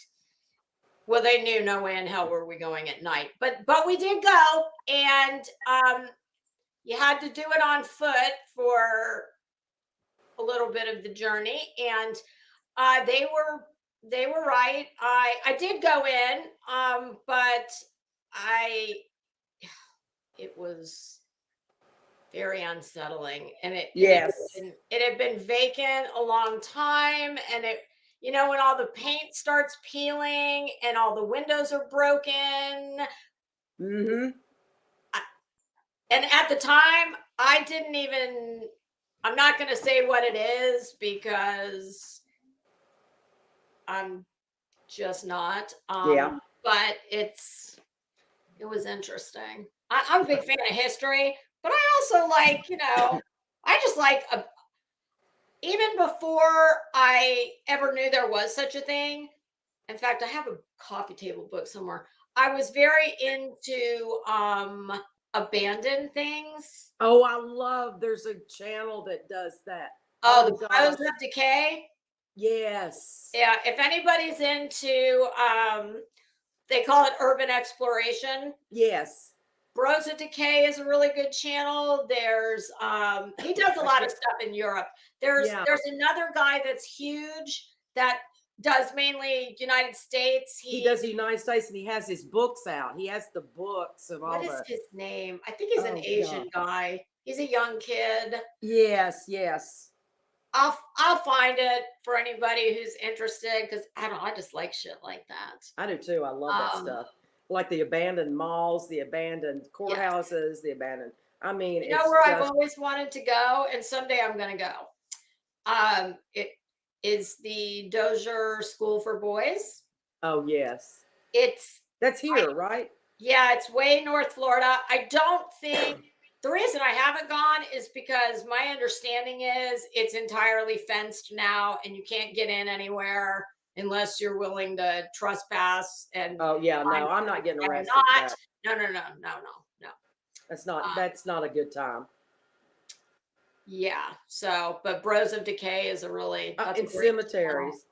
Well, they knew no way in hell were we going at night, but we did go, and you had to do it on foot for a little bit of the journey, and they were right. I did go in, but I it was very unsettling, and Yes. it had been vacant a long time, and it, you know, when all the paint starts peeling and all the windows are broken. Mm-hmm. And at the time, I didn't even, I'm not going to say what it is because I'm just not. Yeah. But it was interesting. I'm a big fan of history, but I also like, you know, I just like, even before I ever knew there was such a thing. In fact, I have a coffee table book somewhere. I was very into abandoned things. Oh, I love. There's a channel that does that. Oh, Oh the Bros gosh. of Decay. Yes. Yeah, if anybody's into they call it urban exploration. Yes. Bros of Decay is a really good channel. There's he does a lot of stuff in Europe. Yeah. There's another guy that's huge that does mainly United States. He does the United States, and he has his books out. He has the books of all What is the. his name? I think he's an Oh Asian God. guy. He's a young kid. Yes. Yes. I'll find it for anybody who's interested because I don't know, I just like shit like that. I do too. I love that Um, stuff. Like the abandoned malls, the abandoned yes. courthouses, the abandoned. I mean, You know it's where I've just. always wanted to go, and someday I'm gonna go. It is the Dozier School for Boys. Oh yes. It's That's here, right? Yeah, it's way North Florida. I don't think the reason I haven't gone is because my understanding is it's entirely fenced now and you can't get in anywhere unless you're willing to trespass and Oh yeah. No, I'm not getting arrested for not. that. No. That's not a good time. Yeah. So, but Bros of Decay is that's a And great channel. cemeteries.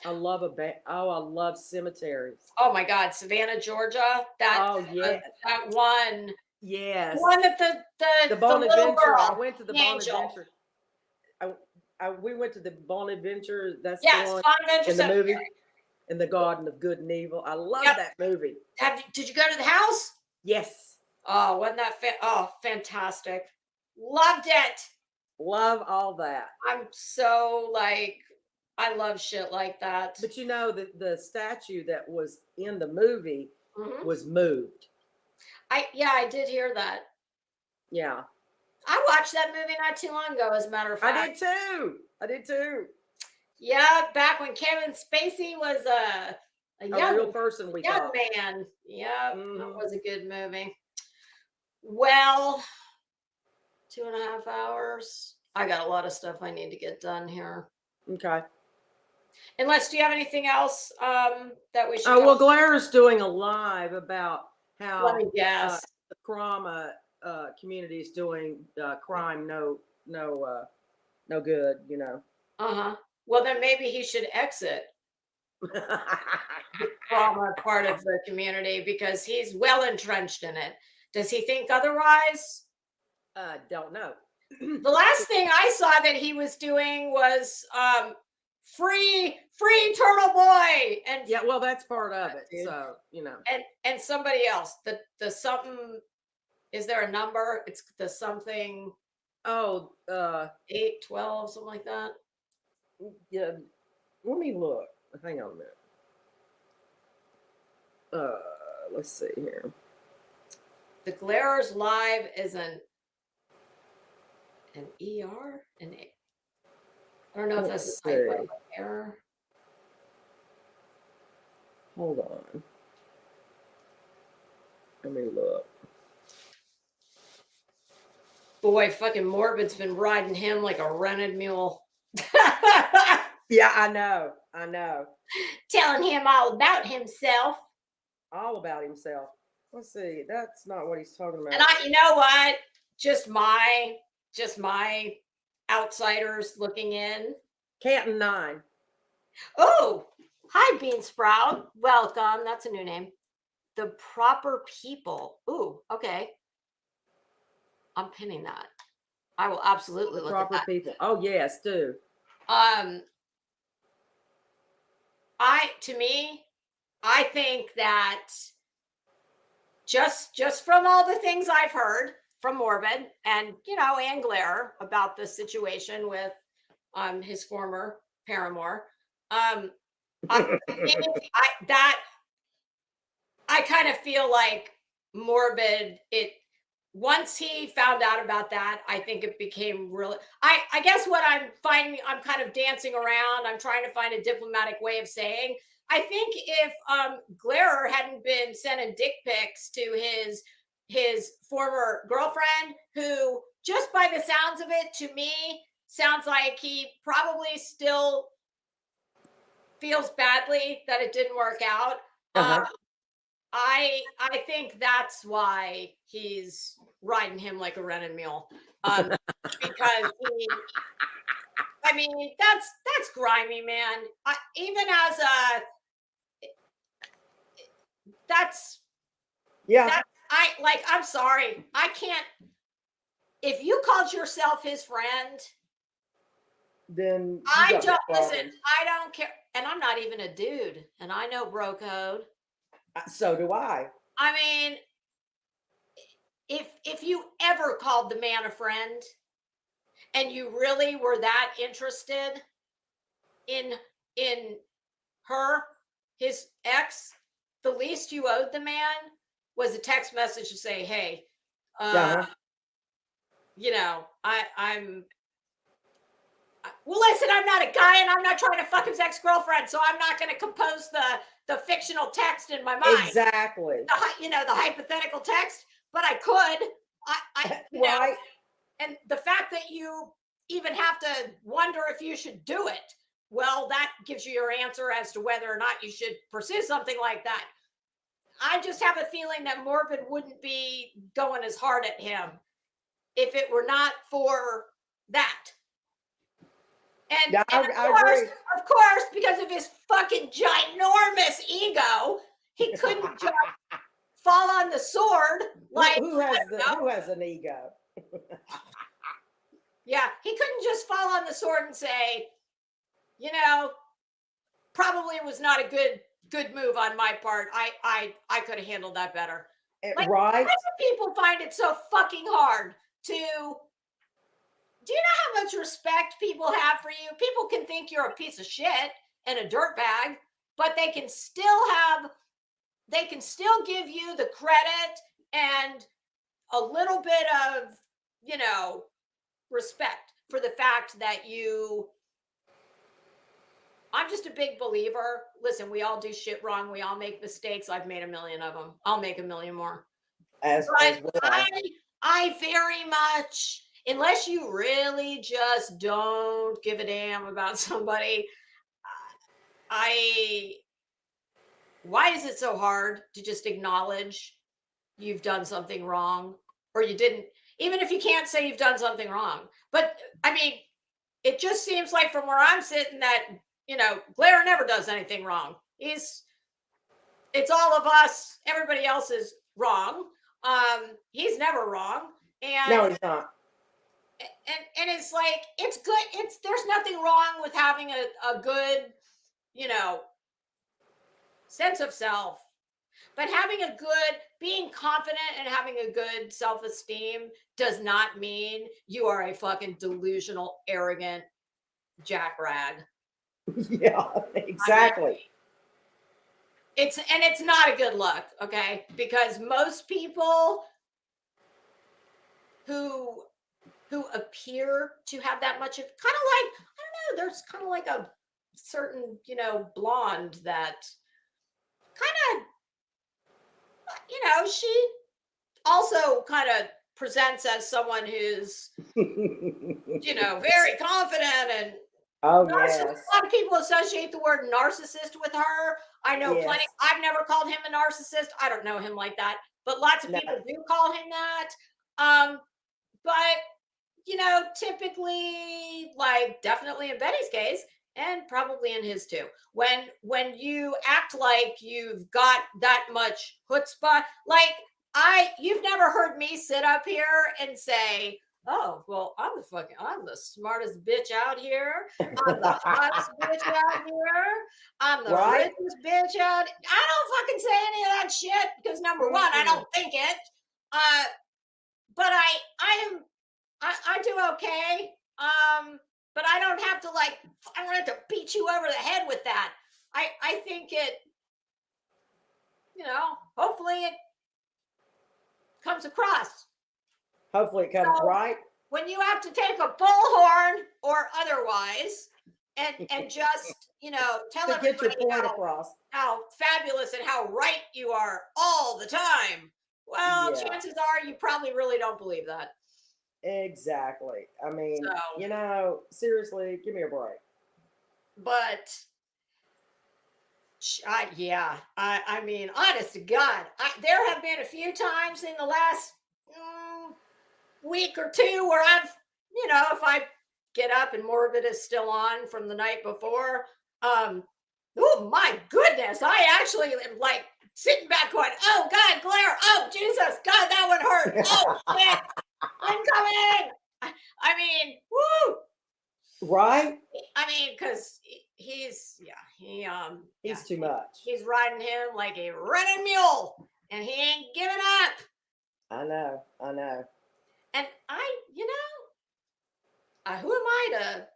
I love I love cemeteries. Oh my God, Savannah, Georgia. Oh yeah. That one. Yes. One that The the Bon little Adventure. girl, I went to the the Bon angel. Adventure. We went to the Bon Adventure. That's the Yes, one Bon Adventure in the movie, Cemetery. in the Garden of Good and Evil. I love Yep. that movie. Did you go to the house? Yes. Oh, wasn't that fantastic? Loved it. Love all that. I'm so like, I love shit like that. But you know, the statue that was in the movie Mhm. was moved. I did hear that. Yeah. I watched that movie not too long ago, as a matter of fact. I did too. Yeah, back when Kevin Spacey was a young real person, we thought. man. Yeah, that Mhm. was a good movie. Well, 2.5 hours. I got a lot of stuff I need to get done here. Okay. Unless, do you have anything else that we should? Oh well, Glara's doing a live about how Let me guess. the trauma community is doing crime no good. You know. Well, then maybe he should exit the trauma part of the community because he's well entrenched in it. Does he think otherwise? Don't know. The last thing I saw that he was doing was free Turtle Boy, and Yeah, well, that's part of it. So you know, and somebody else. The something. Is there a number? It's the something. Oh, 8, 12, something like that. Yeah. Let me look. Hang on a minute. Let's see here. The Glarers Live is an an ER? I don't know if Let's that's a see. typo error. Hold on. Let me look. Boy, fucking Morbid's been riding him like a rented mule. Yeah, I know. I know. Telling him all about himself. All about himself. Let's see. That's not what he's talking about. And you know what? Just my outsiders looking in. Canton 9. Oh, hi, Bean Sprout. Welcome. That's a new name. The Proper People. Ooh, okay. I'm pinning that. I will absolutely look at Proper that. people. Oh yes, do. I think that just from all the things I've heard from Morbid and and Glare about the situation with his former paramour, I kind of feel like Morbid, once he found out about that, I think it became really, I guess what I'm finding, I'm kind of dancing around. I'm trying to find a diplomatic way of saying, I think if Glare hadn't been sending dick pics to his former girlfriend, who just by the sounds of it, to me, sounds like he probably still feels badly that it didn't work out. I think that's why he's riding him like a rented mule, because that's grimy, man. Even as a I'm sorry, I can't. If you called yourself his friend, then I don't listen. I don't care, and I'm not even a dude, and I know bro code. So do I. I mean, if you ever called the man a friend and you really were that interested in her, his ex, the least you owed the man was a text message to say, hey, well, listen, I'm not a guy and I'm not trying to fuck his ex-girlfriend, so I'm not going to compose the fictional text in my mind. Exactly. The hypothetical text, but I could. Right. And the fact that you even have to wonder if you should do it, well, that gives you your answer as to whether or not you should pursue something like that. I just have a feeling that Morbid wouldn't be going as hard at him if it were not for that. And, yeah, and of course, because of his fucking ginormous ego, he couldn't just fall on the sword. Like who has an ego? Yeah, he couldn't just fall on the sword and say, probably was not a good move on my part. I could have handled that better. Right? Why do people find it so fucking hard to? Do you know how much respect people have for you? People can think you're a piece of shit and a dirtbag, but they can still give you the credit and a little bit of, respect for the fact that I'm just a big believer. Listen, we all do shit wrong. We all make mistakes. I've made a million of them. I'll make a million more. As well. I very much, unless you really just don't give a damn about somebody, why is it so hard to just acknowledge you've done something wrong, or you didn't, even if you can't say you've done something wrong? But I mean, it just seems like from where I'm sitting that, Glare never does anything wrong. It's all of us. Everybody else is wrong. He's never wrong. And no, he's not. And it's like, it's good. There's nothing wrong with having a good, sense of self. But being confident and having a good self-esteem does not mean you are a fucking delusional, arrogant jackrag. Yeah, exactly. It's not a good look, okay? Because most people who who appear to have that much of, kind of like, I don't know, there's kind of like a certain, blonde that kind of, she also kind of presents as someone who's, very confident and Oh narcissist. yes. A lot of people associate the word narcissist with her. I know plenty. Yes. I've never called him a narcissist. I don't know him like that, but lots of No. people do call him that. But typically, like definitely in Betty's case, and probably in his too, when you act like you've got that much chutzpah, like you've never heard me sit up here and say, "Oh, well, I'm the smartest bitch out here. I'm the hottest bitch out here. I'm the Right? richest bitch out." I don't fucking say any of that shit because number one, I don't think it. But I do okay. But I don't have to I don't have to beat you over the head with that. I think it, hopefully it comes across. Hopefully it comes So, right. when you have to take a bullhorn or otherwise and just, tell To get your everybody point across. how fabulous and how right you are all the time, well, Yeah. chances are you probably really don't believe that. Exactly. I mean, So, seriously, give me a break. but I mean, honest to God, there have been a few times in the last week or two where I've, if I get up and Morbid is still on from the night before, oh my goodness, I actually am like sitting back going, oh God, Claire, oh Jesus, God, that one hurt. Oh shit, I'm coming. I mean, woo. Right? I mean, because he's too much. He's riding him like a running mule, and he ain't giving up. I know. And who am I to?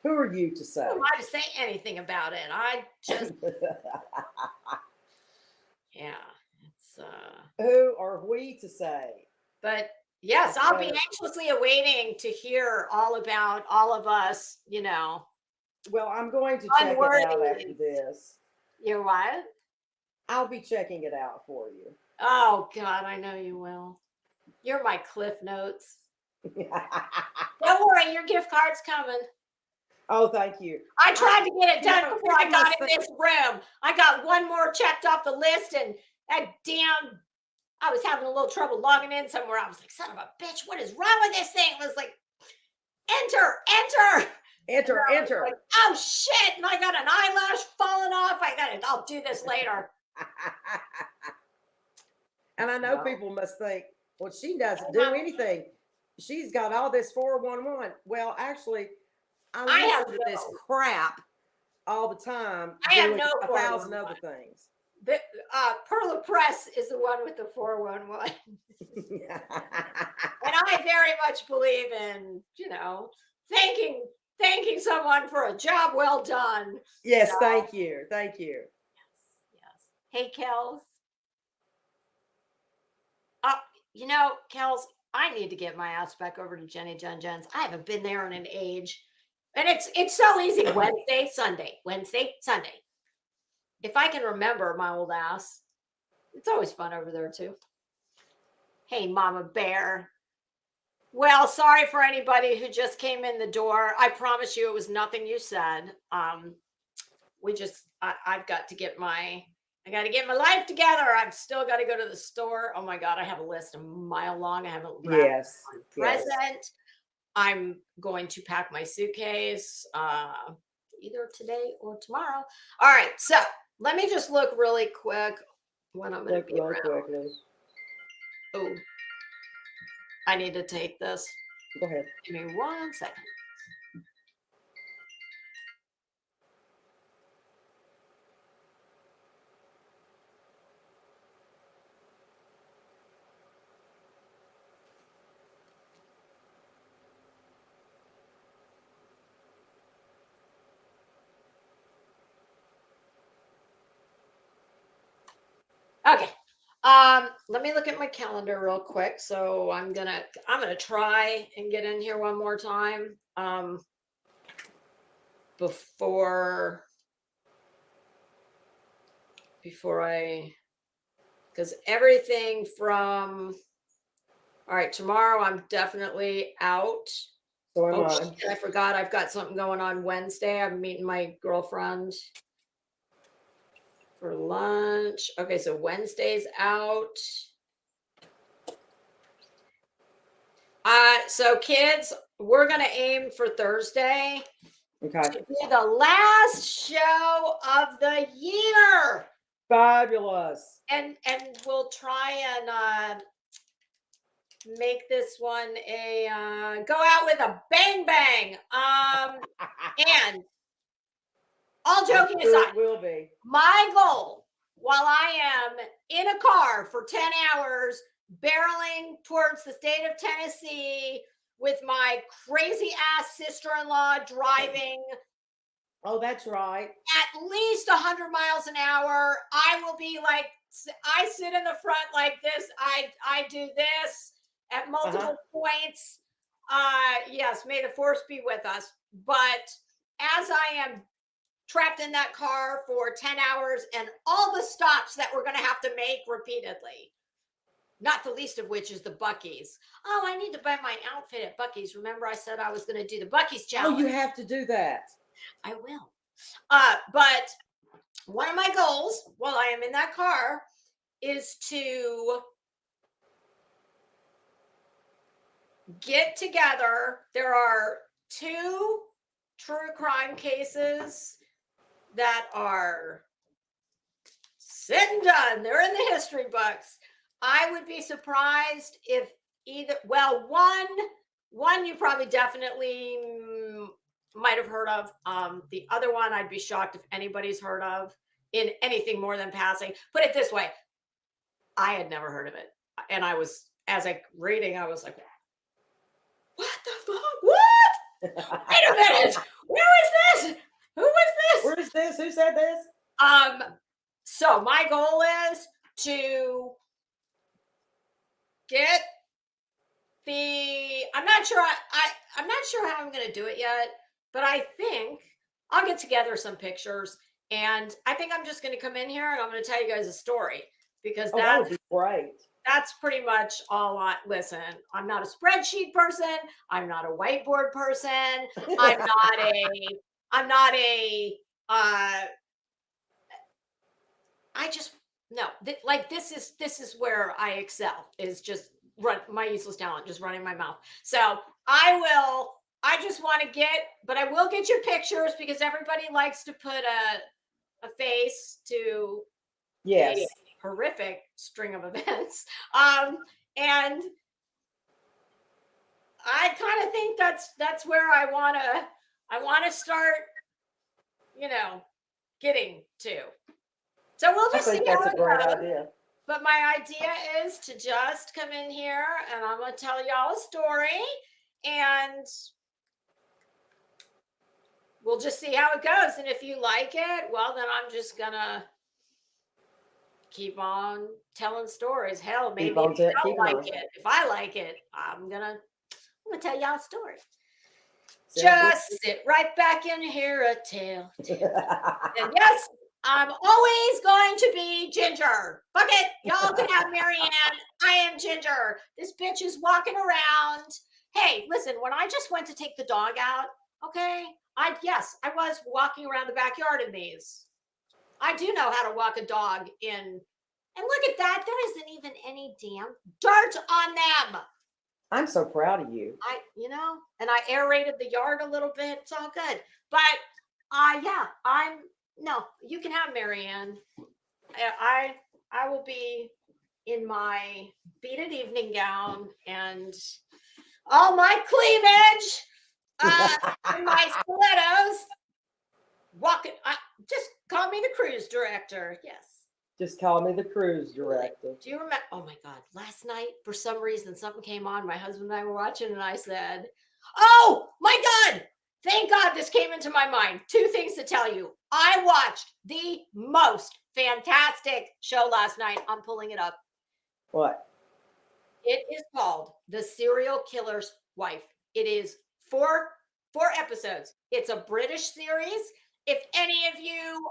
Who are you to say? Who am I to say anything about it? I just, it's. Who are we to say? But yes, I'll be anxiously awaiting to hear all about all of us. Well, I'm going to check it out after this. You what? I'll be checking it out for you. Oh God, I know you will. You're my Cliff Notes. Don't worry, your gift card's coming. Oh, thank you. I tried to get it done before I got in this room. I got one more checked off the list, and I was having a little trouble logging in somewhere. I was like, son of a bitch, what is wrong with this thing? It was like, enter. Like, oh shit. And I got an eyelash falling off. I'll do this later. And I know people must think, well, she doesn't do anything. She's got all this 411. Well, actually, I listen to this crap all the time. I have no 1,000 other things. The Perla Press is the one with the 411. And I very much believe in, thanking someone for a job well done. Yes, so, thank you. Yes. Hey, Kels. Kels, I need to get my ass back over to Jenny Jen's. I haven't been there in an age. And it's so easy. Wednesday, Sunday. If I can remember my old ass, it's always fun over there too. Hey, Mama Bear. Well, sorry for anybody who just came in the door. I promise you it was nothing you said. I've got to get my life together. I've still got to go to the store. Oh my God, I have a list a mile long. I haven't wrapped present. Yes. I'm going to pack my suitcase either today or tomorrow. All right, so let me just look really quick when I'm going to be around. Quickly. Oh, I need to take this. Go ahead. Give me 1 second. Okay. Let me look at my calendar real quick. So I'm gonna try and get in here one more time. Before because everything from, all right, tomorrow I'm definitely out. So am Oh I. shit, I forgot I've got something going on Wednesday. I'm meeting my girlfriend for lunch. Okay, so Wednesday's out. So kids, we're gonna aim for Thursday Okay. to be the last show of the year. Fabulous. And we'll try and make this one a go out with a bang bang. And all joking aside, it will be. my goal while I am in a car for 10 hours barreling towards the state of Tennessee with my crazy ass sister-in-law driving Oh, that's right. at least 100 miles an hour, I will be like, I sit in the front like this. I do this at multiple points. Yes, may the force be with us. But as I am trapped in that car for 10 hours and all the stops that we're going to have to make repeatedly, not the least of which is the Buc-ee's. Oh, I need to buy my outfit at Buc-ee's. Remember, I said I was going to do the Buc-ee's challenge. Oh, you have to do that. I will. But one of my goals while I am in that car is to get together. There are 2 true crime cases that are said and done. They're in the history books. I would be surprised if either, well, one you probably definitely might have heard of. The other one I'd be shocked if anybody's heard of in anything more than passing. Put it this way, I had never heard of it. And I was, as I reading, I was like, what the fuck? What? Wait a minute. Where is this? Who is this? Where is this? Who said this? So my goal is to get the, I'm not sure I'm not sure how I'm going to do it yet, but I think I'll get together some pictures and I think I'm just going to come in here and I'm going to tell you guys a story because that would be great. That's pretty much all I listen. I'm not a spreadsheet person. I'm not a whiteboard person. I'm not a I just no, like this is where I excel, is just run my useless talent, just running my mouth. So I just want to but I will get your pictures because everybody likes to put a face to yes. a horrific string of events. And I kind of think that's where I want to start, getting to. So we'll just see how it goes. Idea. But my idea is to just come in here and I'm going to tell y'all a story and we'll just see how it goes. And if you like it, well, then I'm just going to keep on telling stories. Hell, maybe if you don't like it. If I like it, I'm going to tell y'all a story. Just sit right back and hear a tale. And yes, I'm always going to be Ginger. Fuck it. Y'all can have Marianne. I am Ginger. This bitch is walking around. Hey, listen, when I just went to take the dog out, okay, I was walking around the backyard in these. I do know how to walk a dog in. And look at that. There isn't even any damn dirt on them. I'm so proud of you. And I aerated the yard a little bit. It's all good. But no, you can have Marianne. I will be in my beaded evening gown and all my cleavage, and my stilettos. Walking. Just call me the cruise director. Yes. Just call me the cruise director. Do you remember? Oh my God. Last night, for some reason, something came on. My husband and I were watching and I said, oh my God. Thank God this came into my mind. 2 things to tell you. I watched the most fantastic show last night. I'm pulling it up. What? It is called The Serial Killer's Wife. It is four episodes. It's a British series. If any of you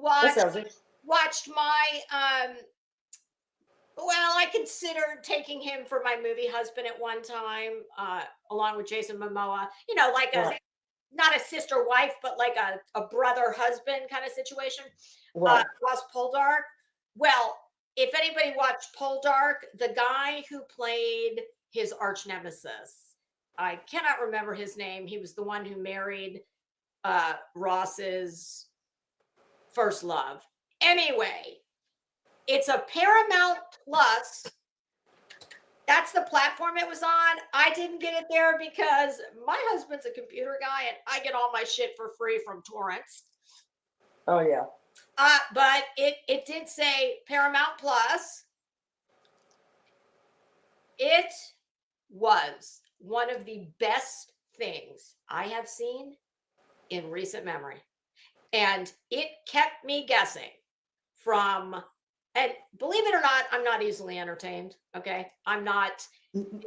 That sounds it. watched my well, I considered taking him for my movie husband at one time, along with Jason Momoa. You know, like a Right. not a sister wife, but like a brother husband kind of situation. Right. Was Poldark. Well, if anybody watched Poldark, the guy who played his arch nemesis, I cannot remember his name. He was the one who married Ross's first love. Anyway, it's a Paramount Plus. That's the platform it was on. I didn't get it there because my husband's a computer guy and I get all my shit for free from torrents. Oh yeah. But it did say Paramount Plus. It was one of the best things I have seen in recent memory. And it kept me guessing from, and believe it or not, I'm not easily entertained. Okay. I'm not.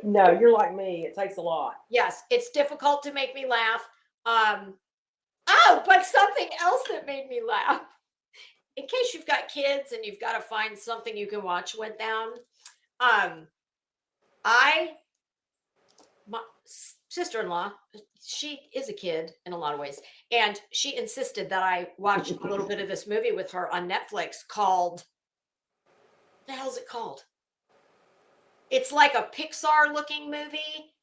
No, you're like me. It takes a lot. Yes, it's difficult to make me laugh. Oh, but something else that made me laugh. In case you've got kids and you've got to find something you can watch with them. My sister-in-law, she is a kid in a lot of ways, and she insisted that I watch a little bit of this movie with her on Netflix called, what the hell's it called? It's like a Pixar looking movie,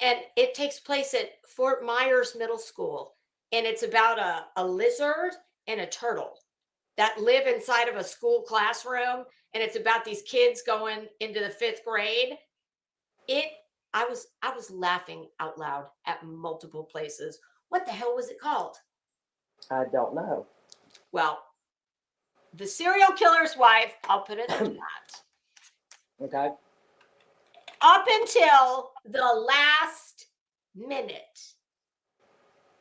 and it takes place at Fort Myers Middle School, and it's about a lizard and a turtle that live inside of a school classroom, and it's about these kids going into the 5th grade. I was laughing out loud at multiple places. What the hell was it called? I don't know. Well, The Serial Killer's Wife, I'll put it in the chat. Okay. Up until the last minute,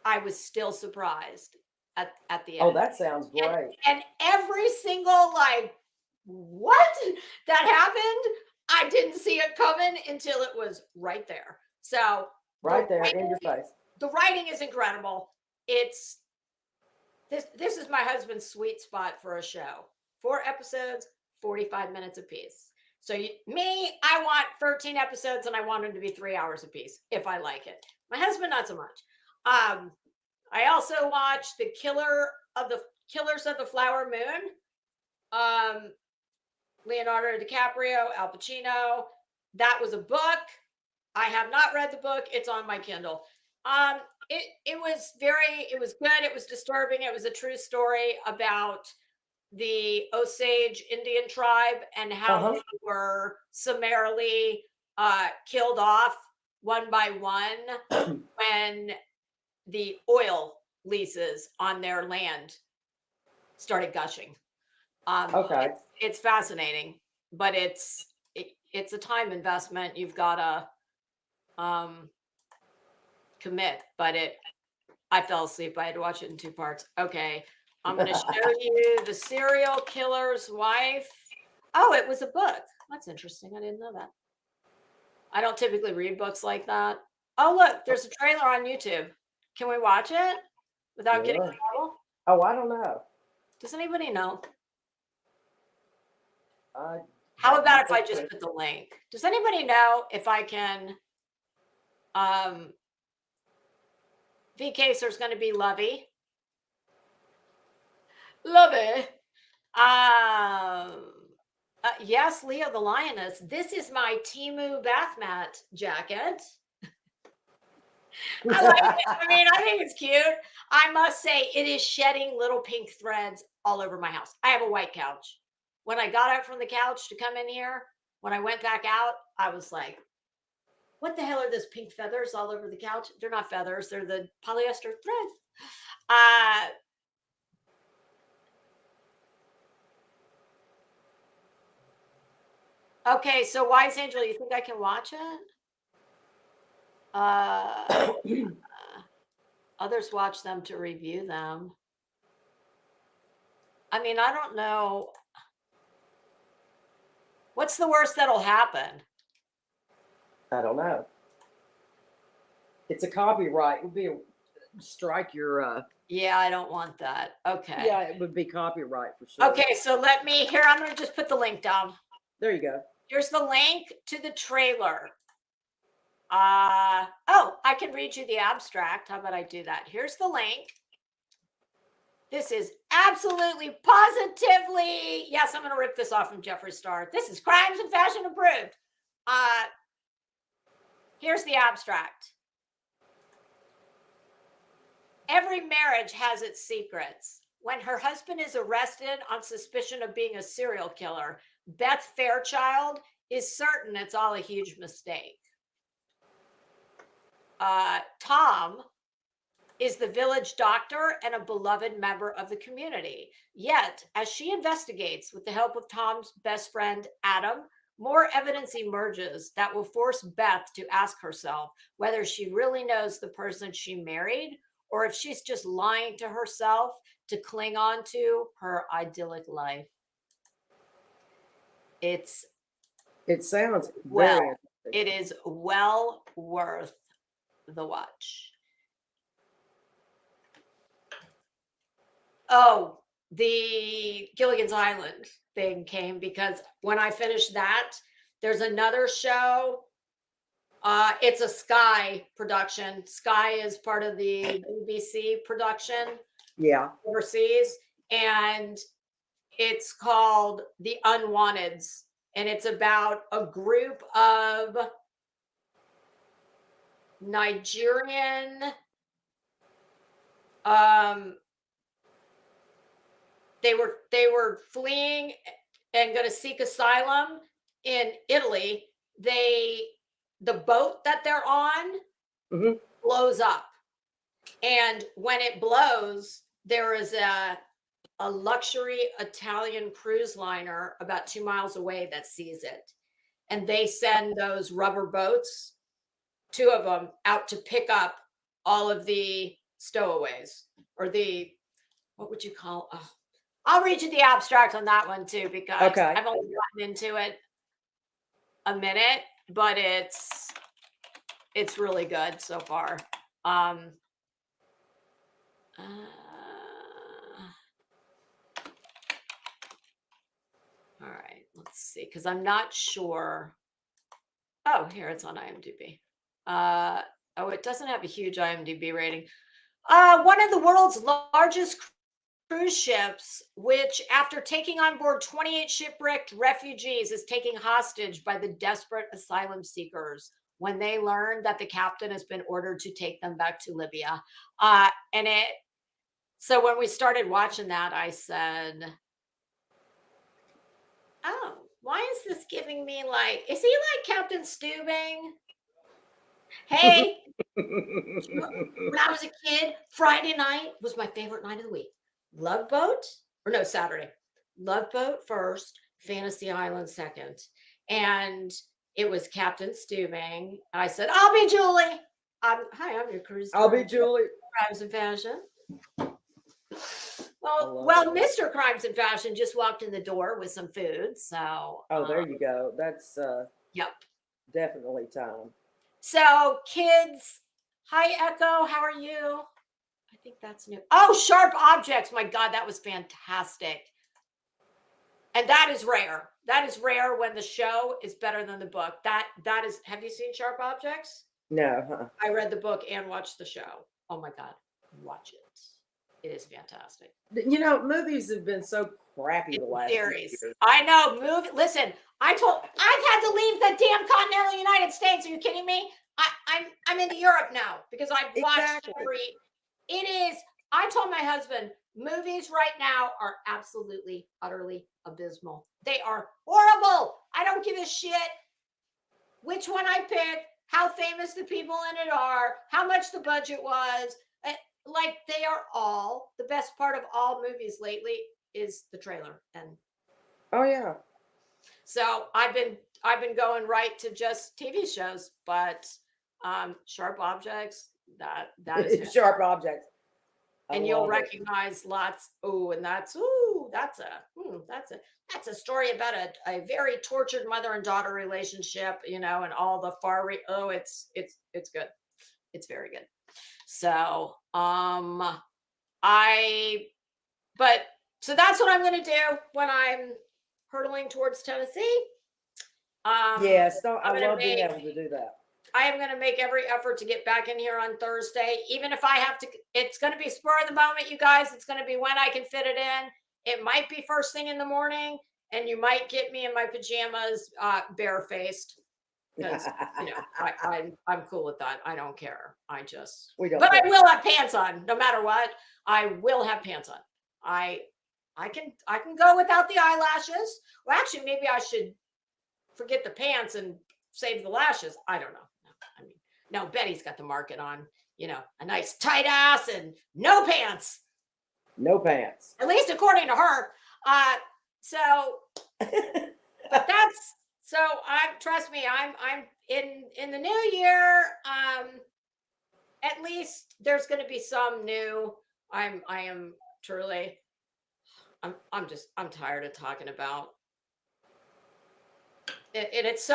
I was still surprised at the end. Oh, that sounds great. And every single, like, what that happened, I didn't see it coming until it was right there. So Right there in your face. The writing is incredible. It's this is my husband's sweet spot for a show. 4 episodes, 45 minutes apiece. So I want 13 episodes and I want them to be 3 hours apiece if I like it. My husband, not so much. I also watched the Killers of the Flower Moon. Leonardo DiCaprio, Al Pacino. That was a book. I have not read the book. It's on my Kindle. It was good. It was disturbing. It was a true story about the Osage Indian tribe and how they were summarily killed off one by one when the oil leases on their land started gushing. Okay. It's fascinating, but it's a time investment. You've got to commit. But I fell asleep. I had to watch it in 2 parts. Okay, I'm going to show you The Serial Killer's Wife. Oh, it was a book. That's interesting. I didn't know that. I don't typically read books like that. Oh, look, there's a trailer on YouTube. Can we watch it without getting in trouble? Oh, I don't know. Does anybody know? I How about if I just put the link? Does anybody know if I can? VK, there's going to be Lovey. Lovey. Yes, Leo the Lioness. This is my Temu bath mat jacket. I like it. I mean, I think it's cute. I must say, it is shedding little pink threads all over my house. I have a white couch. When I got up from the couch to come in here, when I went back out, I was like, what the hell are those pink feathers all over the couch? They're not feathers. They're the polyester threads. Okay, so Wise Angel, you think I can watch it? Others watch them to review them. I mean, I don't know. What's the worst that'll happen? I don't know. It's a copyright. It would be a strike your. Yeah, I don't want that. Okay. Yeah, it would be copyright for sure. Okay, so I'm going to just put the link down. There you go. Here's the link to the trailer. I can read you the abstract. How about I do that? Here's the link. This is absolutely, positively, yes, I'm going to rip this off from Jeffree Star. This is Crimes and Fashion approved. Here's the abstract. Every marriage has its secrets. When her husband is arrested on suspicion of being a serial killer, Beth Fairchild is certain it's all a huge mistake. Tom is the village doctor and a beloved member of the community. Yet, as she investigates with the help of Tom's best friend, Adam, more evidence emerges that will force Beth to ask herself whether she really knows the person she married or if she's just lying to herself to cling on to her idyllic life. It sounds well, very it is well worth the watch. Oh, the Gilligan's Island thing came because when I finished that, there's another show. It's a Sky production. Sky is part of the BBC production. Yeah. Overseas. And it's called The Unwanteds. And it's about a group of Nigerian they were fleeing and going to seek asylum in Italy. The boat that they're on blows up. And when it blows, there is a luxury Italian cruise liner about 2 miles away that sees it. And they send those rubber boats, 2 of them, out to pick up all of the stowaways or what would you call? Oh, I'll read you the abstract on that one too, because I've only gotten into it a minute, but it's really good so far. All right, let's see, because I'm not sure. Oh, here it's on IMDb. It doesn't have a huge IMDb rating. One of the world's largest cruise ships, which after taking on board 28 shipwrecked refugees, is taken hostage by the desperate asylum seekers when they learn that the captain has been ordered to take them back to Libya. So when we started watching that, I said, oh, why is this giving me is he like Captain Stubing? Hey, when I was a kid, Friday night was my favorite night of the week. Love Boat, Saturday. Love Boat first, Fantasy Island second. And it was Captain Stubing. And I said, I'll be Julie. Hi, I'm your cruise. I'll be Julie. Crimes and Fashion. Well, Mr. Crimes and Fashion just walked in the door with some food. So. Oh, there you go. That's yep. Definitely time. So, kids, hi, Echo. How are you? I think that's new. Oh, Sharp Objects. My God, that was fantastic. And that is rare. That is rare when the show is better than the book. That is. Have you seen Sharp Objects? No. Huh? I read the book and watched the show. Oh my God, watch it. It is fantastic. You know, movies have been so crappy the last series. I know. Listen, I've had to leave the damn continental United States. Are you kidding me? I'm into Europe now because I've watched It is. I told my husband, movies right now are absolutely, utterly abysmal. They are horrible. I don't give a shit which one I pick, how famous the people in it are, how much the budget was. They are all, the best part of all movies lately is the trailer. And oh yeah. So I've been going right to just TV shows, but Sharp Objects, that is Sharp Objects. And you'll recognize lots. Oh, and that's a story about a very tortured mother and daughter relationship, and all the it's good. It's very good. So, I but so that's what I'm going to do when I'm hurtling towards Tennessee. Yes, I'm I gonna love being make able to do that. I am going to make every effort to get back in here on Thursday, even if I have to. It's going to be spur of the moment, you guys. It's going to be when I can fit it in. It might be first thing in the morning, and you might get me in my pajamas, barefaced, because I'm cool with that. I don't care. We don't But care. I will have pants on, no matter what. I will have pants on. I can go without the eyelashes. Well, actually, maybe I should forget the pants and save the lashes. I don't know. I mean, no, Betty's got the market on, a nice tight ass and no pants. No pants. At least according to her. But that's so trust me, I'm in the new year. At least there's going to be some new. I am truly. I'm tired of talking about it, and it's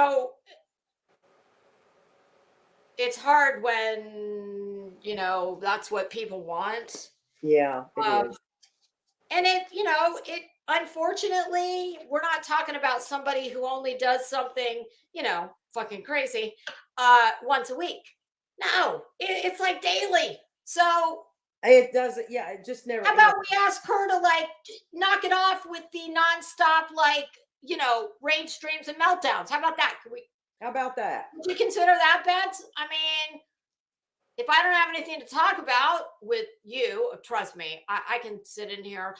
hard when that's what people want. Yeah, it is. And it unfortunately, we're not talking about somebody who only does something fucking crazy once a week. No, it's like daily. So It doesn't. Yeah, it just never. how about we ask her to knock it off with the nonstop rage streams and meltdowns? How about that? How about that? Would you consider that, Beth? I mean, if I don't have anything to talk about with you, trust me, I can sit in here.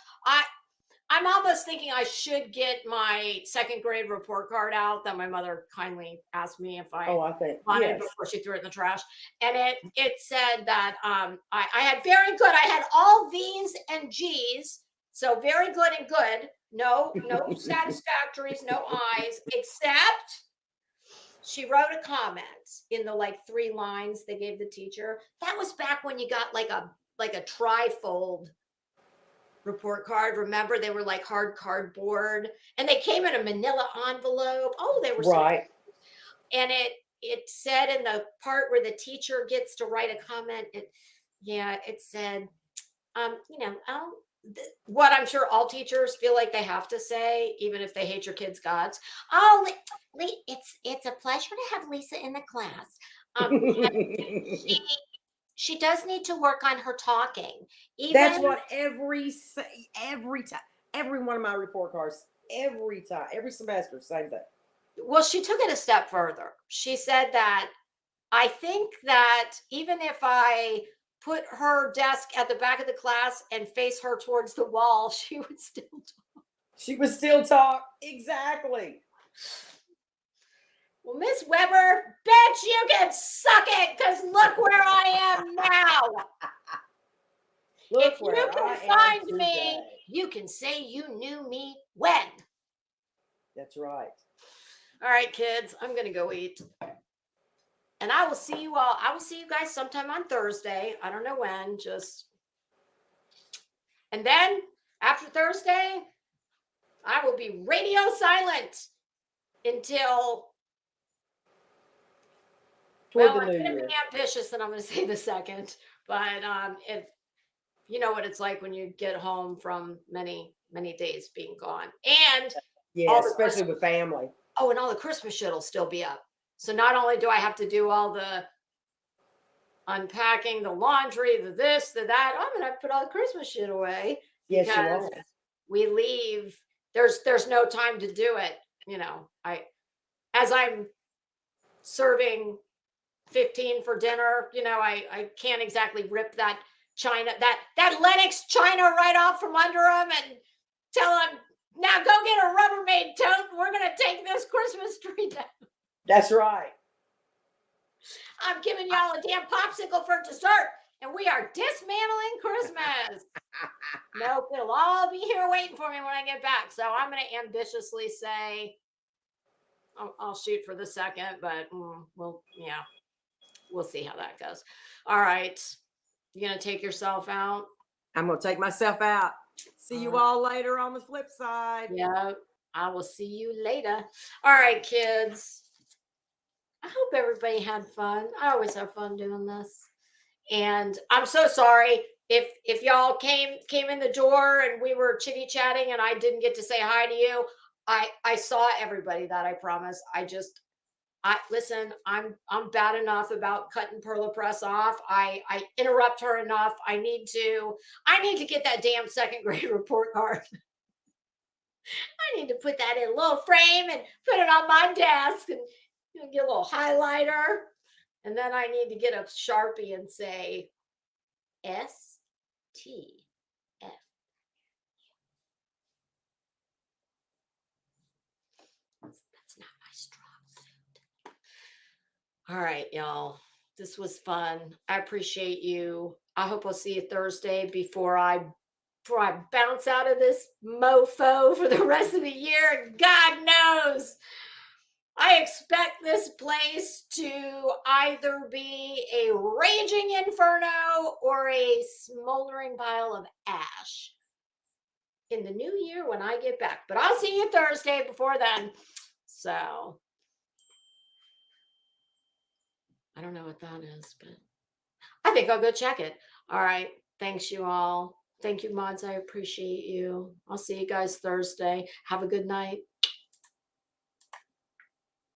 I'm almost thinking I should get my second grade report card out that my mother kindly asked me if I think wanted yes. before she threw it in the trash. And it said that I had very good. I had all V's and G's, so very good and good. No satisfactories, no I's, except she wrote a comment in the 3 lines they gave the teacher. That was back when you got like a trifold report card. Remember, they were like hard cardboard, and they came in a manila envelope. Oh, they were right. And it said in the part where the teacher gets to write a comment, it said, what I'm sure all teachers feel like they have to say, even if they hate your kids' guts. Oh, it's a pleasure to have Lisa in the class. She does need to work on her talking. That's what every time, every one of my report cards, every semester, same thing. Well, she took it a step further. She said that I think that even if I put her desk at the back of the class and face her towards the wall, she would still talk. She would still talk. Exactly. Well, Miss Weber, bitch, you can suck it, because look where I am now. If you can find me, you can say you knew me when. That's right. All right, kids, I'm going to go eat. And I will see you all. I will see you guys sometime on Thursday. I don't know when, and then after Thursday, I will be radio silent until I'm going to be ambitious, and I'm going to say the second. But if you know what it's like when you get home from many, many days being gone, and especially with family. Oh, and all the Christmas shit will still be up. So not only do I have to do all the unpacking, the laundry, the this, the that, I'm going to have to put all the Christmas shit away. Yes, you are. We leave. There's no time to do it. As I'm serving 15 for dinner, I can't exactly rip that china, that Lennox china right off from under them and tell them, now go get a Rubbermaid tote. We're going to take this Christmas tree down. That's right. I'm giving y'all a damn popsicle for dessert, and we are dismantling Christmas. Nope, it'll all be here waiting for me when I get back. So I'm going to ambitiously say, I'll shoot for the second, but we'll see how that goes. All right. You going to take yourself out? I'm going to take myself out. See you all later on the flip side. Yeah, I will see you later. All right, kids. I hope everybody had fun. I always have fun doing this. And I'm so sorry if y'all came in the door and we were chitty chatting and I didn't get to say hi to you. I saw everybody, that I promise. I listen, I'm bad enough about cutting Perla Press off. I interrupt her enough. I need to get that damn second grade report card. I need to put that in a little frame and put it on my desk and get a little highlighter. And then I need to get a Sharpie and say STF. That's not my strong suit. All right, y'all. This was fun. I appreciate you. I hope I'll see you Thursday before I bounce out of this mofo for the rest of the year. God knows. I expect this place to either be a raging inferno or a smoldering pile of ash in the new year when I get back. But I'll see you Thursday before then. So I don't know what that is, but I think I'll go check it. All right. Thanks, you all. Thank you, mods. I appreciate you. I'll see you guys Thursday. Have a good night.